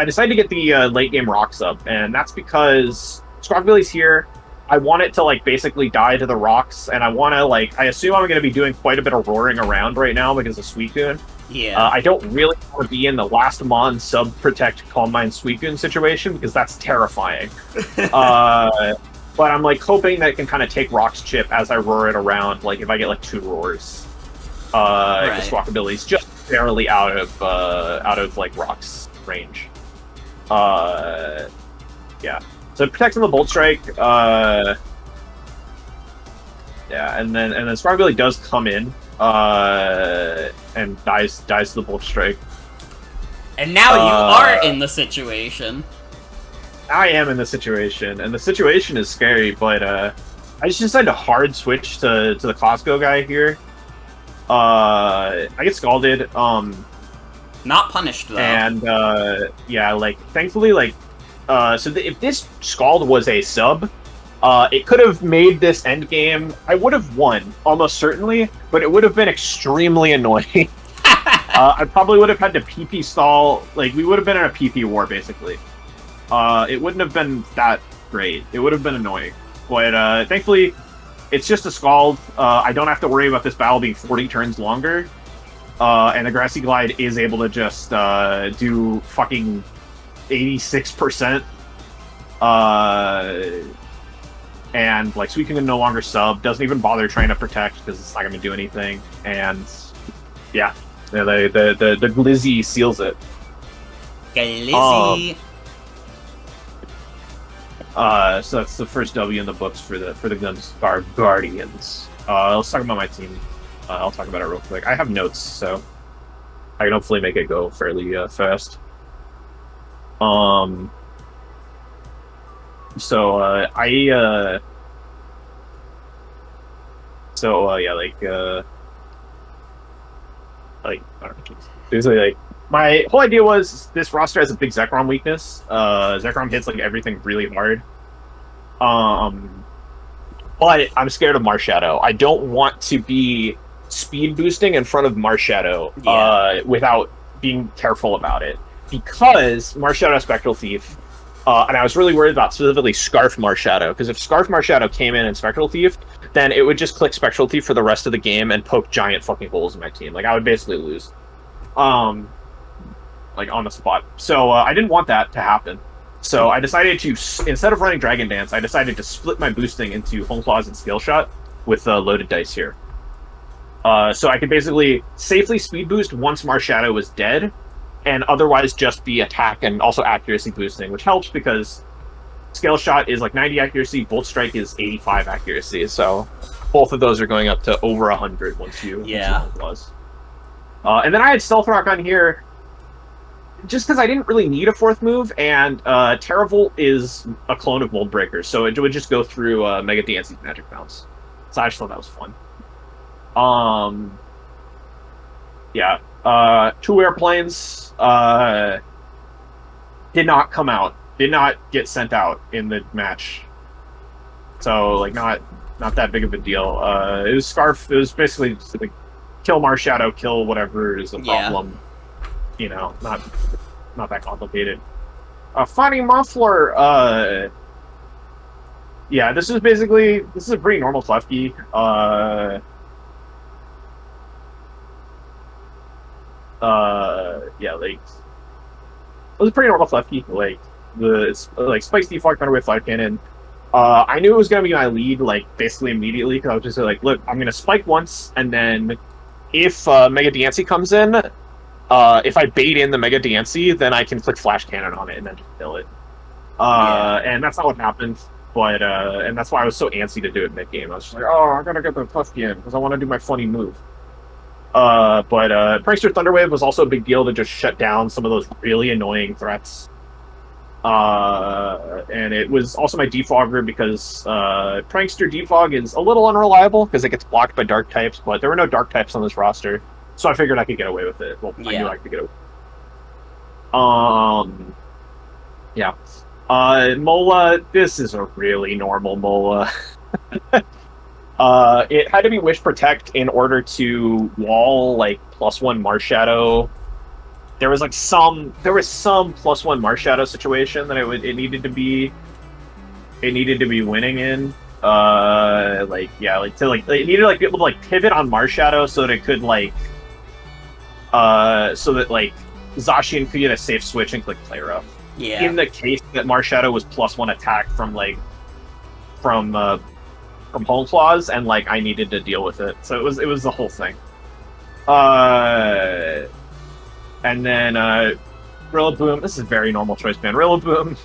decided to get the late game rocks up, and that's because Squawkabilly's here. I want it to like basically die to the rocks, and I want to I assume I'm going to be doing quite a bit of roaring around right now because of Suicune. Yeah. I don't really want to be in the last Mon sub protect Calm Mind Suicune situation because that's terrifying. But I'm like hoping that it can kind of take Rock's chip as I roar it around. Like if I get like 2 roars, right. Squawkabilly's just barely out of like Rock's range. Yeah. So it protects on the Bolt Strike. Yeah, and then Squawkabilly does come in and dies to the Bolt Strike. And now you are in the situation. I am in the situation, and the situation is scary, but I just decided to hard switch to the Costco guy here. I get scalded. Not punished, though. And, yeah, like, thankfully, like, if this Scald was a sub, it could have made this endgame. I would have won, almost certainly, but it would have been extremely annoying. I probably would have had to PP stall. Like, we would have been in a PP war, basically. It wouldn't have been that great. It would have been annoying. But, thankfully, it's just a Scald. I don't have to worry about this battle being 40 turns longer. And the Grassy Glide is able to just do fucking 86%. And like Suicune can no longer sub, doesn't even bother trying to protect because it's not gonna do anything. And yeah, the Glizzy seals it. Glizzy. So that's the first W in the books for the Guardians. Let's talk about my team. I'll talk about it real quick. I have notes, so I can hopefully make it go fairly fast. Basically, like, my whole idea was this roster has a big Zekrom weakness. Zekrom hits like everything really hard. But I'm scared of Marshadow. I don't want to be speed boosting in front of Marshadow without being careful about it. Because Marshadow Spectral Thief, and I was really worried about specifically Scarf Marshadow, because if Scarf Marshadow came in and Spectral Thief, then it would just click Spectral Thief for the rest of the game and poke giant fucking holes in my team. Like, I would basically lose. Like, on the spot. So, I didn't want that to happen. So, I decided to, instead of running Dragon Dance, I decided to split my boosting into Home Claws and Scale Shot with loaded dice here. So I could basically safely speed boost once Marshadow was dead, and otherwise just be attack and also accuracy boosting, which helps because Scale Shot is like 90 accuracy, Bolt Strike is 85 accuracy, so both of those are going up to over 100 once you Claws. And then I had Stealth Rock on here just because I didn't really need a fourth move, and Terravolt is a clone of Mold Breaker, so it would just go through Mega Dance's Magic Bounce. So I just thought that was fun. Yeah. 2 airplanes did not come out. Did not get sent out in the match. So, like, not not that big of a deal. It was Scarf. It was basically just like kill Marshadow, kill whatever is a problem. You know, not that complicated. Funny Muffler. Yeah, this is a pretty normal Klefki. Yeah, like it was a pretty normal Klefki. Like Spike's default runaway flight cannon. I knew it was gonna be my lead like basically immediately because I was just like, look, I'm gonna spike once, and then if Mega Dancy comes in, if I bait in the Mega Dancy, then I can click Flash Cannon on it and then just kill it. And that's not what happened. But and that's why I was so antsy to do it mid game. I was just like, oh, I gotta get the Klefki in because I want to do my funny move. But Prankster Thunderwave was also a big deal to just shut down some of those really annoying threats. And it was also my defogger because Prankster defog is a little unreliable because it gets blocked by dark types, but there were no dark types on this roster, so I figured I could get away with it. Well, I knew I could get away. Yeah. Mola, this is a really normal Mola. It had to be Wish Protect in order to wall like +1 Marshadow. There was some +1 Marshadow situation that it needed to be winning in. It needed to be able to pivot on Marshadow so that it could so that Zacian could get a safe switch and click Play Rough. Yeah. In the case that Marshadow was +1 attack from Home Claws, and I needed to deal with it, so it was the whole thing. And then Rillaboom. This is a very normal choice, man. Rillaboom.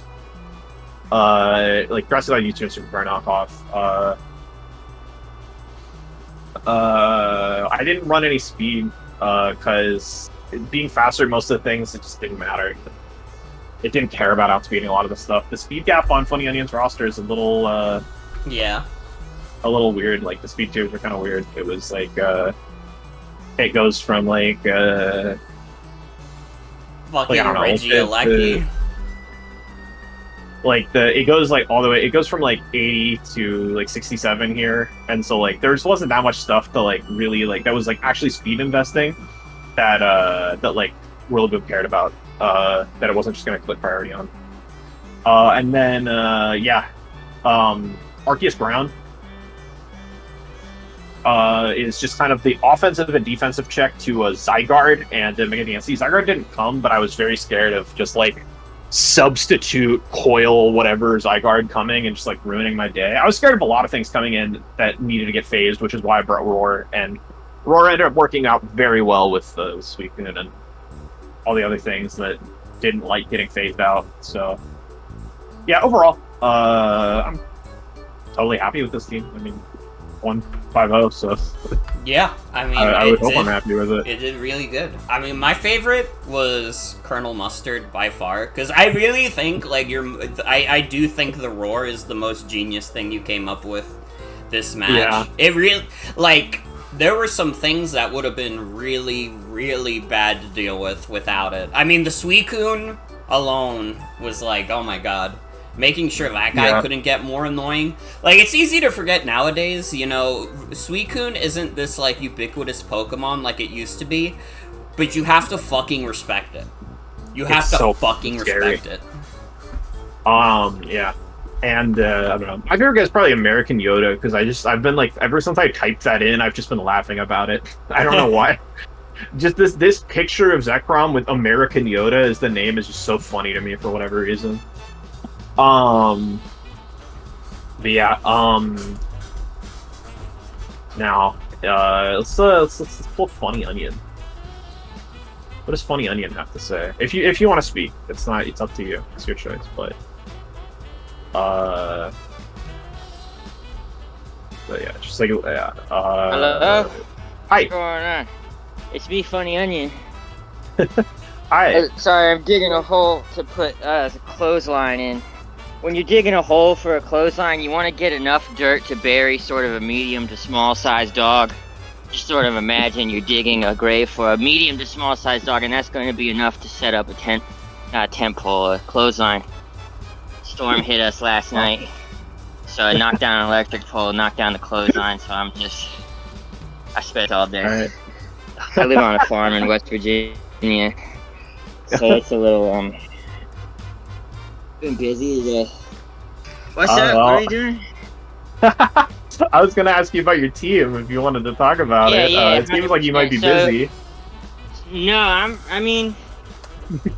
Aggressive on YouTube Super knockoff. I didn't run any speed because being faster at most of the things, it just didn't matter. It didn't care about outspeeding a lot of the stuff. The speed gap on Funyonion's roster is a little a little weird. The speed tiers are kind of weird. It was it goes from fucking Reggie-Alecki. It goes all the way. It goes from 80 to 67 here, and so there just wasn't that much stuff to really that was actually speed investing that Rillaboom cared about. That it wasn't just going to click priority on. And then, Arceus Ground is just kind of the offensive and defensive check to Zygarde and Mega Dancy. Zygarde didn't come, but I was very scared of just substitute coil whatever Zygarde coming and just ruining my day. I was scared of a lot of things coming in that needed to get phased, which is why I brought Roar, and Roar ended up working out very well with Suicune and all the other things that didn't like getting phased out. So, yeah, overall, I'm totally happy with this team. I mean, 1-5-0, so... Yeah, I mean... I would hope I'm happy with it. It did really good. I mean, my favorite was Colonel Mustard, by far, because I really think, I do think the Roar is the most genius thing you came up with this match. Yeah. It really... there were some things that would have been really, really bad to deal with without it. I mean, the Suicune alone was oh my god. Making sure that guy couldn't get more annoying. It's easy to forget nowadays, Suicune isn't this, ubiquitous Pokemon like it used to be, but you have to fucking respect it. You have to fucking respect it. Yeah. And, I don't know. My favorite guy is probably American Yoda, because I've been, ever since I typed that in, I've just been laughing about it. I don't know why. Just this picture of Zekrom with American Yoda as the name is just so funny to me for whatever reason. But yeah, now, let's pull Funny Onion. What does Funny Onion have to say? If you want to speak, it's up to you. It's your choice, but yeah, just hello? Hi. What's going on? It's me, Funny Onion. Hi. Sorry, I'm digging a hole to put the clothesline in. When you're digging a hole for a clothesline, you want to get enough dirt to bury sort of a medium to small sized dog. Just sort of imagine you're digging a grave for a medium to small sized dog, and that's going to be enough to set up a clothesline. Storm hit us last night. So I knocked down an electric pole, knocked down the clothesline. So I spent all day. Right. I live on a farm in West Virginia, so it's a little been busy today. What's up? Well, what are you doing? I was gonna ask you about your team if you wanted to talk about it. It seems like you might be busy. No, I mean,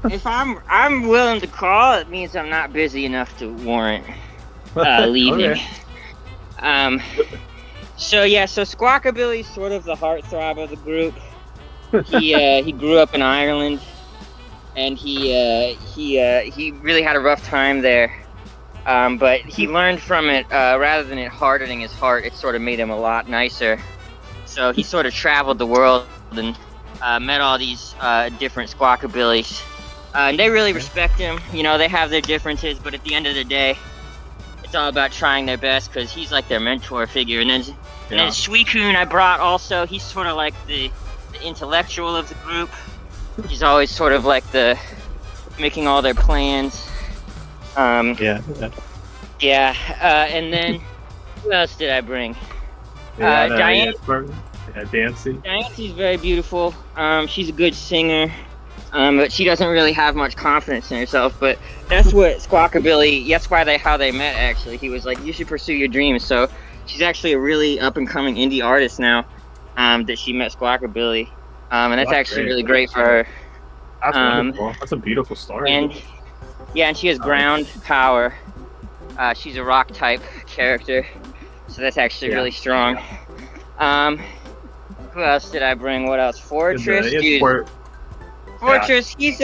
if I'm willing to call, it means I'm not busy enough to warrant leaving. Okay. So Squawkabilly's sort of the heartthrob of the group. He grew up in Ireland, and he really had a rough time there. But he learned from it, rather than it hardening his heart, it sort of made him a lot nicer. So he sort of traveled the world and met all these different Squawkabillys. And they really respect him. You know, they have their differences, but at the end of the day, it's all about trying their best because he's like their mentor figure. And then Suicune I brought also. He's sort of like the intellectual of the group. He's always sort of like the making all their plans. And then who else did I bring? Diane. Dancy. Dancy's very beautiful. She's a good singer, but she doesn't really have much confidence in herself. But that's what Squawkabilly. That's how they met. Actually, he was like, "You should pursue your dreams." So she's actually a really up and coming indie artist now. That she met Squawkabilly, and that's actually really great for her. That's wonderful. That's a beautiful story. And she has ground power. She's a rock type character, so that's actually really strong. Who else did I bring? What else? Fortress, dude. Fortress, he's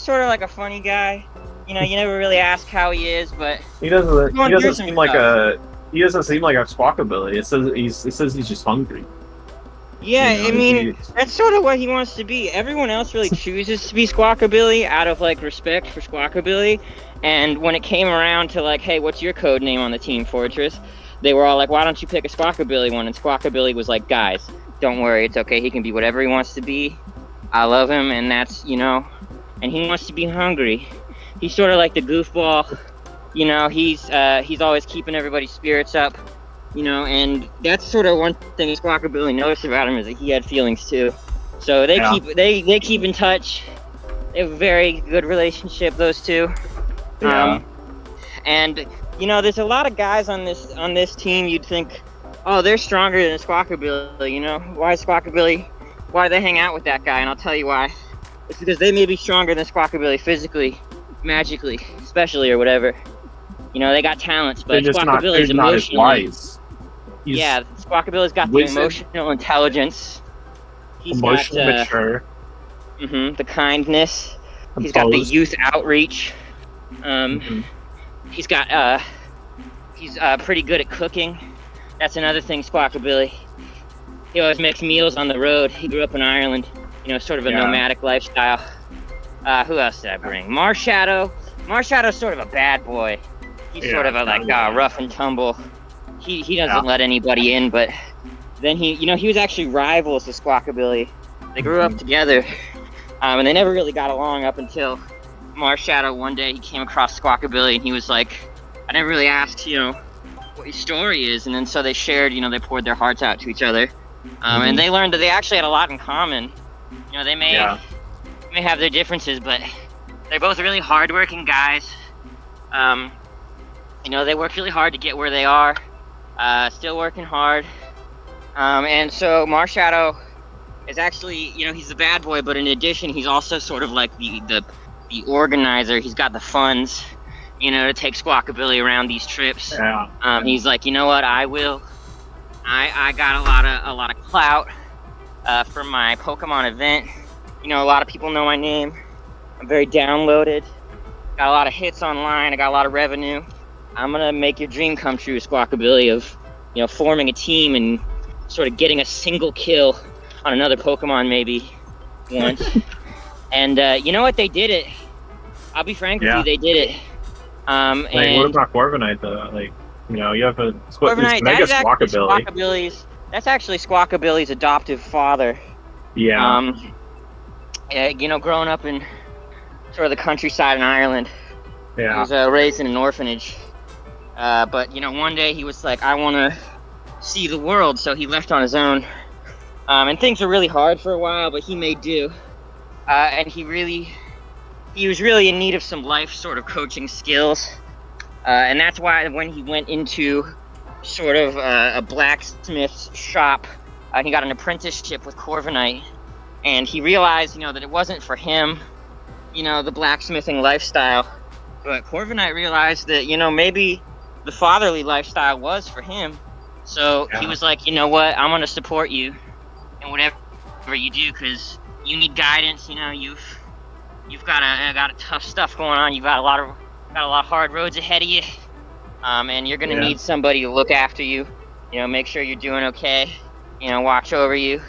sort of like a funny guy. You know, you never really ask how he is, but he doesn't seem like a Squawkabilly. It says he's just hungry. Yeah, you know, I mean, that's sort of what he wants to be. Everyone else really chooses to be Squawkabilly out of, like, respect for Squawkabilly. And when it came around to, like, hey, what's your code name on the team, Fortress? They were all like, why don't you pick a Squawkabilly one? And Squawkabilly was like, guys, don't worry, it's okay. He can be whatever he wants to be. I love him, and that's, you know, and he wants to be hungry. He's sort of like the goofball. You know, he's always keeping everybody's spirits up. You know, and that's sort of one thing Squawkabilly noticed about him is that he had feelings too. So they keep in touch. They have a very good relationship, those two. Yeah. And you know, there's a lot of guys on this team you'd think, oh, they're stronger than Squawkabilly. You know, why do they hang out with that guy? And I'll tell you why. It's because they may be stronger than Squawkabilly physically, magically, especially or whatever. You know, they got talents, but Squawkabilly's emotionally. Yeah, Squawkabilly's got the emotional intelligence. He's emotionally mature. The kindness. He's got the youth outreach. He's got he's pretty good at cooking. That's another thing, Squawkabilly. He always makes meals on the road. He grew up in Ireland. You know, sort of a nomadic lifestyle. Who else did I bring? Marshadow. Marshadow's sort of a bad boy. He's sort of a rough and tumble. He doesn't let anybody in, but then he was actually rivals with Squawkabilly. They grew up together, and they never really got along up until Marshadow one day he came across Squawkabilly and he was like, I never really asked, you know, what your story is, and then so they shared, you know, they poured their hearts out to each other, and they learned that they actually had a lot in common. You know, they may have their differences, but they're both really hardworking guys. You know, they worked really hard to get where they are. Still working hard. And so Marshadow is actually, you know, he's the bad boy, but in addition, he's also sort of like the organizer. He's got the funds, you know, to take Squawkabilly around these trips. Yeah. He's like, you know what, I will. I got a lot of clout for my Pokemon event. You know, a lot of people know my name. I'm very downloaded. Got a lot of hits online. I got a lot of revenue. I'm gonna make your dream come true, Squawkabilly, of, you know, forming a team and sort of getting a single kill on another Pokemon maybe once. And you know what? They did it. I'll be frank with you, they did it. Like, what about Corviknight though? Like, you know, you have a Corviknight. That's actually Squawkabilly's adoptive father. Yeah. You know, growing up in sort of the countryside in Ireland. Yeah. He was raised in an orphanage. But you know, one day he was like, I want to see the world, so he left on his own. And things were really hard for a while, but he made do. And he was really in need of some life sort of coaching skills. And that's why when he went into sort of a blacksmith's shop, he got an apprenticeship with Corviknight, and he realized, you know, that it wasn't for him, you know, the blacksmithing lifestyle, but Corviknight realized that, you know, maybe the fatherly lifestyle was for him. So he was like, you know what, I'm going to support you in whatever you do, because you need guidance. You know, you've got a tough stuff going on. You've got a lot of hard roads ahead of you, and you're gonna need somebody to look after you. You know, make sure you're doing okay. You know, watch over you.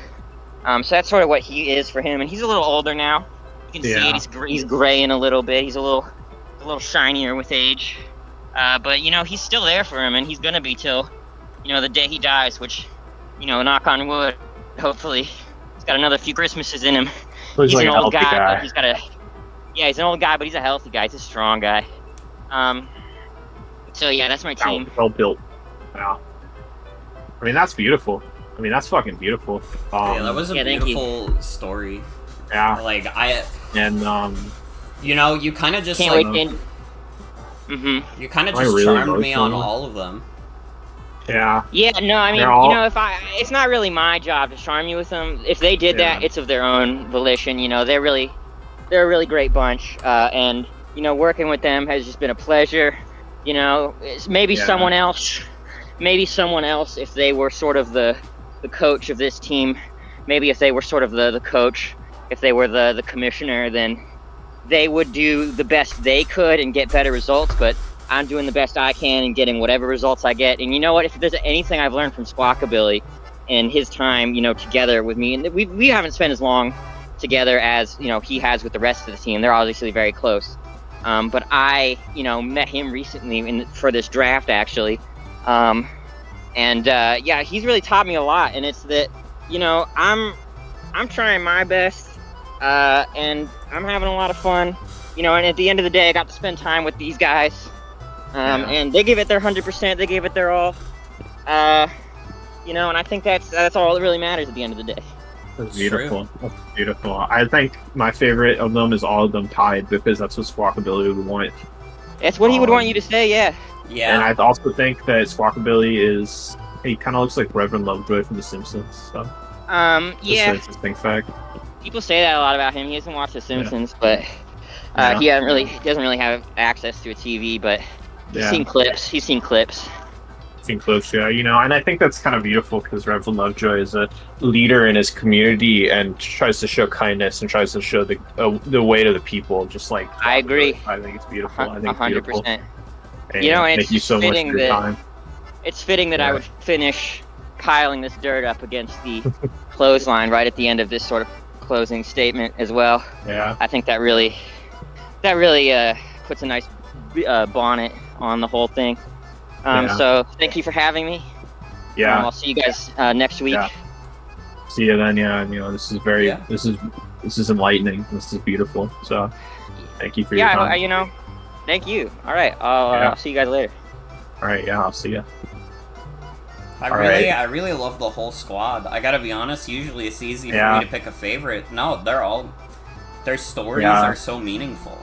So that's sort of what he is for him. And he's a little older now. You can see it. He's graying a little bit. He's a little shinier with age. But you know, he's still there for him, and he's gonna be till, you know, the day he dies. Which, you know, knock on wood. Hopefully, he's got another few Christmases in him. He's like an old guy, but he's got he's an old guy, but he's a healthy guy. He's a strong guy. So yeah, that's my team. Well built. Yeah. I mean, that's beautiful. I mean, that's fucking beautiful. Yeah, that was a beautiful story. Yeah. Like you know, you kind of just you kind of just charmed me on all of them. Yeah. Yeah, no, I mean, you know, it's not really my job to charm you with them. If they did that, it's of their own volition. You know, they're a really great bunch, and you know, working with them has just been a pleasure. You know, maybe someone else, if they were sort of the coach of this team, maybe if they were sort of the coach, if they were the commissioner, then they would do the best they could and get better results. But I'm doing the best I can and getting whatever results I get. And you know what? If there's anything I've learned from Squawkabilly and his time, you know, together with me, and we haven't spent as long together as, you know, he has with the rest of the team. They're obviously very close. But I, you know, met him recently for this draft, actually. Yeah, he's really taught me a lot. And it's that, you know, I'm trying my best, and I'm having a lot of fun. You know, and at the end of the day, I got to spend time with these guys. And they give it their 100%. They gave it their all. You know, and I think that's all that really matters at the end of the day. That's beautiful. That's beautiful. I think my favorite of them is all of them tied, because that's what Squawkabilly would want. That's what he would want you to say, yeah. Yeah. And I also think that Squawkabilly he kind of looks like Reverend Lovejoy from The Simpsons. So. Yeah. That's an interesting fact. People say that a lot about him. He hasn't watched The Simpsons, but he doesn't really have access to a TV. But he's seen clips. He's seen clips. Yeah, you know, and I think that's kind of beautiful, because Reverend Lovejoy is a leader in his community and tries to show kindness and tries to show the way to the people. Just like I agree. I think it's beautiful. I think 100%. And you know, and thank you so much for your time. It's fitting that I would finish piling this dirt up against the clothesline right at the end of this sort of closing statement as well. Yeah. I think that really puts a nice bonnet on the whole thing. So thank you for having me. Yeah. I'll see you guys next week. Yeah. See you then. Yeah. And, you know, this is this is enlightening. This is beautiful. So thank you for your time. Yeah. You know, thank you. All right. I'll see you guys later. All right. Yeah. I'll see you. I really love the whole squad. I gotta be honest. Usually it's easy for me to pick a favorite. No, their stories are so meaningful.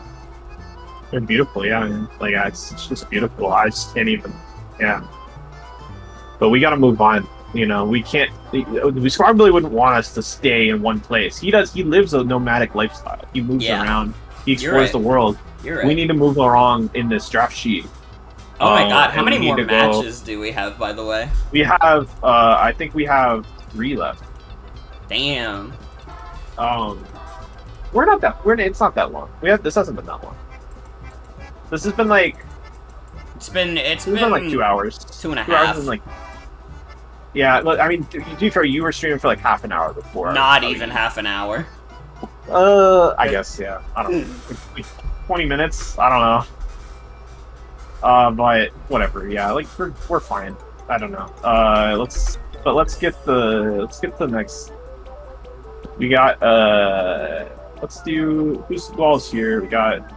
They're beautiful, yeah. And, like, it's just beautiful. I just can't even, But we got to move on. You know, we can't. Squawkabilly wouldn't want us to stay in one place. He lives a nomadic lifestyle. He moves around. He explores the world. You're right. We need to move along in this draft sheet. Oh my god! How many more matches do we have, by the way? We have. I think we have 3 left. Damn. We're not that. It's not that long. This hasn't been that long. This has been like. It's been like 2 hours. 2.5. 2 hours and like. Yeah, look, I mean, to be fair, you were streaming for like half an hour before. Not even half an hour. I guess, yeah. I don't know. Like 20 minutes? I don't know. But whatever, yeah, like we're fine. I don't know. Let's get the next. We got let's do who's balls here. We got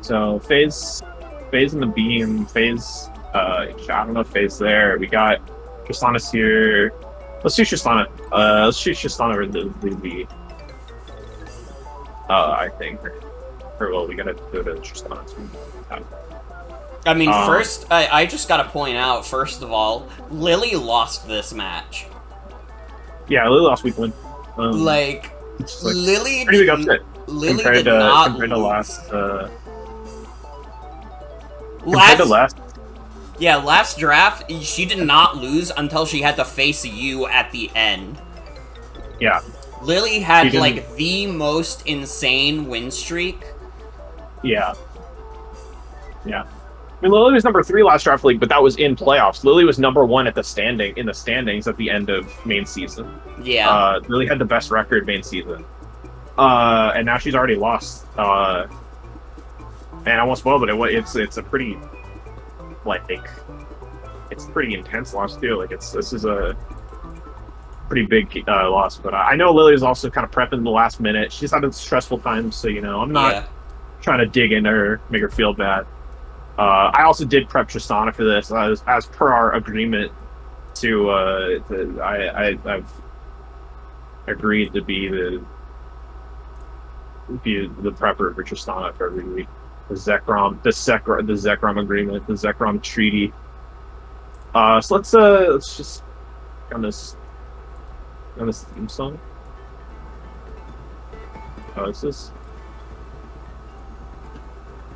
So Phase in the beam, Phase. I don't know if Phase there. We got Tristana's here. Let's do Tristana. Let's shoot Tristana or the I think. Or well, we gotta go to Tristana. I mean, first, I just gotta point out, first of all, Lilly lost this match. Yeah, Lilly lost week 1. Lilly pretty big upset. Lilly compared did to, not compared to lose. last. Compared to last. Yeah, last draft, she did not lose until she had to face you at the end. Yeah. Lilly had, like, the most insane win streak. Yeah. Yeah. I mean, Lilly was number 3 last draft league, but that was in playoffs. Lilly was number 1 at the standings at the end of main season. Yeah. Lilly had the best record main season. And now she's already lost. And I won't spoil, but it's a pretty, it's pretty intense loss too. This is a pretty big loss. But I know Lilly is also kind of prepping the last minute. She's had a stressful time, so I'm not trying to dig in her, make her feel bad. I also did prep Tristana for this, as per our agreement. I've agreed to be the prepper for Tristana for every week. The Zekrom agreement, the Zekrom treaty. So let's just on this theme song. Oh, is this?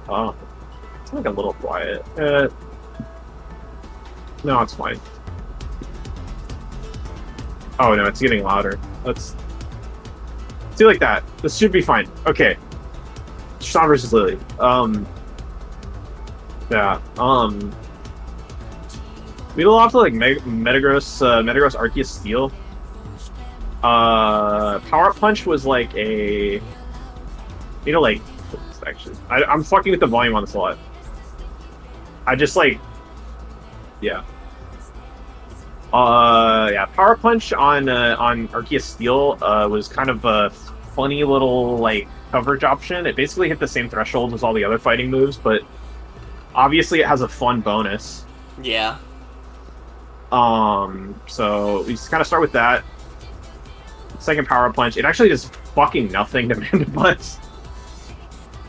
Oh, it's like a little quiet. No, it's fine. Oh no, it's getting louder. Let's do like that. This should be fine. Okay. Tristana versus Lilly. Yeah. We go off to like Metagross Arceus Steel. Power Up Punch was like a, actually, I'm fucking with the volume on this a lot. I just yeah. Power Punch on Arceus Steel was kind of a funny little coverage option. It basically hit the same threshold as all the other fighting moves, but obviously it has a fun bonus. Yeah. So we just kind of start with that. Second Power Punch. It actually does fucking nothing to Mandibuzz.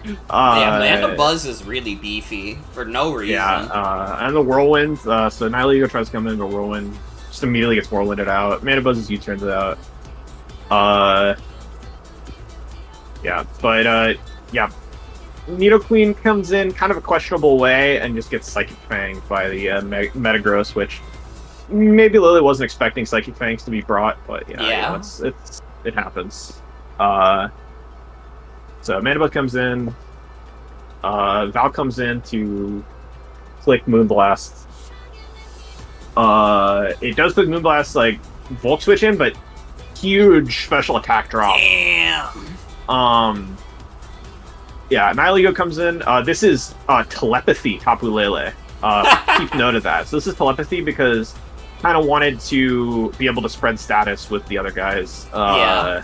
Yeah, Mandibuzz is really beefy for no reason. Yeah, and the Whirlwind. So Nihilego tries to come in the Whirlwind, just immediately gets Whirlwinded out. Mandibuzz's U-turns it out. Yeah, but yeah. Nidoqueen comes in kind of a questionable way and just gets Psychic Fanged by the Metagross, which maybe Lilly wasn't expecting Psychic Fangs to be brought, but yeah. It happens. So Mandibuzz comes in. Val comes in to click Moonblast. It does click Moonblast, Volk switch in, but huge special attack drop. Damn. Yeah, Nihilego comes in. This is telepathy Tapu Lele. Keep note of that. So this is telepathy because kind of wanted to be able to spread status with the other guys. Yeah.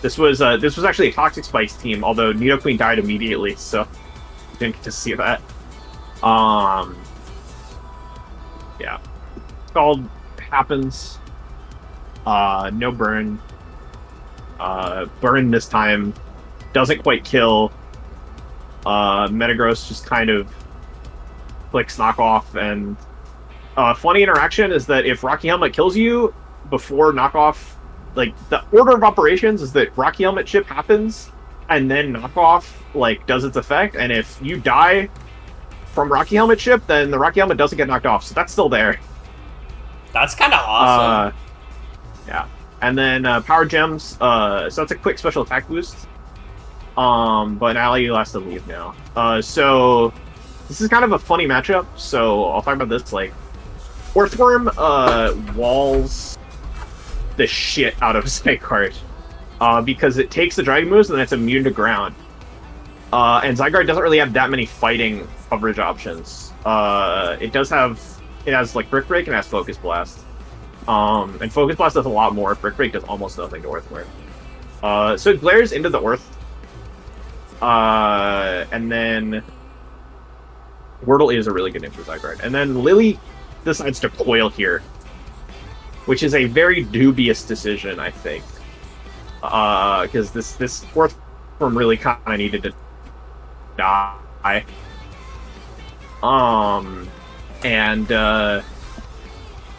This was actually a Toxic Spikes team, although Nidoqueen died immediately, so didn't get to see that. Yeah. Scald happens. No burn. Burn this time doesn't quite kill. Metagross just kind of clicks knockoff, and funny interaction is that if Rocky Helmet kills you before knockoff, the order of operations is that Rocky Helmet chip happens and then knockoff does its effect, and if you die from Rocky Helmet chip, then the Rocky Helmet doesn't get knocked off, so that's still there. That's kind of awesome. Yeah, and then Power Gems, so that's a quick special attack boost. But Ali has to leave now. So this is kind of a funny matchup, so I'll talk about this. Earthworm walls the shit out of Zygarde, because it takes the dragon moves and then it's immune to ground. And Zygarde doesn't really have that many fighting coverage options. It has Brick Break and it has Focus Blast. And Focus Blast does a lot more. Brick Break does almost nothing to Earthworm. So it glares into the Earth. And then Wordle is a really good name for Zygarde. And then Lilly decides to coil here, which is a very dubious decision, I think. Because this fourth form really kind of needed to die. And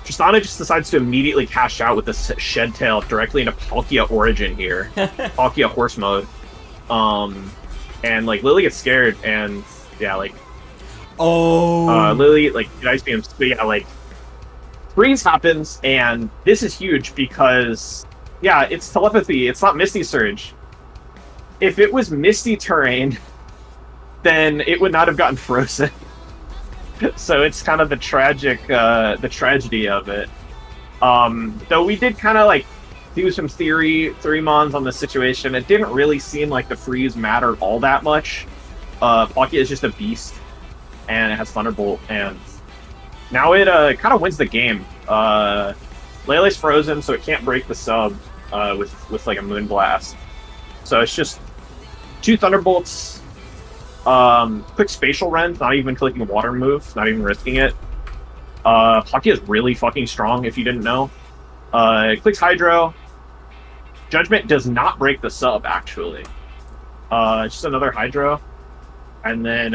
Tristana just decides to immediately cash out with the Shed Tail directly into Palkia Origin here. Palkia Horse Mode. And like Lilly gets scared, and yeah, like Lilly like Ice Beam, yeah, like freeze happens, and this is huge because yeah, it's telepathy. It's not Misty Surge. If it was Misty Terrain, then it would not have gotten frozen. So it's kind of the the tragedy of it. Though we did kind of like do some three mons on the situation. It didn't really seem like the freeze mattered all that much. Palkia is just a beast, and it has Thunderbolt, and now it kind of wins the game. Lele's frozen, so it can't break the sub with like a Moonblast. So it's just 2 Thunderbolts, quick Spatial Rend, not even clicking a water move, not even risking it. Palkia is really fucking strong, if you didn't know. It clicks Hydro. Judgment does not break the sub, actually. Just another Hydro. And then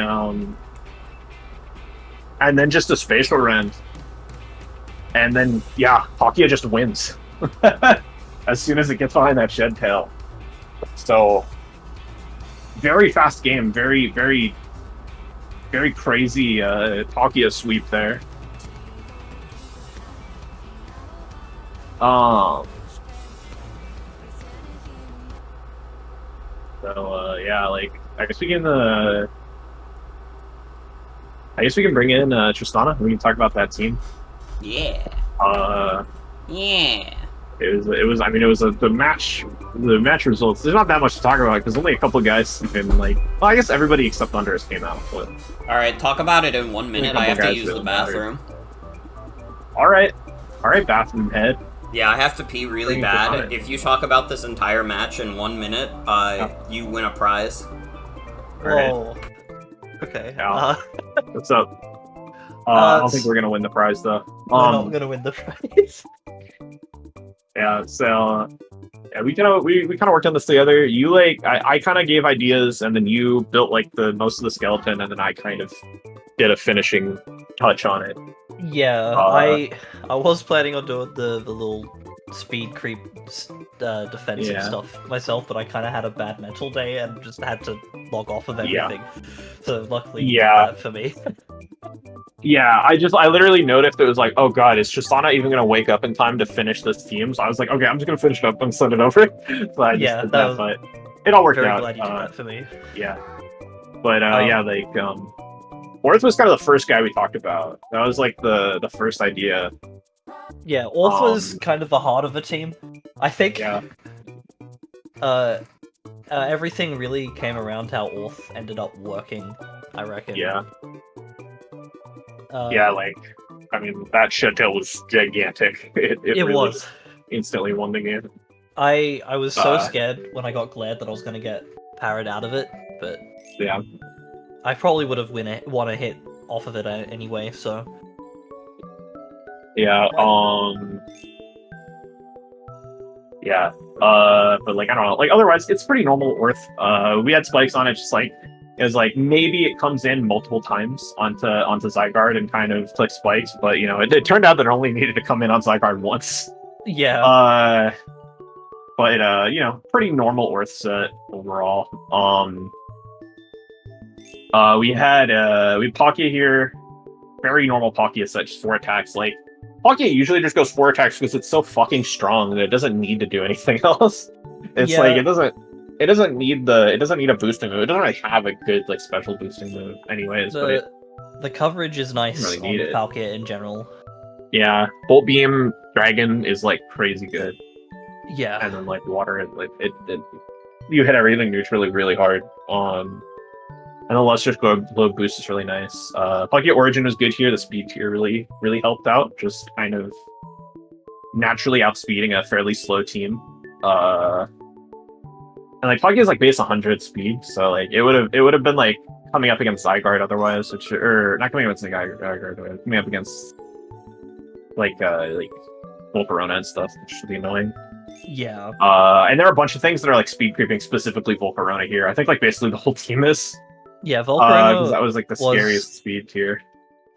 just a Spatial Rend. And then, yeah, Palkia just wins. As soon as it gets behind that Shed Tail. So, very fast game. Very, very, very crazy Palkia sweep there. Yeah, like I guess we can bring in Tristana. We can talk about that team. Yeah. Yeah. It was. I mean, it was the match. The match results. There's not that much to talk about because only a couple of guys even like. Well, I guess everybody except Thunderous came out. But all right, talk about it in 1 minute. I have to use the bathroom. All right, bathroom head. Yeah, I have to pee really bad. If you talk about this entire match in 1 minute, you win a prize. Oh. Okay. What's up? I don't think we're gonna win the prize though. We're not gonna win the prize. Yeah. So. Yeah, we kind of worked on this together. You like I kind of gave ideas, and then you built like the most of the skeleton, and then I kind of did a finishing touch on it. Yeah, I was planning on doing the little speed creep defensive stuff myself, but I kind of had a bad mental day and just had to log off of everything. So luckily, for me. Yeah, I literally noticed it was like, oh god, is Tristana even gonna wake up in time to finish this team? So I was like, okay, I'm just gonna finish it up and send it over. So I just did that, but it all worked out. Very glad you did that for me. Yeah, but Orth was kind of the first guy we talked about. That was like the first idea. Yeah, Orth was kind of the heart of the team. I think. Yeah. Everything really came around how Orth ended up working, I reckon. Yeah. Like, I mean, that Shed Tail was gigantic. It really was. Instantly won the game. I was so scared when I got glared that I was going to get parried out of it, but yeah, I probably would have won a hit off of it anyway, so... Yeah, yeah, but like, I don't know, like, otherwise, it's pretty normal Orth. We had spikes on it, just like, it was like, maybe it comes in multiple times onto Zygarde and kind of clicks spikes, but, you know, it turned out that it only needed to come in on Zygarde once. Yeah. But, you know, pretty normal Orth set overall. We had Palkia here, very normal Palkia set, just 4 attacks. Like, Palkia usually just goes 4 attacks because it's so fucking strong that it doesn't need to do anything else. It's like it doesn't need a boosting move. It doesn't really have a good like special boosting move anyways. The coverage is nice really on Palkia in general. Yeah, Bolt Beam Dragon is like crazy good. Yeah, and then like water, like it you hit everything neutrally really hard. And the Luster's Glow boost is really nice. Palkia Origin was good here. The speed tier really helped out, just kind of naturally outspeeding a fairly slow team. And like Puggy is like base 100 speed, so like it would have been like coming up against Zygarde otherwise, which or not coming up against Zygarde, coming up against like Volcarona and stuff, which should be annoying. Yeah. And there are a bunch of things that are like speed creeping specifically Volcarona here. I think like basically the whole team is. Yeah, Volcarona. Because that was like the scariest speed tier.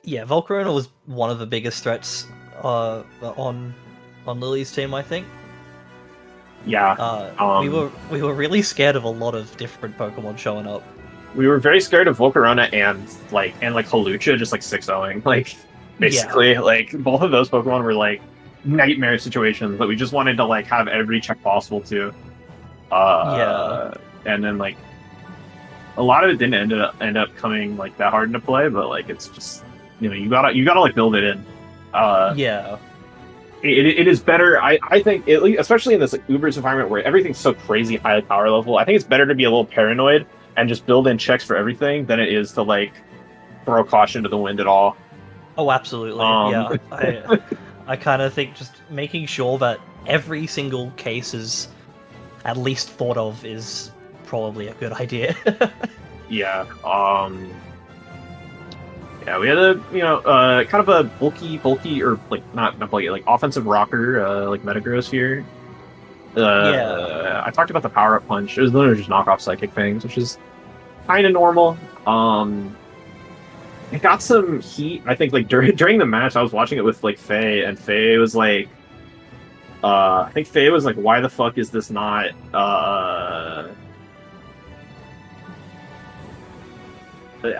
Yeah, Volcarona was one of the biggest threats on Lilly's team, I think. Yeah. We were really scared of a lot of different Pokemon showing up. We were very scared of Volcarona and Hawlucha just like 6-0ing. Like basically, like both of those Pokemon were like nightmare situations that we just wanted to like have every check possible to. And then like a lot of it didn't end up coming like that hard into play, but like it's just you gotta like build it in. Yeah. It is better, I think, at least, especially in this like Uber's environment where everything's so crazy high power level. I think it's better to be a little paranoid and just build in checks for everything than it is to like throw caution to the wind at all. Oh, absolutely. Yeah, I kind of think just making sure that every single case is at least thought of is probably a good idea. Yeah. Yeah, we had a kind of a bulky or like not bulky, like offensive rocker like Metagross here. I talked about the power up punch. It was literally just knockoff psychic things, which is kind of normal. It got some heat. I think like during the match, I was watching it with like Faye, and Faye was like, I think Faye was like, "Why the fuck is this not?"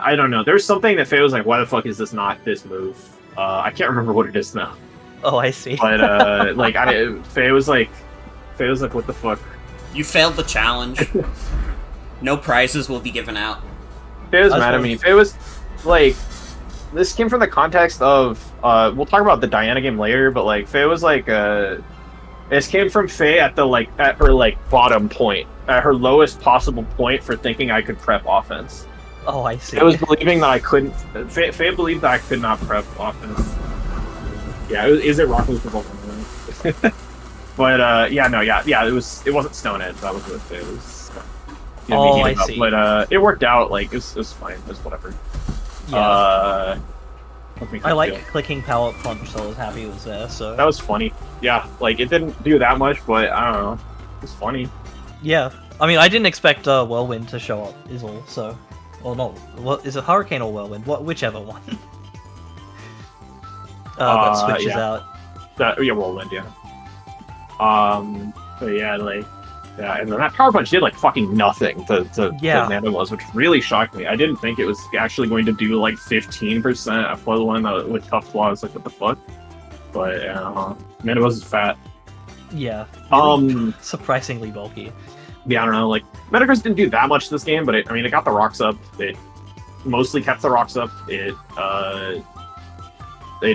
I don't know. There's something that Faye was like, "Why the fuck is this not this move?" I can't remember what it is now. Oh, I see. But Faye was like, "What the fuck?" You failed the challenge. No prizes will be given out. Faye was mad at me. Faye was like, this came from the context of we'll talk about the Diana game later, but like Faye was like, this came from Faye at her bottom point, at her lowest possible point for thinking I could prep offense. Oh, I see. I was believing that I couldn't. Faye believed that I could not prep offense. Yeah, is it Rock for Volcarona? But it wasn't Stone Edge. That was what Faye was. I see. But it worked out. Like it was fine. It was whatever. Yeah. I like clicking Power Punch, so I was happy it was there. So that was funny. Yeah, like it didn't do that much, but I don't know. It was funny. Yeah, I mean, I didn't expect Whirlwind to show up. Is all. So. Or not, what is it, Hurricane or Whirlwind? Whichever one. That switches out. Whirlwind, yeah. But yeah, like, yeah, and then that Power Punch did like fucking nothing to Nando's, which really shocked me. I didn't think it was actually going to do like 15% after the one with Tough Claw. I was like, what the fuck? But Nando's is fat. Yeah. Surprisingly bulky. Yeah, I don't know. Like Metagross didn't do that much this game, but it got the rocks up. It mostly kept the rocks up. It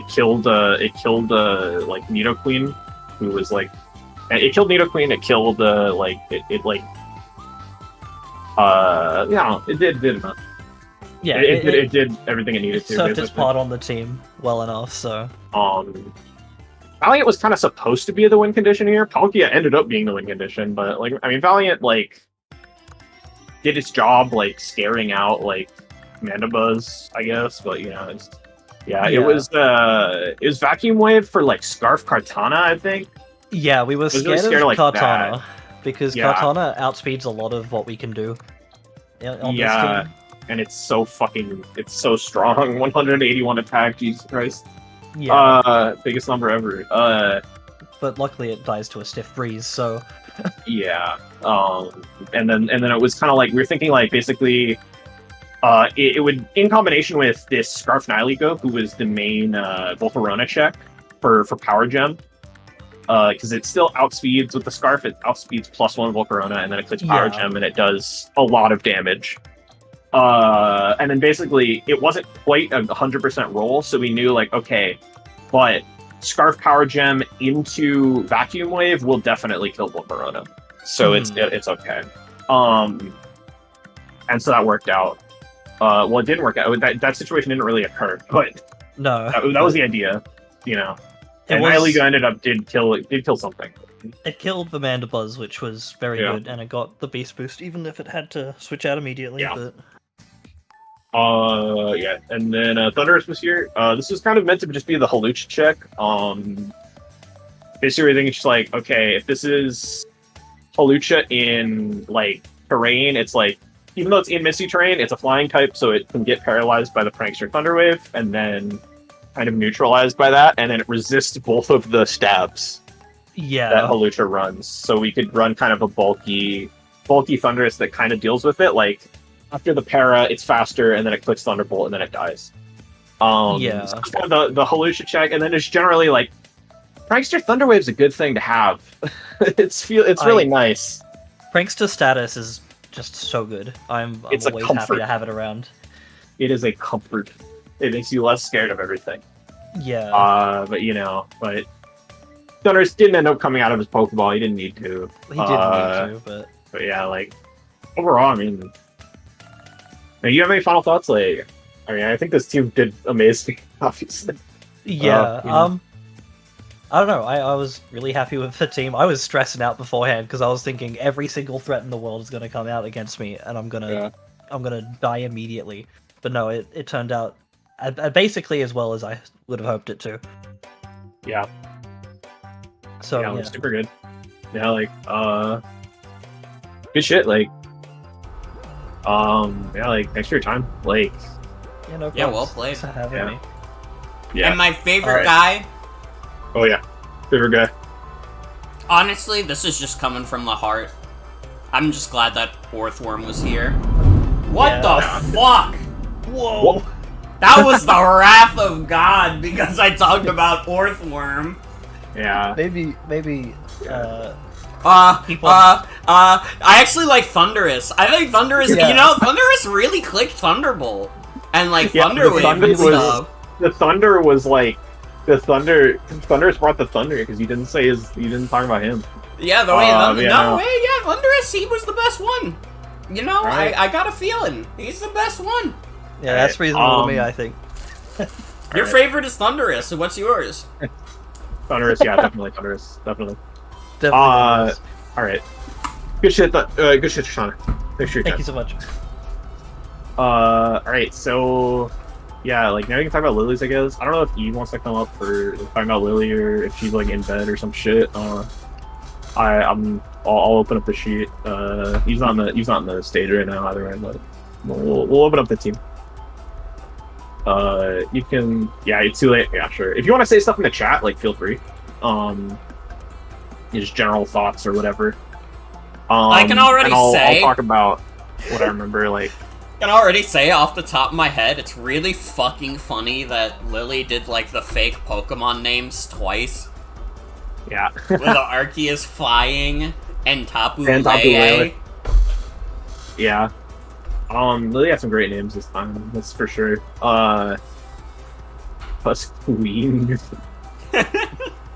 killed like Nidoqueen, who was like, it killed Nidoqueen. It killed it did enough. Yeah, it did everything it needed to. It served its part on the team well enough. So Valiant was kind of supposed to be the win condition here. Palkia ended up being the win condition, but Valiant like did its job like scaring out like Mandibuzz, I guess. But it was Vacuum Wave for like Scarf Kartana, I think. Yeah, we were scared of like, Kartana because Kartana outspeeds a lot of what we can do. On this team. And it's so strong. 181 attack, Jesus Christ. Yeah. Biggest number ever. But luckily it dies to a stiff breeze, so yeah. And then it was kinda like we were thinking like basically it would, in combination with this Scarf Nihilego, who was the main Volcarona check for Power Gem. Because it still outspeeds with the Scarf, it outspeeds +1 Volcarona, and then it clicks Power Gem and it does a lot of damage. And then basically it wasn't quite a 100% roll, so we knew like, okay, but Scarf Power Gem into Vacuum Wave will definitely kill Volcarona, so it's okay. And so that worked out. Well, it didn't work out. That situation didn't really occur, but no, that was the idea, And Nihilego did kill something. It killed the Mandibuzz, which was very good, and it got the Beast Boost, even if it had to switch out immediately. Yeah. But Yeah, and then Thunderous was here. This was kind of meant to just be the Halucha check. Basically, I think it's just like, okay, if this is Halucha in like terrain, it's like, even though it's in Misty terrain, it's a flying type, so it can get paralyzed by the Prankster Thunderwave, and then kind of neutralized by that, and then it resists both of the stabs that Halucha runs. So we could run kind of a bulky Thunderous that kind of deals with it, like after the para, it's faster, and then it clicks Thunderbolt, and then it dies. So it's kind of the Halucha check, and then it's generally like, Prankster Thunderwave's a good thing to have. It's really nice. Prankster status is just so good. I'm always happy to have it around. It is a comfort. It makes you less scared of everything. Yeah. But Thunderous didn't end up coming out of his Pokeball. He didn't need to. He didn't need to, but yeah, like overall, I mean, you have any final thoughts? Like, I mean, I think this team did amazing. Obviously. Yeah. I don't know. I was really happy with the team. I was stressing out beforehand because I was thinking every single threat in the world is going to come out against me, and I'm gonna die immediately. But no, it turned out basically as well as I would have hoped it to. Yeah. So it was super good. Yeah, like good shit. Like thanks for your time. Like well played. Thanks for having me. And my favorite guy. Oh yeah, favorite guy. Honestly, this is just coming from the heart. I'm just glad that Orthworm was here. What the fuck? Whoa. That was the wrath of God because I talked about Orthworm. Yeah. Maybe. I actually like Thunderous. I think Thunderous. Thunderous really clicked Thunderbolt and like Thunderwave and stuff. The Thunder was like. Thunderous brought the thunder because you didn't talk about him. Yeah, Thunderous, he was the best one. Right. I got a feeling he's the best one. Yeah, that's reasonable to me, I think. Your favorite is Thunderous, so what's yours? Thunderous, yeah, definitely Thunderous, definitely. All right. Good shit, Tristana. Thank you so much. All right, so. Yeah, like now we can talk about Lilly's, I guess. I don't know if Eve wants to come up for talking about Lilly or if she's like in bed or some shit. I'll open up the sheet. He's not in the stage right now either way, but we'll open up the team. You can it's too late. Yeah, sure. If you want to say stuff in the chat, like feel free. Just general thoughts or whatever. I can already say I'll talk about what I remember like. I can already say off the top of my head, it's really fucking funny that Lilly did like the fake Pokemon names twice. Yeah. With the Arceus flying and Tapu Lele. Yeah. Lilly had some great names this time, that's for sure. Plus Queen.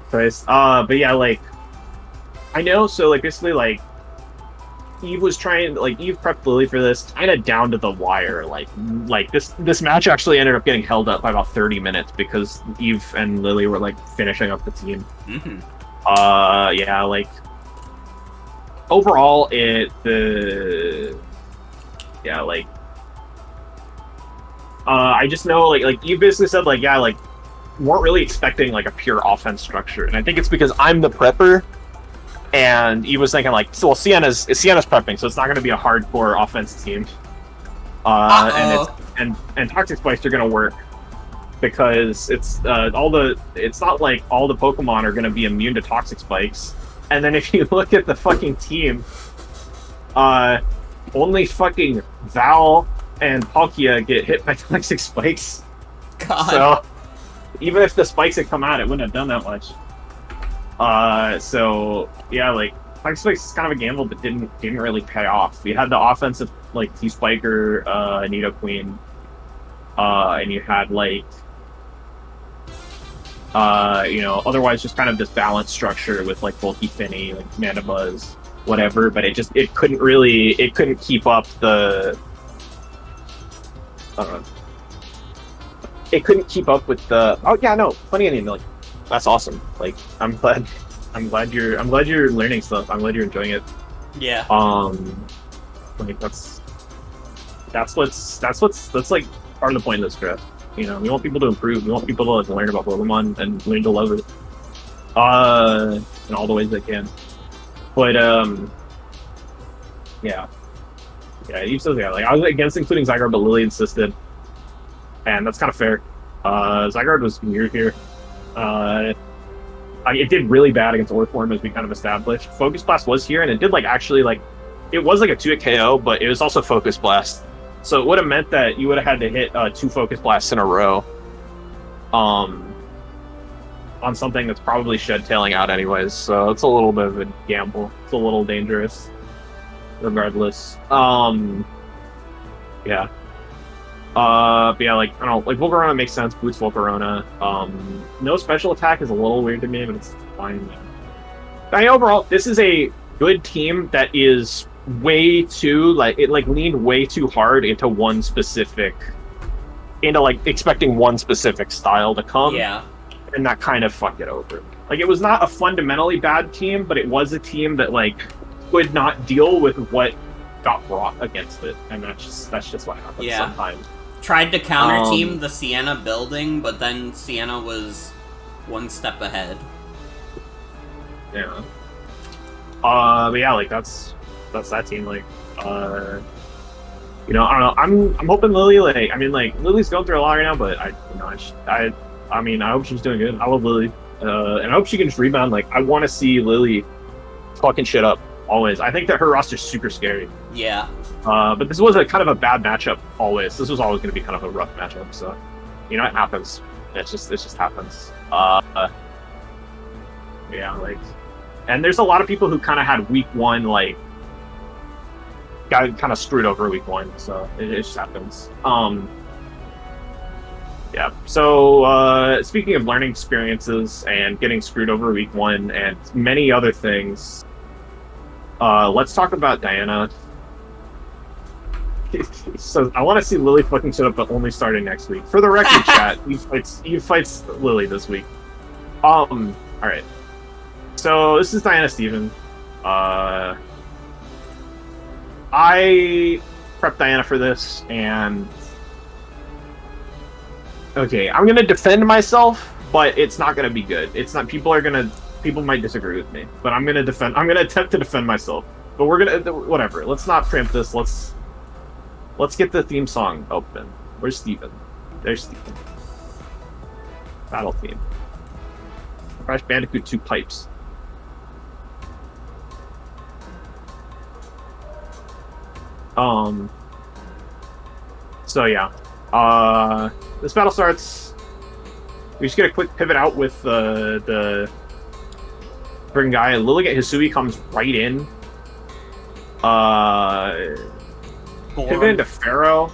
Christ. But yeah, like I know, so like basically like Eve prepped Lilly for this kind of down to the wire. Like this match actually ended up getting held up by about 30 minutes because Eve and Lilly were like finishing up the team. Mm-hmm. Like overall I just know like Eve basically said weren't really expecting like a pure offense structure, and I think it's because I'm the prepper. And he was thinking Sienna's prepping, so it's not going to be a hardcore offense team. And Toxic Spikes are going to work because it's not like all the Pokemon are going to be immune to Toxic Spikes. And then if you look at the fucking team, only fucking Val and Palkia get hit by Toxic Spikes. God. So even if the spikes had come out, it wouldn't have done that much. So yeah, like Toxic Spikes is kind of a gamble, but didn't really pay off. You had the offensive like T-Spiker, Nidoqueen, and you had like otherwise just kind of this balanced structure with like bulky Finny, like Mandibuzz, whatever. But it couldn't keep up the. It couldn't keep up with the. Oh yeah, no, Funyonion, like that's awesome. Like I'm glad I'm glad you're learning stuff. I'm glad you're enjoying it. Yeah. Like that's like part of the point of this draft. You know, we want people to improve. We want people to like, learn about Pokemon and learn to love it. In all the ways they can. But yeah, you said like I was against including Zygarde, but Lilly insisted, and that's kind of fair. Zygarde was weird here. It did really bad against Orthworm, as we kind of established. Focus Blast was here, and it did like actually like it was like a 2-hit KO, but it was also Focus Blast, so it would have meant that you would have had to hit 2 Focus Blasts in a row, on something that's probably shed tailing out anyways. So it's a little bit of a gamble. It's a little dangerous, regardless. Yeah. But yeah, like, I don't know, like, Volcarona makes sense, boots Volcarona. No special attack is a little weird to me, but it's fine. I mean, overall, this is a good team that is way too, like, it, like, leaned way too hard into expecting one specific style to come. Yeah. And that kind of fucked it over. Like, it was not a fundamentally bad team, but it was a team that, like, could not deal with what got brought against it. And that's just what happens sometimes. Tried to counter team the Sienna building, but then Sienna was one step ahead. Yeah. But yeah, like that's that team. Like, you know, I don't know. I'm hoping Lilly. Like, I mean, like Lily's going through a lot right now, but I mean, I hope she's doing good. I love Lilly, and I hope she can just rebound. Like, I want to see Lilly fucking shit up always. I think that her roster's super scary. Yeah. But this was a kind of a bad matchup always. This was always going to be kind of a rough matchup. So, you know, it happens. It just happens. Yeah, like, and there's a lot of people who kind of had week 1 like got kind of screwed over week 1. So it just happens. Yeah. So speaking of learning experiences and getting screwed over week 1 and many other things, let's talk about Diana. So I want to see Lilly fucking shit up, but only starting next week. For the record, chat, you fights Lilly this week. All right. So this is Diana Steven. I prepped Diana for this, and okay, I'm gonna defend myself, but it's not gonna be good. It's not. People might disagree with me, but I'm gonna attempt to defend myself. But we're gonna whatever. Let's not preempt this. Let's get the theme song open. Where's Steven? There's Steven. Battle theme. Crash Bandicoot 2 pipes. So yeah. This battle starts. We just get a quick pivot out with the friggin' guy. Lilly at Hisui comes right in. Pivot into Pharaoh.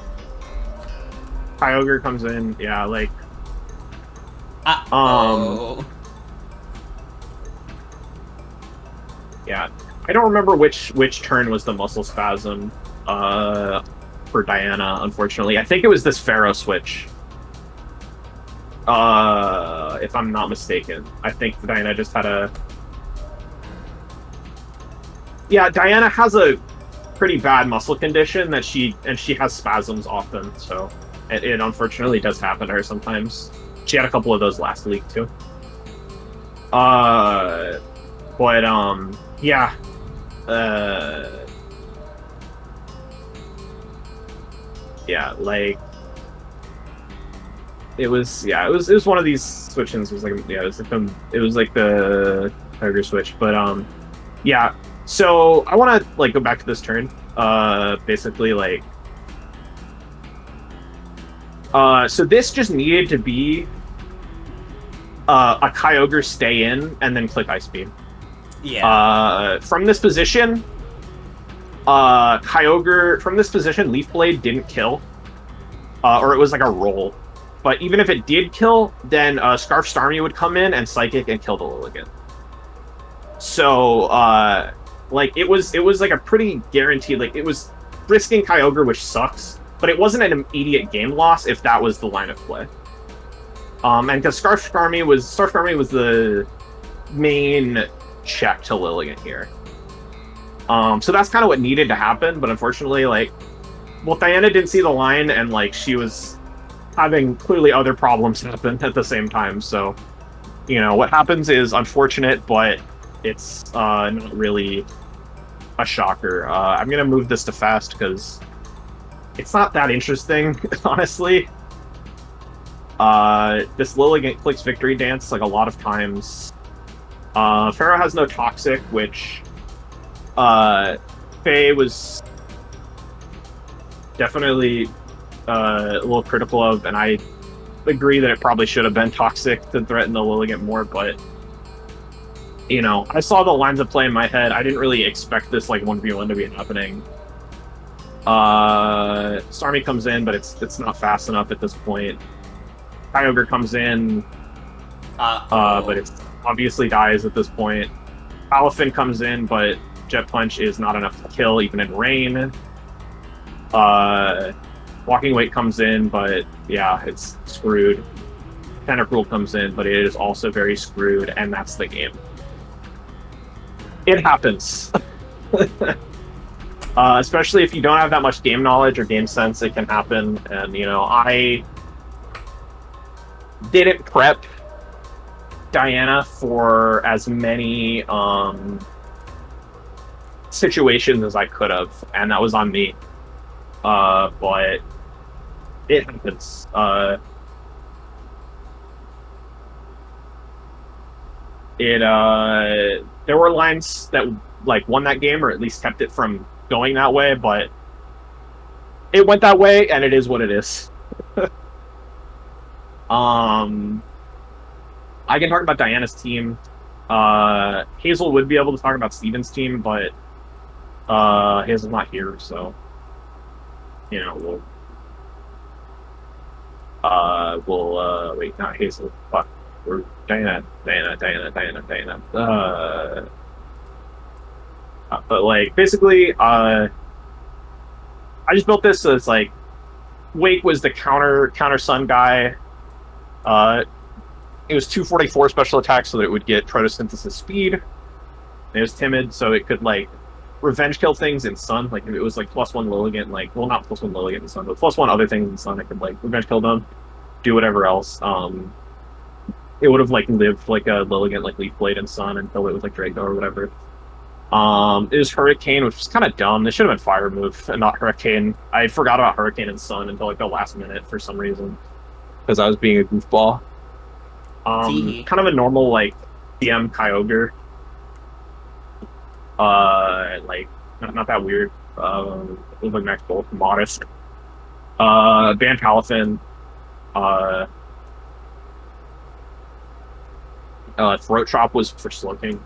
Kyogre comes in. Yeah, like. Yeah, I don't remember which turn was the muscle spasm for Diana. Unfortunately, I think it was this Pharaoh switch. If I'm not mistaken, I think Diana just had a. Yeah, Diana has a pretty bad muscle condition that she has spasms often, so it unfortunately does happen to her sometimes. She had a couple of those last week too. Yeah. Yeah, like it was one of these switch-ins. It was like the Tiger switch, but yeah. So I want to like go back to this turn. Basically, like, so this just needed to be a Kyogre stay in and then click Ice Beam. Yeah. From this position, Kyogre from this position, Leaf Blade didn't kill, or it was like a roll. But even if it did kill, then Scarf Starmie would come in and Psychic and kill the Lilligant. So, like it was like a pretty guaranteed. Like it was risking Kyogre, which sucks, but it wasn't an immediate game loss if that was the line of play. And because Scarf Starmie was the main check to Lilligant here. So that's kind of what needed to happen, but unfortunately, like, well, Diana didn't see the line, and like she was having clearly other problems happen at the same time. So, you know, what happens is unfortunate, but it's not really a shocker. I'm gonna move this to fast because it's not that interesting, honestly. This Lilligant clicks victory dance like a lot of times. Pharaoh has no toxic, which Faye was definitely a little critical of, and I agree that it probably should have been toxic to threaten the Lilligant more, but you know, I saw the lines of play in my head. I didn't really expect this like 1v1 to be happening. Starmie comes in, but it's not fast enough at this point. Kyogre comes in, but it obviously dies at this point. Palafin comes in, but Jet Punch is not enough to kill even in rain. Walking Weight comes in, but yeah, it's screwed. Tentacruel comes in, but it is also very screwed, and that's the game. It happens. Especially if you don't have that much game knowledge or game sense, it can happen. And, you know, I didn't prep Diana for as many situations as I could have, and that was on me. But it happens. There were lines that like won that game, or at least kept it from going that way, but it went that way, and it is what it is. I can talk about Diana's team. Hazel would be able to talk about Steven's team, but Hazel's not here, so you know we'll wait, not Hazel. Fuck. We're Diana. But like basically, I just built this so it's like Wake was the counter Sun guy. It was 244 special attack, so that it would get photosynthesis speed. It was timid, so it could like revenge kill things in Sun. Like if it was like +1 Lilligant, like well not +1 Lilligant in Sun, but +1 other things in Sun, it could like revenge kill them, do whatever else. It would have like lived like a Lilligant like Leaf Blade in Sun until it was like Draco or whatever. It was Hurricane, which was kind of dumb. This should have been Fire move and not Hurricane. I forgot about Hurricane and Sun until like the last minute for some reason, because I was being a goofball. Kind of a normal like DM Kyogre. Like not that weird. It like Max Bolt, modest. Ban Palafin. Throat Chop was for Slowking.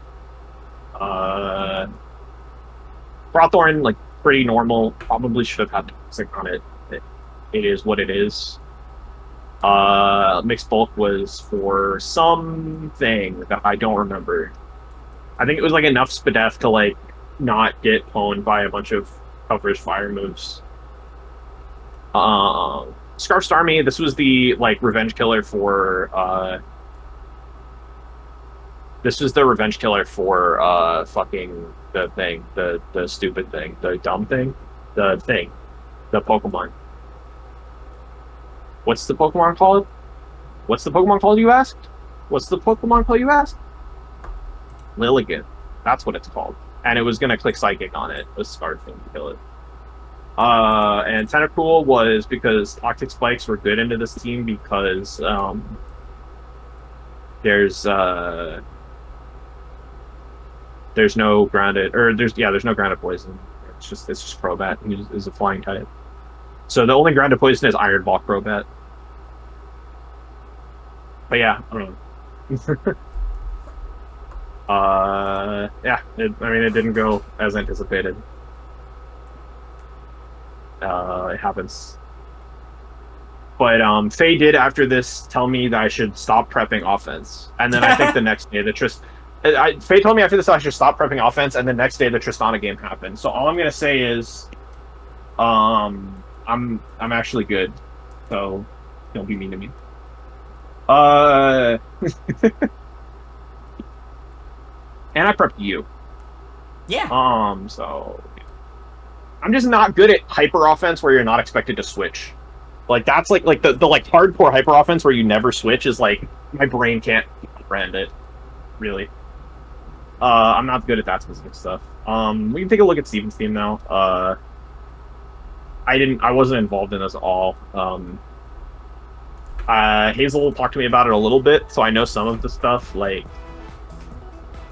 Brothorn, like pretty normal. Probably should have had toxic on it. It is what it is. Mixed Bulk was for something that I don't remember. I think it was like enough Spadef to like not get pwned by a bunch of coverage fire moves. Scarf Starmie, this was the like revenge killer for fucking the thing, the stupid thing, the dumb thing, the Pokemon. What's the Pokemon called? What's the Pokemon called, you asked? What's the Pokemon called, you asked? Lilligant. That's what it's called. And it was gonna click Psychic on it. Was Scarf thing to kill it. And Tentacruel was because Toxic Spikes were good into this team because there's no grounded, or there's no grounded poison. It's just Crobat is a flying type. So the only grounded poison is Iron Ball Crobat. But yeah, I don't know. Yeah, it didn't go as anticipated. It happens. But Faye did after this tell me that I should stop prepping offense, and then I think the next day Faye told me after this I should stop prepping offense, and the next day the Tristana game happened. So all I'm gonna say is, I'm actually good, so don't be mean to me. And I prepped you. Yeah. So I'm just not good at hyper offense where you're not expected to switch. Like that's like the like hardcore hyper offense where you never switch is like my brain can't comprehend it. Really. I'm not good at that specific stuff. We can take a look at Steven's team now. I wasn't involved in this at all. Hazel talked to me about it a little bit, so I know some of the stuff. Like,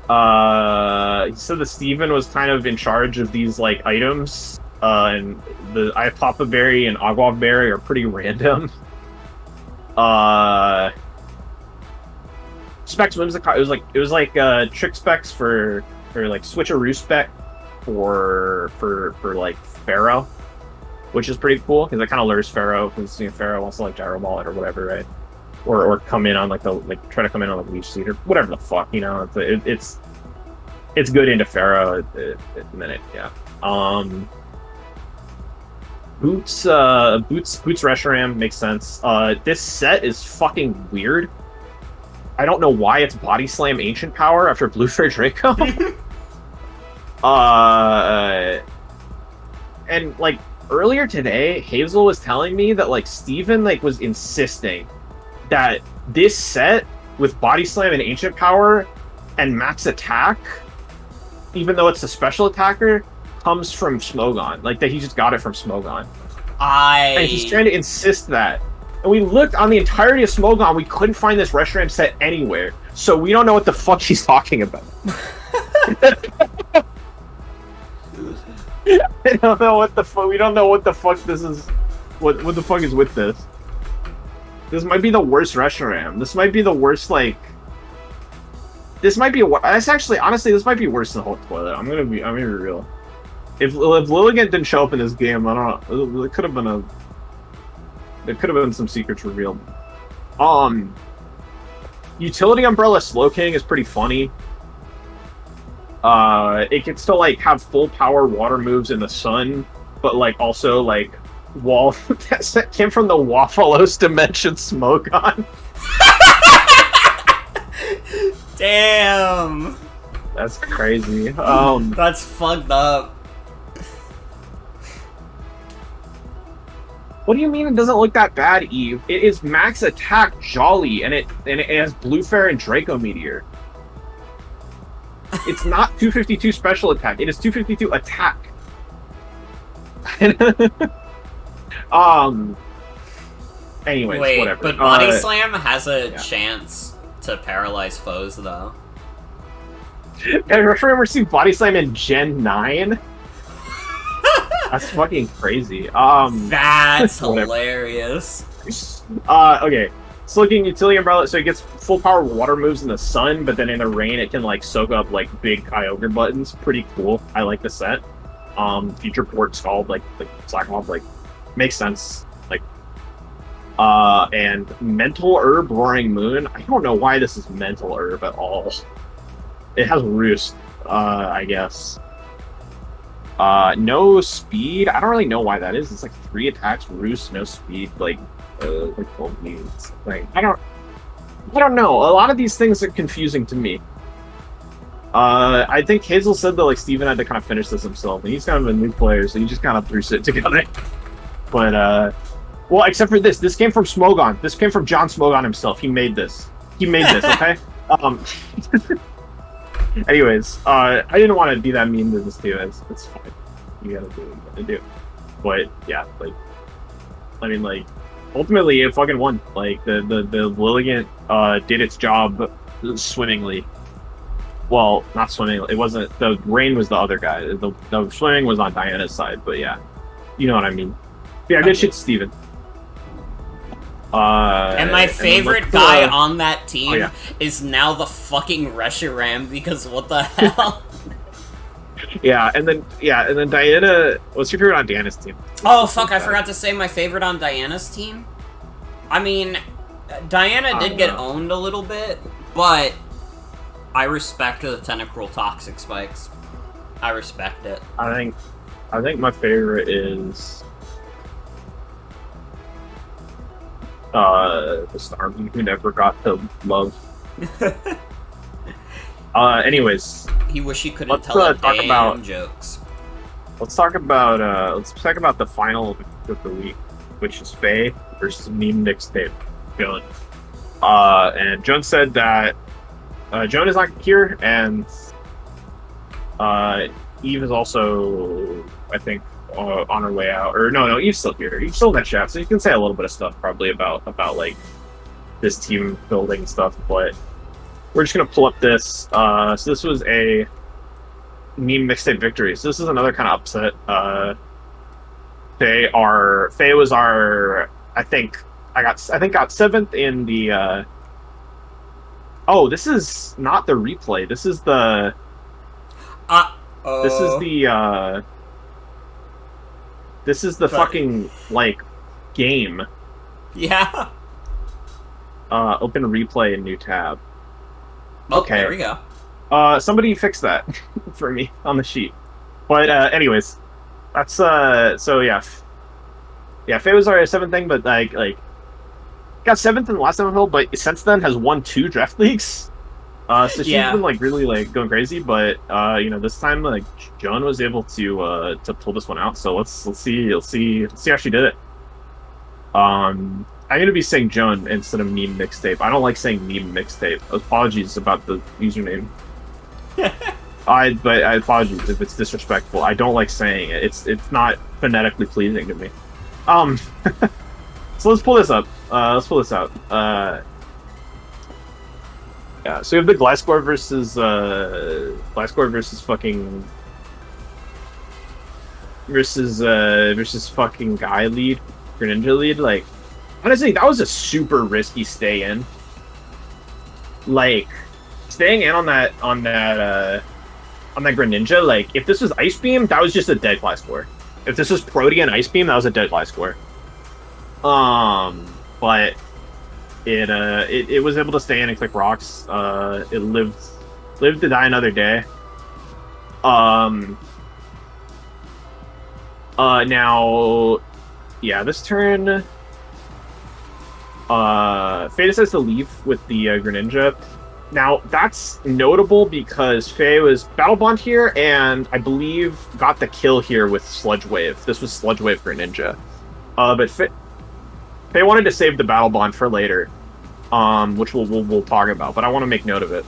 he said that Steven was kind of in charge of these like items, and the Iapapa berry and Agua berry are pretty random. Specs Whimsicott, it was like trick specs for like switcheroo spec for like Pharaoh, which is pretty cool because it kind of lures Pharaoh because Pharaoh wants to like gyro ball it or whatever, right? Or come in on like try to come in on the leech seed or whatever the fuck, it's good into Pharaoh at the minute, yeah. Boots Reshiram makes sense. This set is fucking weird. I don't know why it's Body Slam Ancient Power after Blue Fair Draco. And like earlier today, Hazel was telling me that like Steven like was insisting that this set with Body Slam and Ancient Power and max attack, even though it's a special attacker, comes from Smogon. Like that he just got it from Smogon. And he's trying to insist that. And we looked on the entirety of Smogon, we couldn't find this Reshiram set anywhere. So we don't know what the fuck he's talking about. I don't know what the fuck. We don't know what the fuck this is. What the fuck is with this? This might be the worst Reshiram. This might be the worst, like... This might be... That's actually, honestly, this might be worse than Hulk Toilet. I'm gonna be real. If Lilligant didn't show up in this game, I don't know. It could have been there could have been some secrets revealed. Utility Umbrella Slow King is pretty funny. It can still like have full power water moves in the sun, but like also like wall that came from the WAFFLOES Dimension Smogon. Damn. That's crazy. That's fucked up. What do you mean it doesn't look that bad, Eve? It is max attack Jolly, and it has Blue Fair and Draco Meteor. It's not 252 special attack. It is 252 attack. Anyways, wait, whatever. But Body Slam has a chance to paralyze foes, though. I remember seeing Body Slam in Gen 9. That's fucking crazy. That's hilarious. Okay. It's looking Utility Umbrella, so it gets full power water moves in the sun, but then in the rain it can like soak up like big Kyogre buttons. Pretty cool. I like the set. Future Port Scald, like Slackmoth, like makes sense. Like and Mental Herb Roaring Moon. I don't know why this is Mental Herb at all. It has Roost, I guess. No speed. I don't really know why that is. It's like 3 attacks, Roost, no speed, like 12 needs. Like I don't know. A lot of these things are confusing to me. I think Hazel said that like Steven had to kind of finish this himself, and he's kind of a new player, so he just kind of threw it together. But well, except for this. This came from Smogon. This came from John Smogon himself. He made this. Okay? Anyways, I didn't want to be that mean to this too. It's fine. You gotta do what you gotta do. But yeah, like, I mean, like, ultimately it fucking won. Like the Lilligant did its job swimmingly. Well, not swimming. It wasn't. The rain was the other guy. The swimming was on Diana's side. But yeah, you know what I mean. Yeah, good shit, Steven. And my favorite guy on that team is now the fucking Reshiram, because what the hell? And then Diana. What's your favorite on Diana's team? Oh fuck! I forgot to say my favorite on Diana's team. I mean, Diana did get owned a little bit, but I respect the Tentacruel Toxic Spikes. I respect it. I think my favorite is the Starmie who never got to love. Anyways, he wish he couldn't tell a talk damn about jokes. Let's talk about the final of the week, which is Faye versus mememixtape. Joan. And Joan said that Joan is not here, and Eve is also, I think, on her way out. Or no, Eve's still here. Eve's still in that chat, so you can say a little bit of stuff probably about like this team building stuff. But we're just gonna pull up this. So this was a mememixtape victory. So this is another kind of upset. Faye was our, I think got 7th in the. Oh, this is not the replay. This is the. This is the fucking like game. Yeah. Open replay and new tab. Okay. There we go. Somebody fix that for me on the sheet. But anyways, that's so yeah. Yeah, Faye was our 7th thing, but like got 7th in the last MFL, but since then has won 2 draft leagues. So she's been like really like going crazy, but this time like Joan was able to pull this one out. So let's see how she did it. I'm gonna be saying Joan instead of mememixtape. I don't like saying mememixtape. Apologies about the username. I apologize if it's disrespectful. I don't like saying it. It's not phonetically pleasing to me. So let's pull this up. Let's pull this out. Yeah, so we have the Glasgow versus fucking versus fucking guy lead, Greninja lead. Like, honestly, that was a super risky stay in. Like, staying in on that Greninja. Like, if this was Ice Beam, that was just a dead Glasgow. If this was Protean Ice Beam, that was a dead Glasgow. But it was able to stay in and click rocks. It lived to die another day. Now, yeah, this turn, Faye decides to leave with the Greninja. Now, that's notable because Faye was Battle Bond here, and I believe got the kill here with Sludge Wave. This was Sludge Wave Greninja. But Faye wanted to save the Battle Bond for later, which we'll talk about, but I want to make note of it.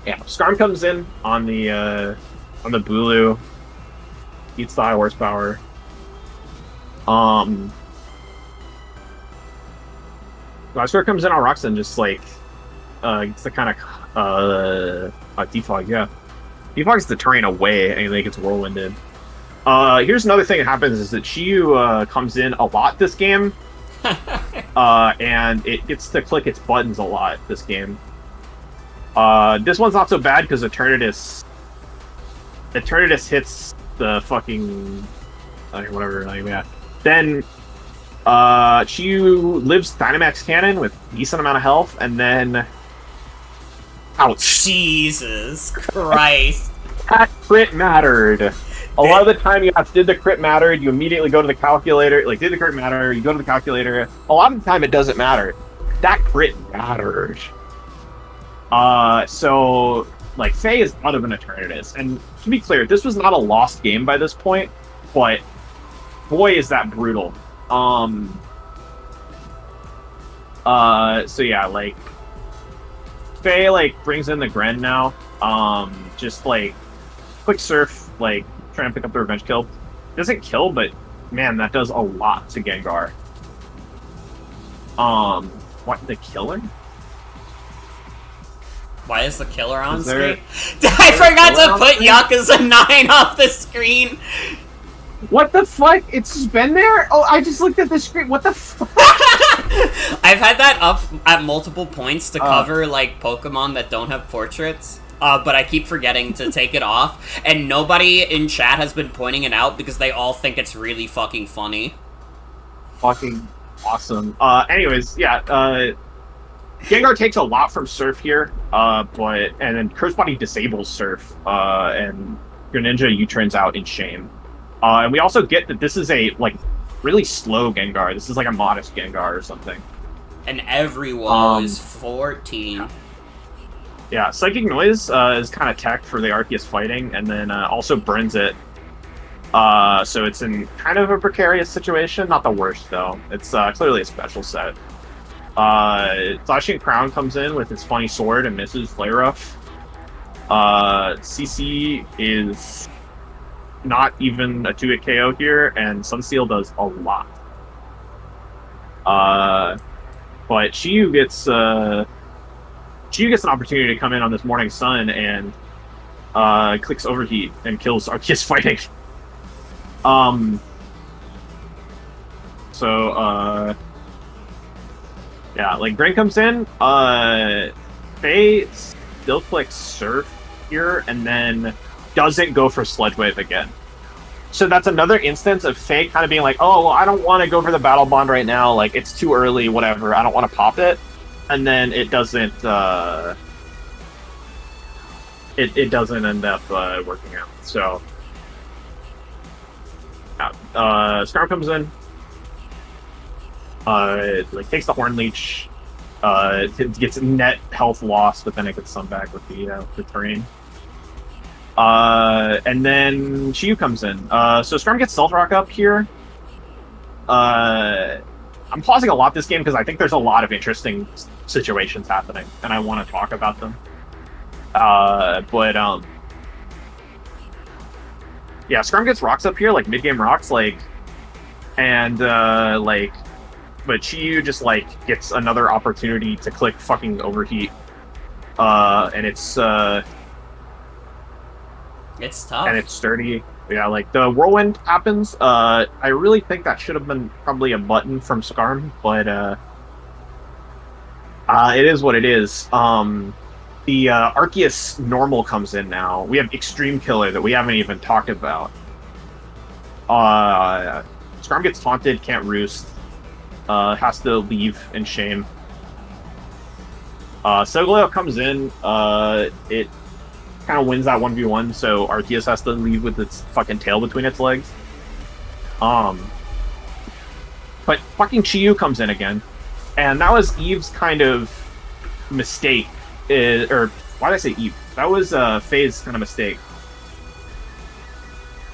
Yeah, Skarm comes in on the Bulu, eats the high horsepower. Glasgow comes in on Rocks and just like gets the kind of defog. Yeah, defogs the terrain away and it gets whirlwinded. Here's another thing that happens is that Chiyu comes in a lot this game, and it gets to click its buttons a lot this game. This one's not so bad because Eternatus hits the fucking whatever. Yeah. Then Chiyu lives Dynamax Cannon with decent amount of health, and then ouch! Jesus Christ! That crit mattered. A lot of the time, did the crit matter? You immediately go to the calculator. Like, did the crit matter? You go to the calculator. A lot of the time, it doesn't matter. That crit mattered. So, like, Faye is out of an Eternatus. And to be clear, this was not a lost game by this point, but boy, is that brutal. So yeah, like, Faye, like, brings in the Gren now. Just, like, quick surf, like, trying to pick up the revenge kill. Doesn't kill, but, man, that does a lot to Gengar. What, the killer? Why is the killer on screen? I forgot to put Yakuza 9 off the screen! What the fuck? It's just been there? Oh, I just looked at the screen. What the fuck? I've had that up at multiple points to cover, like, Pokemon that don't have portraits. But I keep forgetting to take it off. And nobody in chat has been pointing it out because they all think it's really fucking funny. Fucking awesome. Anyways, yeah, Gengar takes a lot from Surf here, and then Curse Body disables Surf, and Greninja U-turns out in shame. And we also get that this is a, like, really slow Gengar. This is like a modest Gengar or something. And every wall is 14. Yeah, Psychic Noise is kind of tech for the Arceus fighting, and then also burns it. So it's in kind of a precarious situation. Not the worst, though. It's clearly a special set. Zacian Crown comes in with his funny sword and misses Flare Ruff. CC is not even a 2-hit KO here, and Sunsteel does a lot. But Chiyu gets an opportunity to come in on this Morning Sun and clicks Overheat and kills Arceus fighting. Yeah, like Brain comes in, Faye still clicks Surf here and then doesn't go for Sludge Wave again. So that's another instance of Faye kind of being like, oh, well, I don't want to go for the Battle Bond right now, like, it's too early, whatever, I don't want to pop it. And then it doesn't, it doesn't end up working out, so... Yeah, Scarm comes in, like, takes the Horn Leech, it gets net health loss, but then it gets some back with the terrain. And then Chiyu comes in. So Storm gets Stealth Rock up here. I'm pausing a lot this game because I think there's a lot of interesting situations happening, and I want to talk about them. Yeah, Scrum gets rocks up here, like mid-game rocks, like, and but Chiyu just like gets another opportunity to click fucking Overheat, and it's tough. And it's sturdy. Yeah, like the Whirlwind happens. I really think that should have been probably a button from Scarm, but it is what it is. The Arceus normal comes in now. We have Extreme Killer that we haven't even talked about. Scarm gets taunted, can't roost. Has to leave in shame. Solgaleo comes in. It kind of wins that 1v1, so Arceus has to leave with its fucking tail between its legs. But fucking Chiyu comes in again. And that was Eve's kind of mistake. Or why did I say Eve? That was Faye's kind of mistake.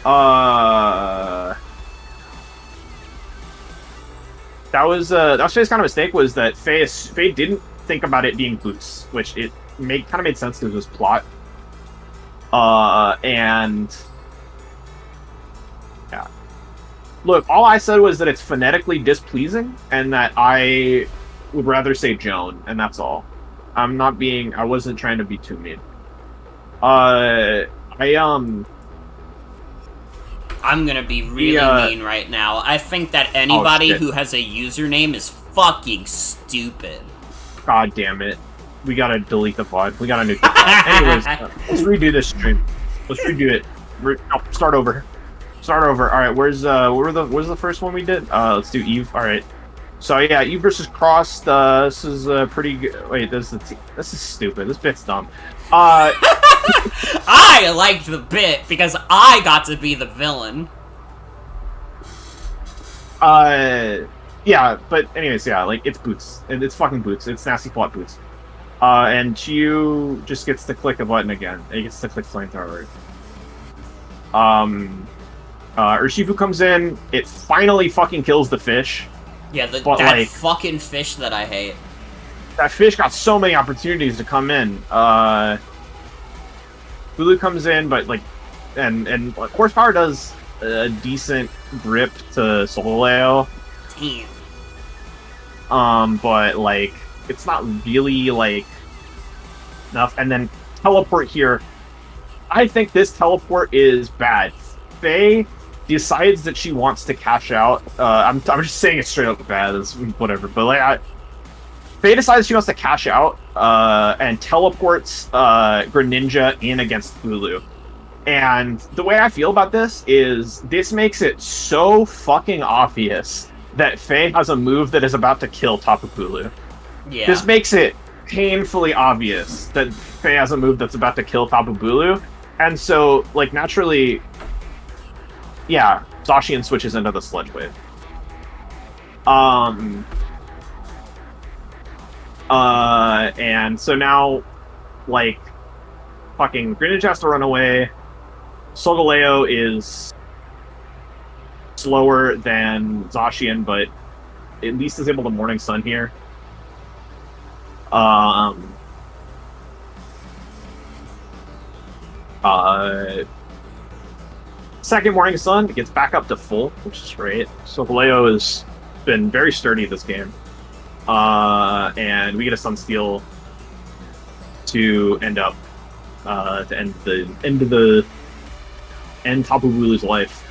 That was Faye's kind of mistake, was that Faye didn't think about it being boots, which it kind of made sense because it was plot. And yeah. Look, all I said was that it's phonetically displeasing, and that I would rather say Joan, and that's all. I wasn't trying to be too mean. I'm gonna be really mean right now. I think that anybody who has a username is fucking stupid. God damn it. We gotta delete the VOD. We gotta nuke the VOD. Anyways, let's redo this stream. Let's redo it. Start over. Alright, where's the first one we did? Let's do Eve. Alright. So yeah, Eve versus Cross. This is pretty good. Wait, this is stupid. This bit's dumb. I liked the bit because I got to be the villain. Yeah, but anyways, yeah, like, it's boots. It's fucking boots. It's nasty plot boots. And Chiyu just gets to click a button again. He gets to click Flamethrower. Urshifu comes in. It finally fucking kills the fish. Yeah, that fucking fish that I hate. That fish got so many opportunities to come in. Hulu comes in, but like, and Horsepower does a decent grip to Solgaleo. Damn. But like, it's not really like enough. And then teleport here. I think this teleport is bad. Faye decides that she wants to cash out. I'm just saying it straight up bad. It's whatever. But like, Faye decides she wants to cash out and teleports Greninja in against Hulu. And the way I feel about this is this makes it so fucking obvious that Faye has a move that is about to kill Tapu Bulu. Yeah. This makes it painfully obvious that Faye has a move that's about to kill Tapu Bulu. And so, like, naturally, yeah, Zacian switches into the Sludge Wave. And so now, like, fucking Greenwich has to run away. Solgaleo is slower than Zacian, but at least is able to Morning Sun here. Second Morning Sun gets back up to full, which is great. Solgaleo has been very sturdy this game. And we get a Sunsteel to end up to end Tapu Bulu's life.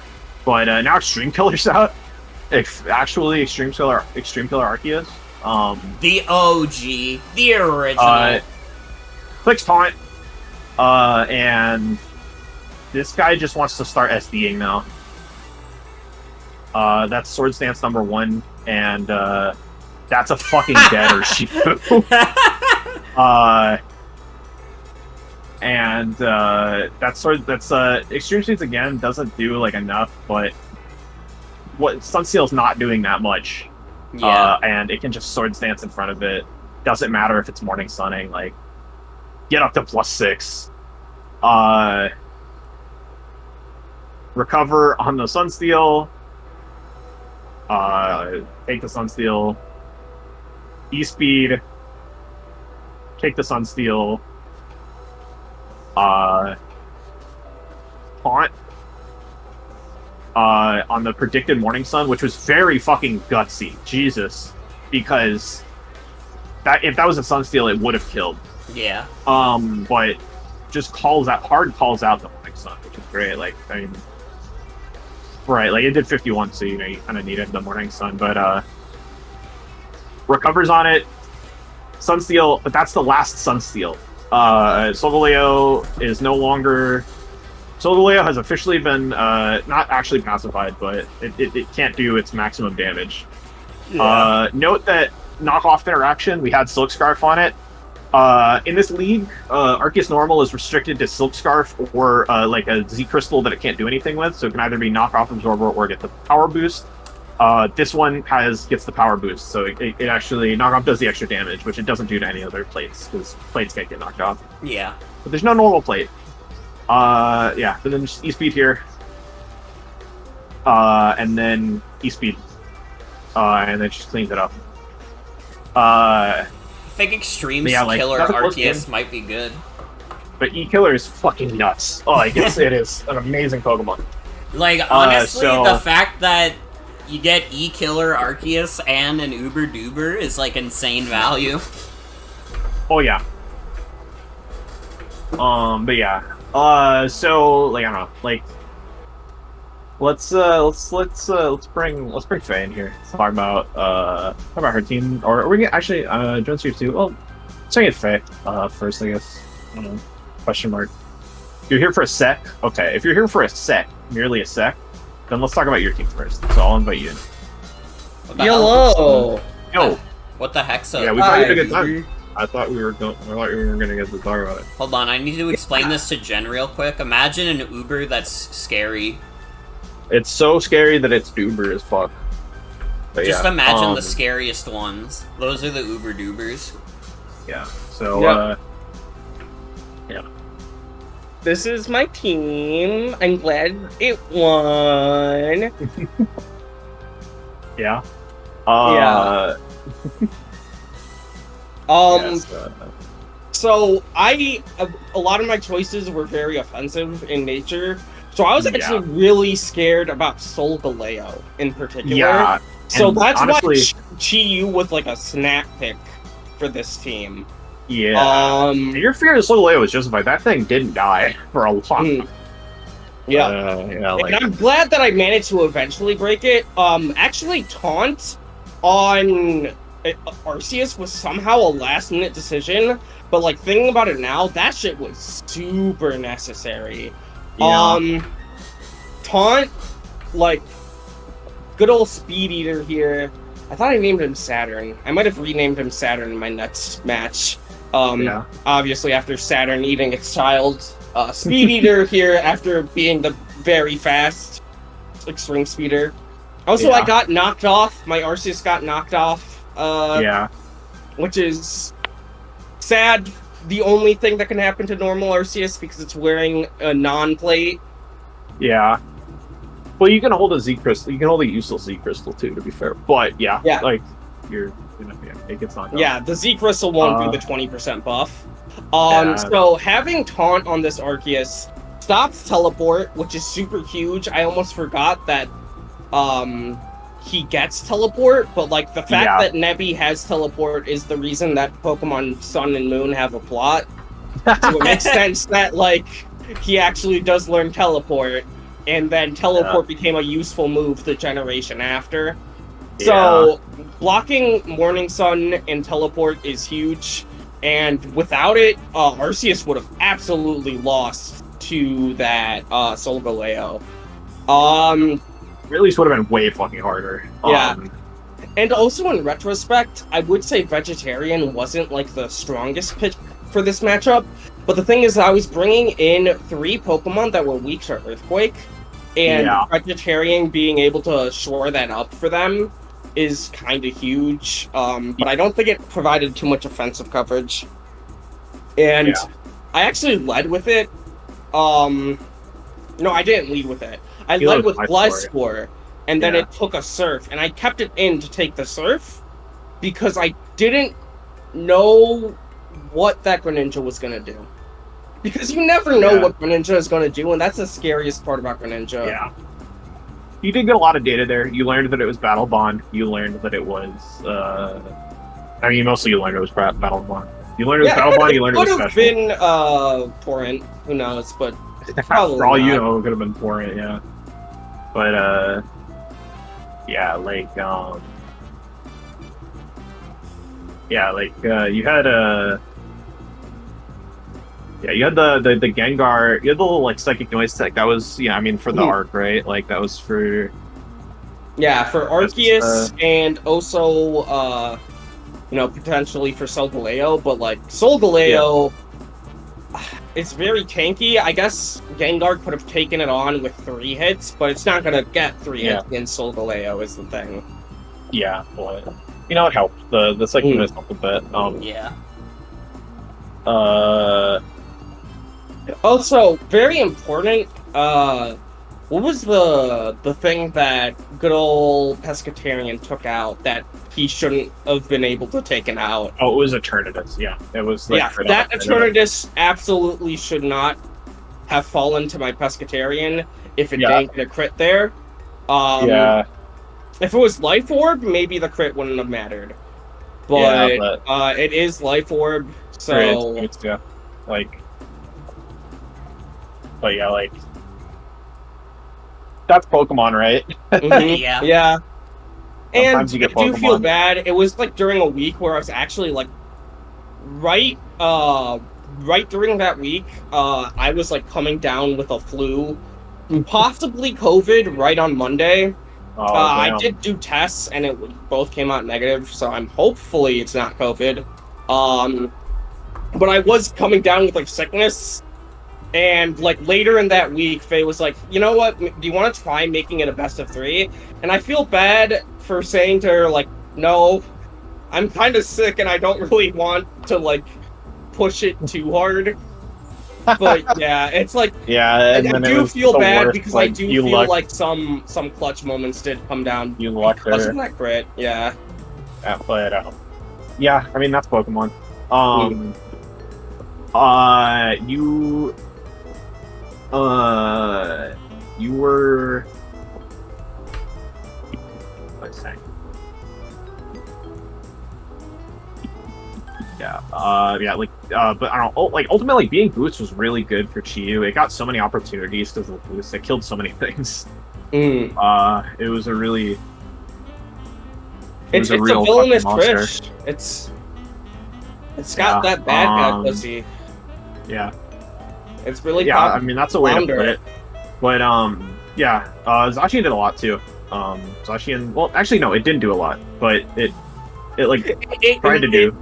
But now Extreme Killer's out. Actually, Extreme Killer Arceus. The OG, the original. Clicks taunt. And this guy just wants to start SDing now. That's Sword Stance number 1, and that's a fucking dead Urshifu. And that's Extreme Speeds again doesn't do like enough, but what Sunsteel's not doing that much. Yeah. And it can just Sword Stance in front of it. Doesn't matter if it's Morning Sunning, like get up to +6. Recover on the Sunsteel. Take the Sunsteel. E-Speed. Take the Sunsteel. Taunt. On the predicted Morning Sun, which was very fucking gutsy. Jesus. Because if that was a Sunsteel, it would have killed. Yeah. But just calls out the Morning Sun, which is great. Like, I mean, right, like it did 51, so you know you kind of needed the Morning Sun, but recovers on it. Sunsteel, but that's the last Sunsteel. Solgaleo is no longer. Solgaleo has officially been not actually pacified, but it can't do its maximum damage. Yeah. Note that knockoff interaction, we had Silk Scarf on it. In this league, Arceus Normal is restricted to Silk Scarf or like a Z Crystal that it can't do anything with, so it can either be knockoff Absorber or get the power boost. This one gets the power boost, so it actually knockoff does the extra damage, which it doesn't do to any other plates because plates can't get knocked off. Yeah. But there's no normal plate. Yeah, but then just E-Speed here. And then E-Speed. And then just cleans it up. I think Extreme like, Killer Arceus might be good. But E-Killer is fucking nuts. Oh, I guess it is an amazing Pokemon. Like, honestly, the fact that you get E-Killer Arceus and an Uber Duber is, like, insane value. Oh, yeah. But yeah. So, like, I don't know, like, let's bring Faye in here. Let's talk about her team, or are we gonna actually join Series 2? Well, let's get Faye first, I guess. I don't know. Question mark. You're here for a sec? Okay, if you're here for a sec, merely a sec, then let's talk about your team first. So I'll invite you in. Hello. Yo. What the heck, so? Yeah, we had a good time. I thought we were gonna get to talk about it. Hold on, I need to explain this to Jen real quick. Imagine an Uber that's scary. It's so scary that it's Uber as fuck. But just yeah, imagine the scariest ones. Those are the Uber Dubers. Yeah. So yeah. This is my team. I'm glad it won. Yeah. Yeah. Yes, so a lot of my choices were very offensive in nature. So I was actually really scared about Solgaleo in particular. Yeah. So that's honestly, why Chi-Yu was like a snap pick for this team. Yeah. Your fear of Solgaleo was justified. That thing didn't die for a long time. Yeah. Like, and I'm glad that I managed to eventually break it. Actually, Taunt on Arceus was somehow a last-minute decision, but like thinking about it now, that shit was super necessary. Yeah. Taunt, like, good old Speed Eater here. I thought I named him Saturn. I might have renamed him Saturn in my next match. Obviously after Saturn eating its child. Speed Eater here after being the very fast Extreme Speeder. Also, I got knocked off. My Arceus got knocked off. Yeah. Which is sad. The only thing that can happen to normal Arceus because it's wearing a non-plate. Yeah. Well, you can hold a Z crystal. You can hold a useless Z crystal too, to be fair. But yeah. Like you're gonna it gets knocked off. Yeah, the Z crystal won't do the 20% buff. Yeah. So having taunt on this Arceus stops teleport, which is super huge. I almost forgot that he gets teleport, but like the fact that Nebby has teleport is the reason that Pokemon Sun and Moon have a plot. So it makes sense that like he actually does learn teleport, and then teleport became a useful move the generation after. So blocking Morning Sun and teleport is huge, and without it, Arceus would have absolutely lost to that Solgaleo. Really would have been way fucking harder. And also in retrospect, I would say Vegetarian wasn't like the strongest pick for this matchup, but the thing is I was bringing in 3 Pokemon that were weak to Earthquake, and Vegetarian being able to shore that up for them is kind of huge, but I don't think it provided too much offensive coverage. And I actually led with it. No, I didn't lead with it. I led with Gliscor, and then it took a Surf, and I kept it in to take the Surf because I didn't know what that Greninja was going to do. Because you never know what Greninja is going to do, and that's the scariest part about Greninja. Yeah. You did get a lot of data there. You learned that it was Battle Bond. You learned that it was, I mean, mostly you learned it was Battle Bond. You learned it was Battle Bond, you learned it was Special. It could have been, Torrent. Who knows, but probably for all not. you know, it could have been Torrent, yeah. But, yeah, like, you had you had the Gengar, you had the little, like, Psychic Noise Tech, that was, I mean, for the arc, right? Like, that was for... Yeah, for Arceus, and also, you know, potentially for Solgaleo, but, like, Solgaleo, it's very tanky. I guess Gengar could have taken it on with 3 hits, but it's not gonna get 3 hits against Solgaleo, is the thing. Yeah, but, you know, it helped. The Psychic Noise helped a bit. Also, very important, what was the thing that good old Pescatarian took out that he shouldn't have been able to take it out? Oh, it was Eternatus, It was like that Eternatus absolutely should not have fallen to my Pescatarian if it didn't get a crit there. If it was Life Orb, maybe the crit wouldn't have mattered. But, it is Life Orb, so... It's like... But yeah, like... That's Pokemon, right? Yeah. And you get I do feel bad. It was like during a week where I was actually like... Right during that week, I was like coming down with a flu. Possibly COVID right on Monday. I did do tests and it both came out negative, so hopefully it's not COVID. But I was coming down with like sickness, and like later in that week, Faye was like, "You know what? Do you want to try making it a best of 3?" And I feel bad for saying to her like, "No, I'm kind of sick and I don't really want to like push it too hard." But yeah, it's like I do feel bad because I do feel like some clutch moments did come down. You lucked because of that crit, but yeah, I mean that's Pokemon. You were. Let's say. But I don't know, like, ultimately, being Boost was really good for Chiyu. It got so many opportunities because of the Boost. It killed so many things. It was a really... It's a villainous Trish. It's got that bad pussy. Yeah. It's really I mean, that's a way to put it. But, Zacian did a lot, too. Zacian... Well, actually, no, it didn't do a lot. But it tried to do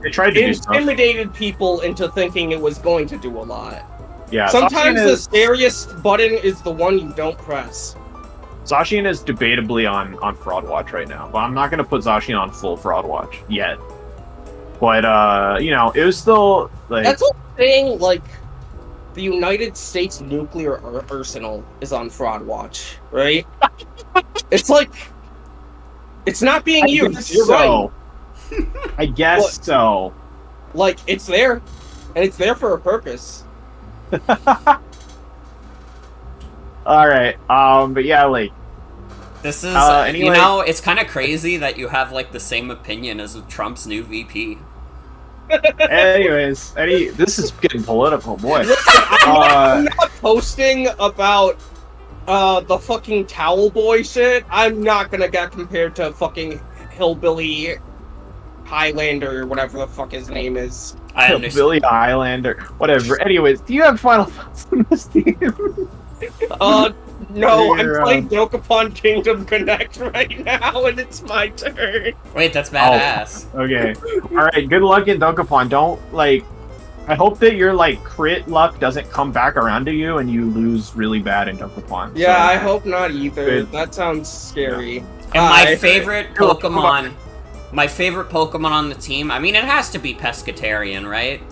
stuff. Intimidated people into thinking it was going to do a lot. Yeah. Sometimes the scariest button is the one you don't press. Zacian is debatably on Fraud Watch right now, but I'm not going to put Zacian on full Fraud Watch yet. But, you know, it was still, like... That's what I'm saying, like, the United States nuclear arsenal is on Fraud Watch, right? It's like... It's not being used, you're right. I guess so. Like, it's there, and it's there for a purpose. Alright, but yeah, like... This is, anyway, you know, it's kind of crazy that you have, like, the same opinion as Trump's new VP. Anyways, this is getting political, boy. Listen, I'm not posting about the fucking towel boy shit. I'm not gonna get compared to fucking hillbilly Highlander or whatever the fuck his name is. Hillbilly Highlander, whatever. Anyways, do you have final thoughts on this team? No, I'm playing Dokapon Kingdom Connect right now, and it's my turn. Wait, that's badass. Oh, okay. Alright, good luck in Dokapon. Don't, like... I hope that your, like, crit luck doesn't come back around to you and you lose really bad in Dokapon. Yeah, I hope not either. Good. That sounds scary. And my favorite Pokemon... My favorite Pokemon on the team, I mean, it has to be Pescatarian, right?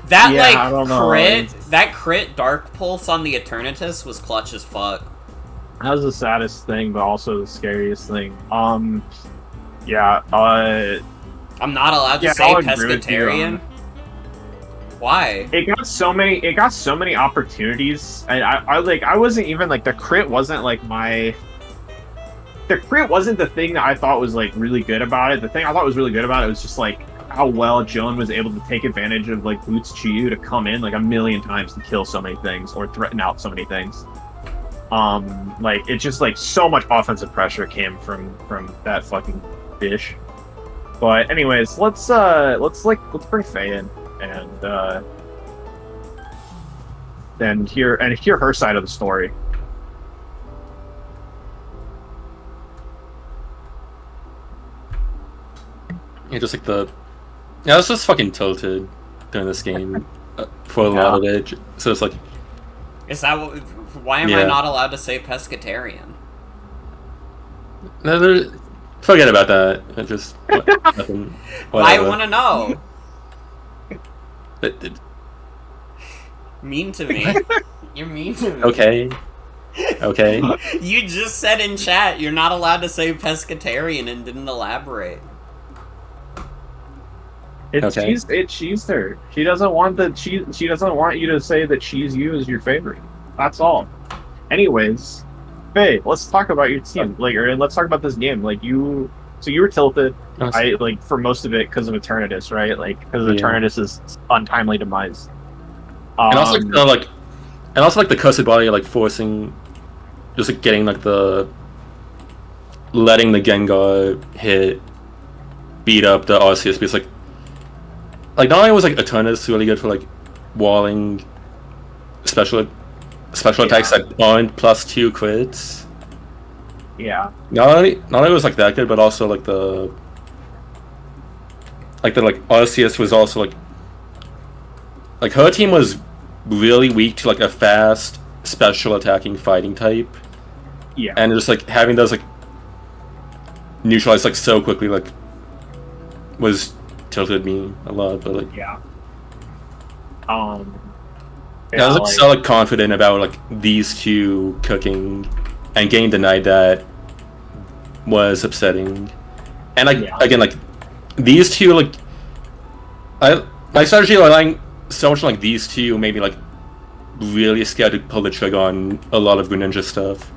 That, that crit Dark Pulse on the Eternatus was clutch as fuck. That was the saddest thing, but also the scariest thing. Yeah, I'm not allowed to say Pescatarian? Why? It got so many opportunities, and I wasn't even, like, the crit wasn't, like, the crit wasn't the thing that I thought was, like, really good about it. The thing I thought was really good about it was just, like, how well Joan was able to take advantage of, like, Boots Chiyu to come in, like, a million times to kill so many things, or threaten out so many things. Like, it's just, like, so much offensive pressure came from that fucking fish. But anyways, let's bring Faye in and hear her side of the story. Yeah, just like I was just fucking tilted during this game for a lot of it. So it's like, is that why am I not allowed to say Pescatarian? No, forget about that. It just nothing. I want to know. Mean to me. You're mean to me. Okay. You just said in chat you're not allowed to say Pescatarian and didn't elaborate. She's her. She doesn't want she doesn't want you to say that she's you as your favorite. That's all. Anyways, Faye, let's talk about your team. Let's talk about this game. you were tilted. Awesome. For most of it because of Eternatus, right? Because of Eternatus' untimely demise. And also the cursed body, forcing, just getting letting the Gengar hit, beat up the Arceus, because not only was Eternatus really good for walling special attacks that aren't +2 crits. Yeah. Not only was that good, but also the Arceus was also her team was really weak to a fast special attacking fighting type. Yeah. And just having those neutralized so quickly was tilted me a lot, but yeah. I was so confident about these two cooking, and getting denied that was upsetting. And again, these two I started relying so much on these two made me really scared to pull the trigger on a lot of Greninja stuff.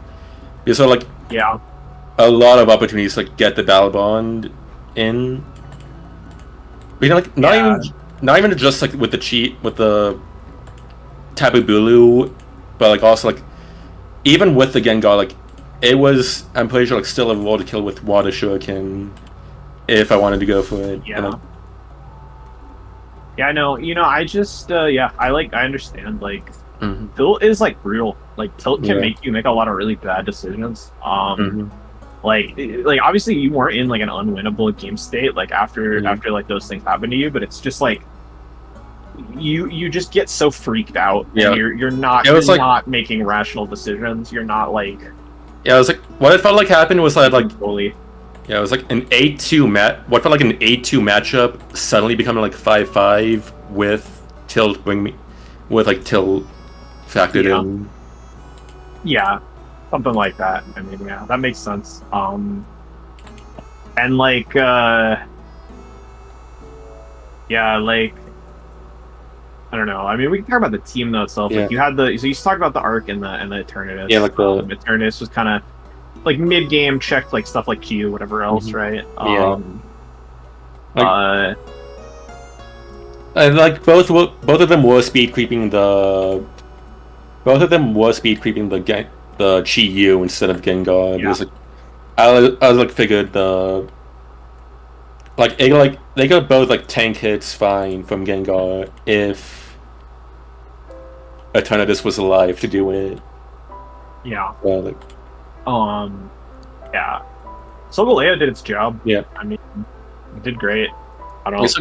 Because a lot of opportunities to get the Battle Bond in. But, not even just with the cheat with the Tapu Bulu, but also even with the Gengar, it was, I'm pretty sure still a roll to kill with Water Shuriken if I wanted to go for it. Yeah. Yeah, no, I just I understand Tilt is brutal. Tilt can make you make a lot of really bad decisions. Obviously you weren't in an unwinnable game state after those things happen to you, but it's just you just get so freaked out. Yeah. And you're not making rational decisions. You're not Yeah, it was like what it felt like happened was like yeah, it was like an 8-2 what felt like an 8-2 matchup suddenly becoming like 5-5 with tilt with tilt factored in. Yeah, something like that. I mean, yeah, that makes sense. And like yeah, like I don't know. I mean, we can talk about the team though itself. Yeah. Like you had so you talked about the arc and the Eternatus. Yeah, like the Eternatus was kind of like mid game, checked like stuff like Q, whatever else, right? And like both of them were speed creeping the Chi Yu instead of Gengar. Because like I like figured they got both like tank hits fine from Gengar if Eternatus was alive to do it. Yeah. Like, yeah. Solgaleo did its job. Yeah. I mean, it did great. I don't know. So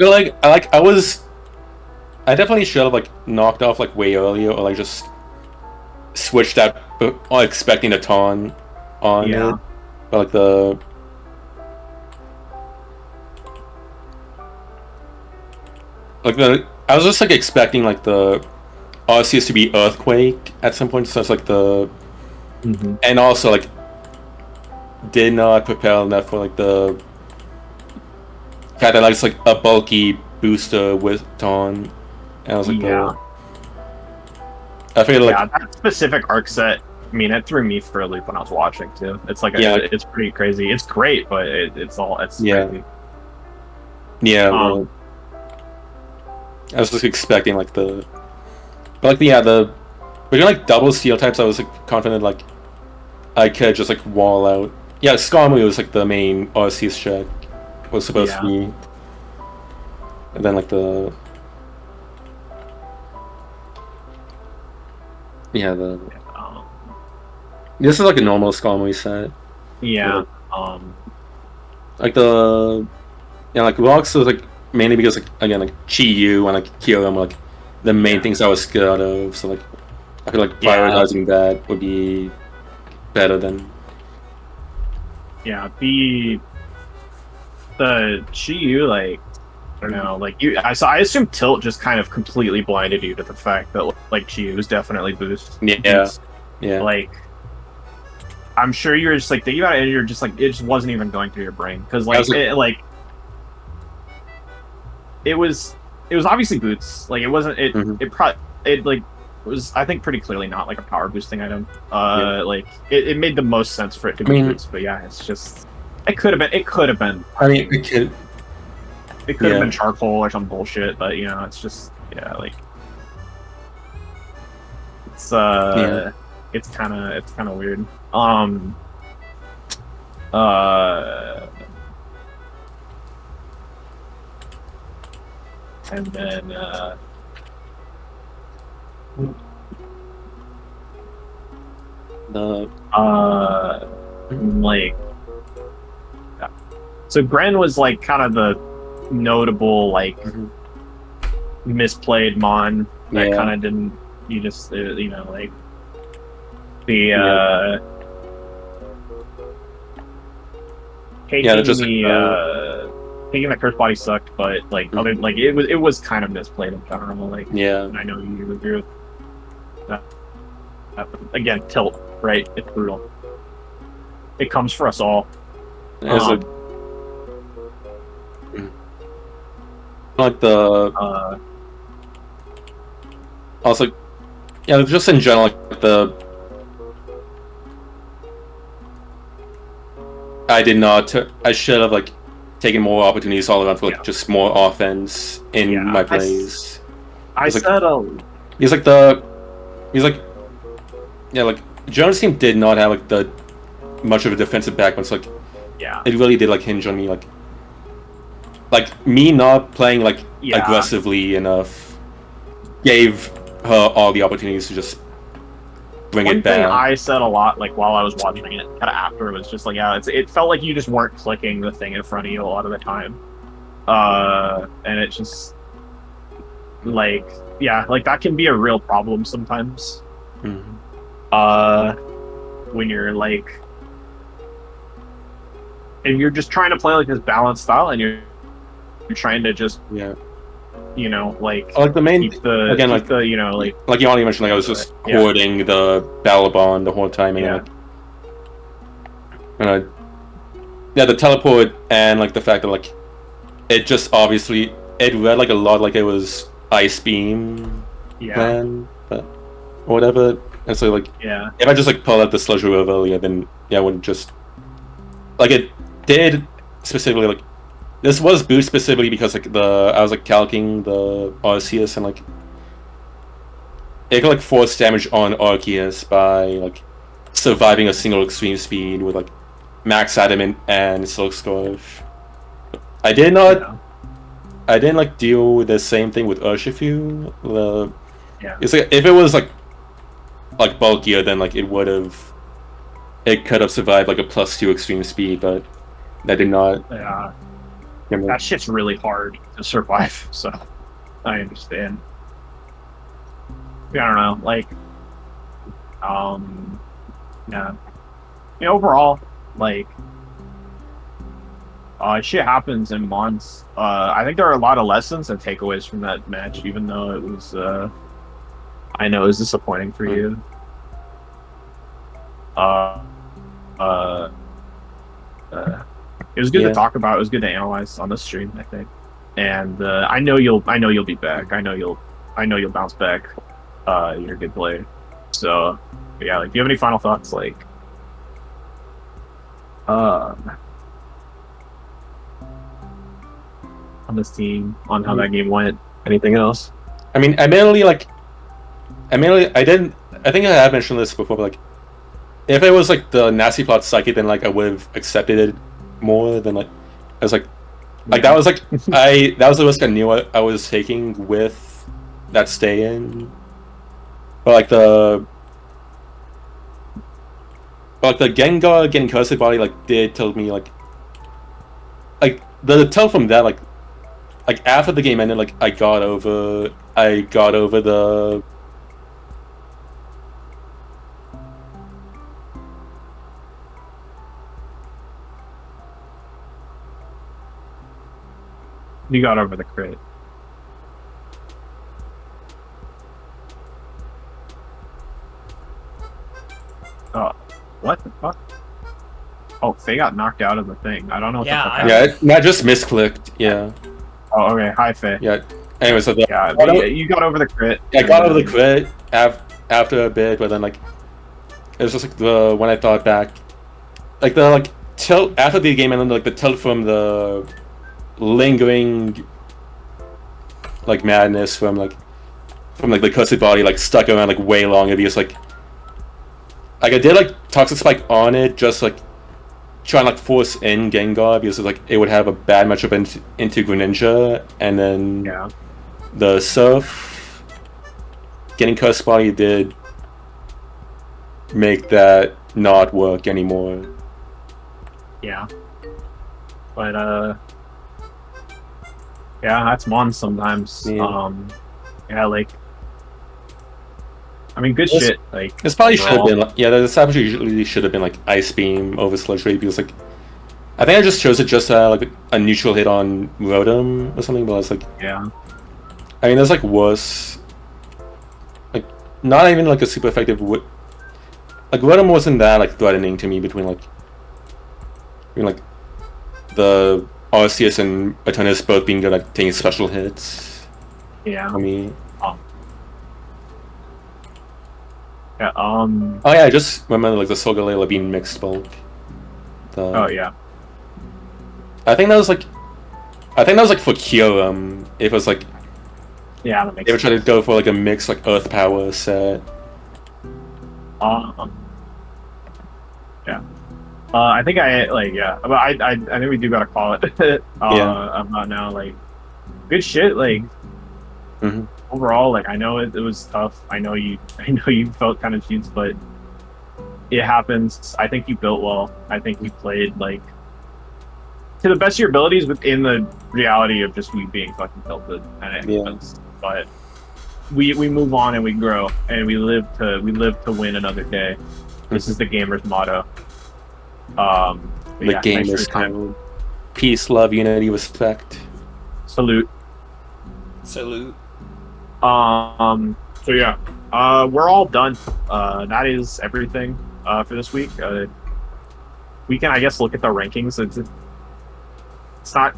I definitely should have like knocked off like way earlier or like just switched out expecting a taunt on it. But like I was just like expecting like the Arceus to be Earthquake at some point, so it's like and also like did not prepare enough for like the fact that it's like a bulky booster with Taunt. And I was like, I feel like that specific arc set. I mean, it threw me for a loop when I was watching too. It's like it's pretty crazy. It's great, but it's crazy. Yeah. I was just expecting like but you're like double steel types. I was like confident like I could just like wall out. Yeah, Skarmory was like the main Arceus check was supposed to be, and then like this is like a normal Skarmory set. Yeah. Like like rocks was like mainly because like again like Chi Yu and like Kyurem were like the main things I was scared of. So like I feel like prioritizing that would be better than. Yeah, the Chi Yu, like I don't know, like I assume Tilt just kind of completely blinded you to the fact that like Chi Yu is definitely boost. Yeah. Like I'm sure you're just like thinking about it and you're just like it just wasn't even going through your brain because it was obviously boots. Like it wasn't it was I think pretty clearly not like a power boosting item. Like it made the most sense for it to be boots, but yeah, it's just it could have been. I mean, it could have been charcoal or some bullshit, but you know, it's just like it's kind of weird. And then so Gren was like kind of the notable like misplayed Mon that kind of didn't you just you know like the taking the curse body sucked, but like other like it was kind of misplayed in general. Like and I know you agree with that. Again, Tilt, right? It's brutal. It comes for us all. Like also just in general like I should have like taken more opportunities all around for like just more offense in my plays. Jones' team did not have like the much of a defensive backbone, so like it really did like hinge on me like me not playing like aggressively enough gave her all the opportunities to just bring it back. One thing I said a lot like while I was watching it kind of after was just like it felt like you just weren't clicking the thing in front of you a lot of the time, and it just like that can be a real problem sometimes. When you're like and you're just trying to play like this balanced style, and you're trying to just you know, like the main keep the, again, keep like the, you know, like you already mentioned, like I was just hoarding the battle bond the whole time, and then the teleport, and like the fact that like it just obviously it read like a lot like it was Ice Beam plan, but or whatever, and so like if I just like pull out the Sludge earlier, then I wouldn't just like it did specifically like. This was boost specifically because like I was like calcing the Arceus, and like it could like force damage on Arceus by like surviving a single extreme speed with like max adamant and silk scarf. I didn't like deal with the same thing with Urshifu. It's like if it was like bulkier, then like it could have survived like a +2 extreme speed, but that did not. Yeah. That shit's really hard to survive, so I understand. I don't know, like, yeah. Overall, like, shit happens in months. I think there are a lot of lessons and takeaways from that match, even though it was, I know it was disappointing for you. It was good to talk about. It was good to analyze on the stream, I think. And I know you'll be back. I know you'll bounce back. You're a good player. So yeah, like, do you have any final thoughts, like, on this team, on how that game went? Anything else? I mean, I think I have mentioned this before, but like, if it was like the nasty plot psyche, then like I would have accepted it more than like I was like that was like that was the risk I knew I was taking with that stay in. But like the Gengar getting cursed body like did tell me like the tell from that like after the game ended, like I got over the You got over the crit. Oh, what the fuck? Oh, Faye got knocked out of the thing. I don't know what the fuck happened. I just misclicked. Yeah. Oh, okay. Hi, Faye. Yeah. Anyway, so you got over the crit. I got over the crit after a bit, but then like it was just like when I thought back, like the tilt after the game, and then like the tilt from the lingering like madness from the cursed body like stuck around like way longer because like I did like Toxic Spike on it, just like trying to like force in Gengar because like it would have a bad matchup into Greninja, and then the Surf getting cursed body did make that not work anymore. Yeah, but yeah, that's Mon sometimes. Yeah, like, I mean, good shit. Like, this probably should have been. This actually should have been like Ice Beam over Sludge Ray, because like I think I just chose it just like a neutral hit on Rotom or something. But it's like, I mean, there's like worse. Like, not even like a super effective. Like Rotom wasn't that like threatening to me between the Arceus and Eternatus both being good at taking special hits. Yeah. I mean. Yeah. Oh yeah, I just remember like the Solgaleo being mixed bulk. Oh yeah. I think that was like for Kyurem. It was like. Yeah, that makes they were trying to go for like a mixed like Earth Power set. Yeah. I think but I think we do gotta call it. About now, like, good shit. Like, overall, like, I know it was tough. I know you felt kind of cheats, but it happens. I think you built well. I think you played like to the best of your abilities within the reality of just we being fucking tilted, and it happens. But we move on and we grow, and we live to win another day. This is the gamer's motto. The game is called Peace, Love, Unity, Respect. Salute. Salute. So yeah, we're all done. That is everything for this week. We can, I guess, look at the rankings. It's not.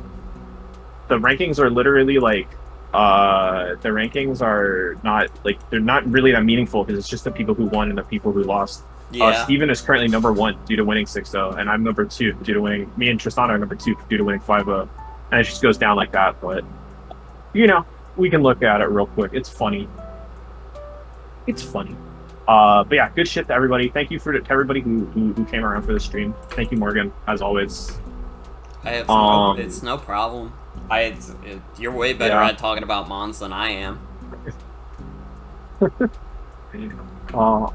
The rankings are literally like. The rankings are not like they're not really that meaningful because it's just the people who won and the people who lost. Yeah. Steven is currently number 1 due to winning 6-0, and I'm number 2 due to winning. Me and Tristana are number 2 due to winning 5-0, and it just goes down like that. But you know, we can look at it real quick. It's funny. It's funny. But yeah, good shit to everybody. Thank you to everybody who came around for the stream. Thank you, Morgan, as always. It's no problem. You're way better at talking about Mons than I am.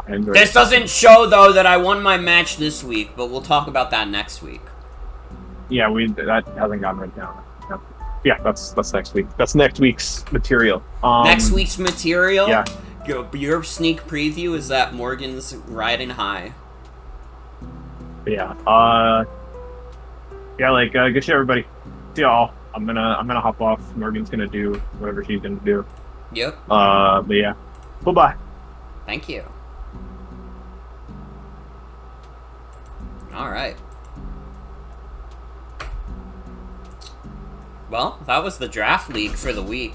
This doesn't show though that I won my match this week, but we'll talk about that next week. Yeah, that hasn't gotten written down. Yeah, that's next week. That's next week's material. Next week's material? Yeah. Your sneak preview is that Morgan's riding high. Yeah. Yeah, good shit, everybody. See y'all. I'm gonna hop off. Morgan's gonna do whatever she's gonna do. Yep. But yeah. Bye-bye. Thank you. Alright. Well, that was the draft league for the week.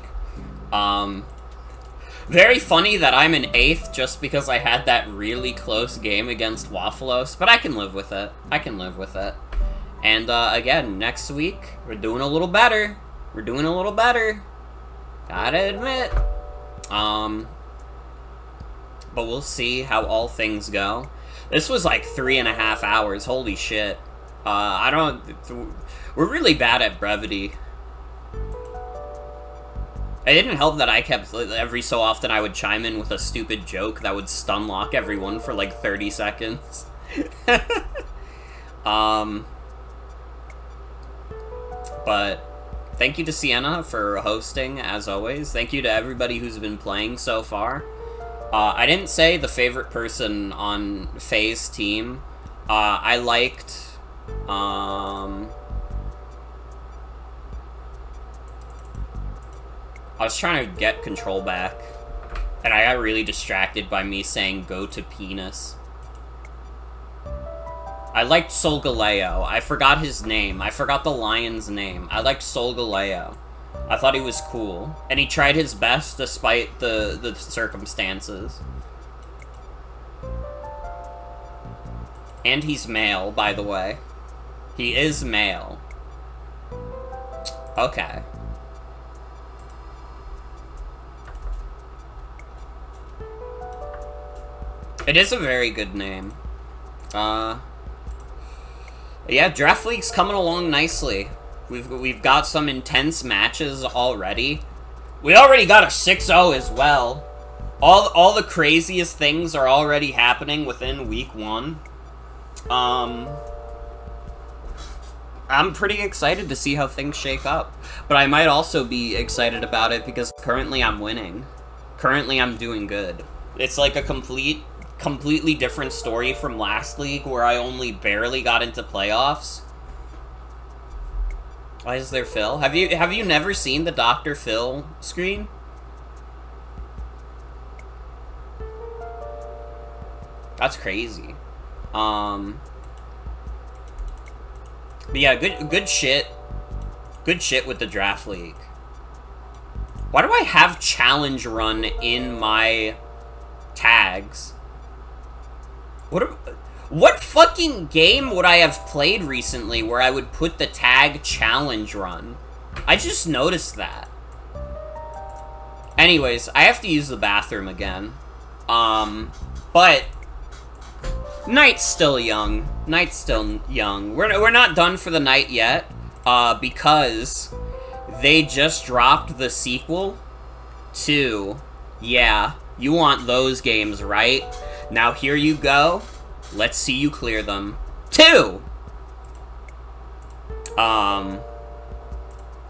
Very funny that I'm in 8th just because I had that really close game against WAFFLOES, but I can live with it. I can live with it. And, again, next week, we're doing a little better. We're doing a little better. Gotta admit. But we'll see how all things go. This was like 3.5 hours. Holy shit. We're really bad at brevity. It didn't help that I kept, every so often I would chime in with a stupid joke that would stun lock everyone for like 30 seconds. But thank you to Sienna for hosting, as always. Thank you to everybody who's been playing so far. I didn't say the favorite person on FaZe team. I liked, I was trying to get control back, and I got really distracted by me saying go to penis. I liked Solgaleo. I forgot his name. I forgot the lion's name. I liked Solgaleo. I thought he was cool. And he tried his best despite the circumstances. And he's male, by the way. He is male. Okay. It is a very good name. Yeah, Draft League's coming along nicely. We've got some intense matches already. We already got a 6-0 as well. All the craziest things are already happening within week 1. I'm pretty excited to see how things shake up. But I might also be excited about it because currently I'm winning. Currently I'm doing good. It's like a completely different story from last league where I only barely got into playoffs. Why is there Phil? Have you never seen the Dr. Phil screen? That's crazy. But yeah, good shit. Good shit with the draft league. Why do I have challenge run in my tags? What fucking game would I have played recently where I would put the tag challenge run? I just noticed that. Anyways, I have to use the bathroom again. But night's still young. Night's still young. We're not done for the night yet, because they just dropped the sequel to, yeah, you want those games, right? Now here you go. Let's see you clear them. 2!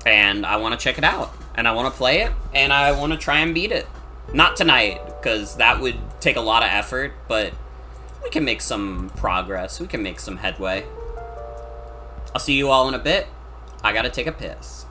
And I want to check it out. And I want to play it. And I want to try and beat it. Not tonight, because that would take a lot of effort, but we can make some progress. We can make some headway. I'll see you all in a bit. I gotta take a piss.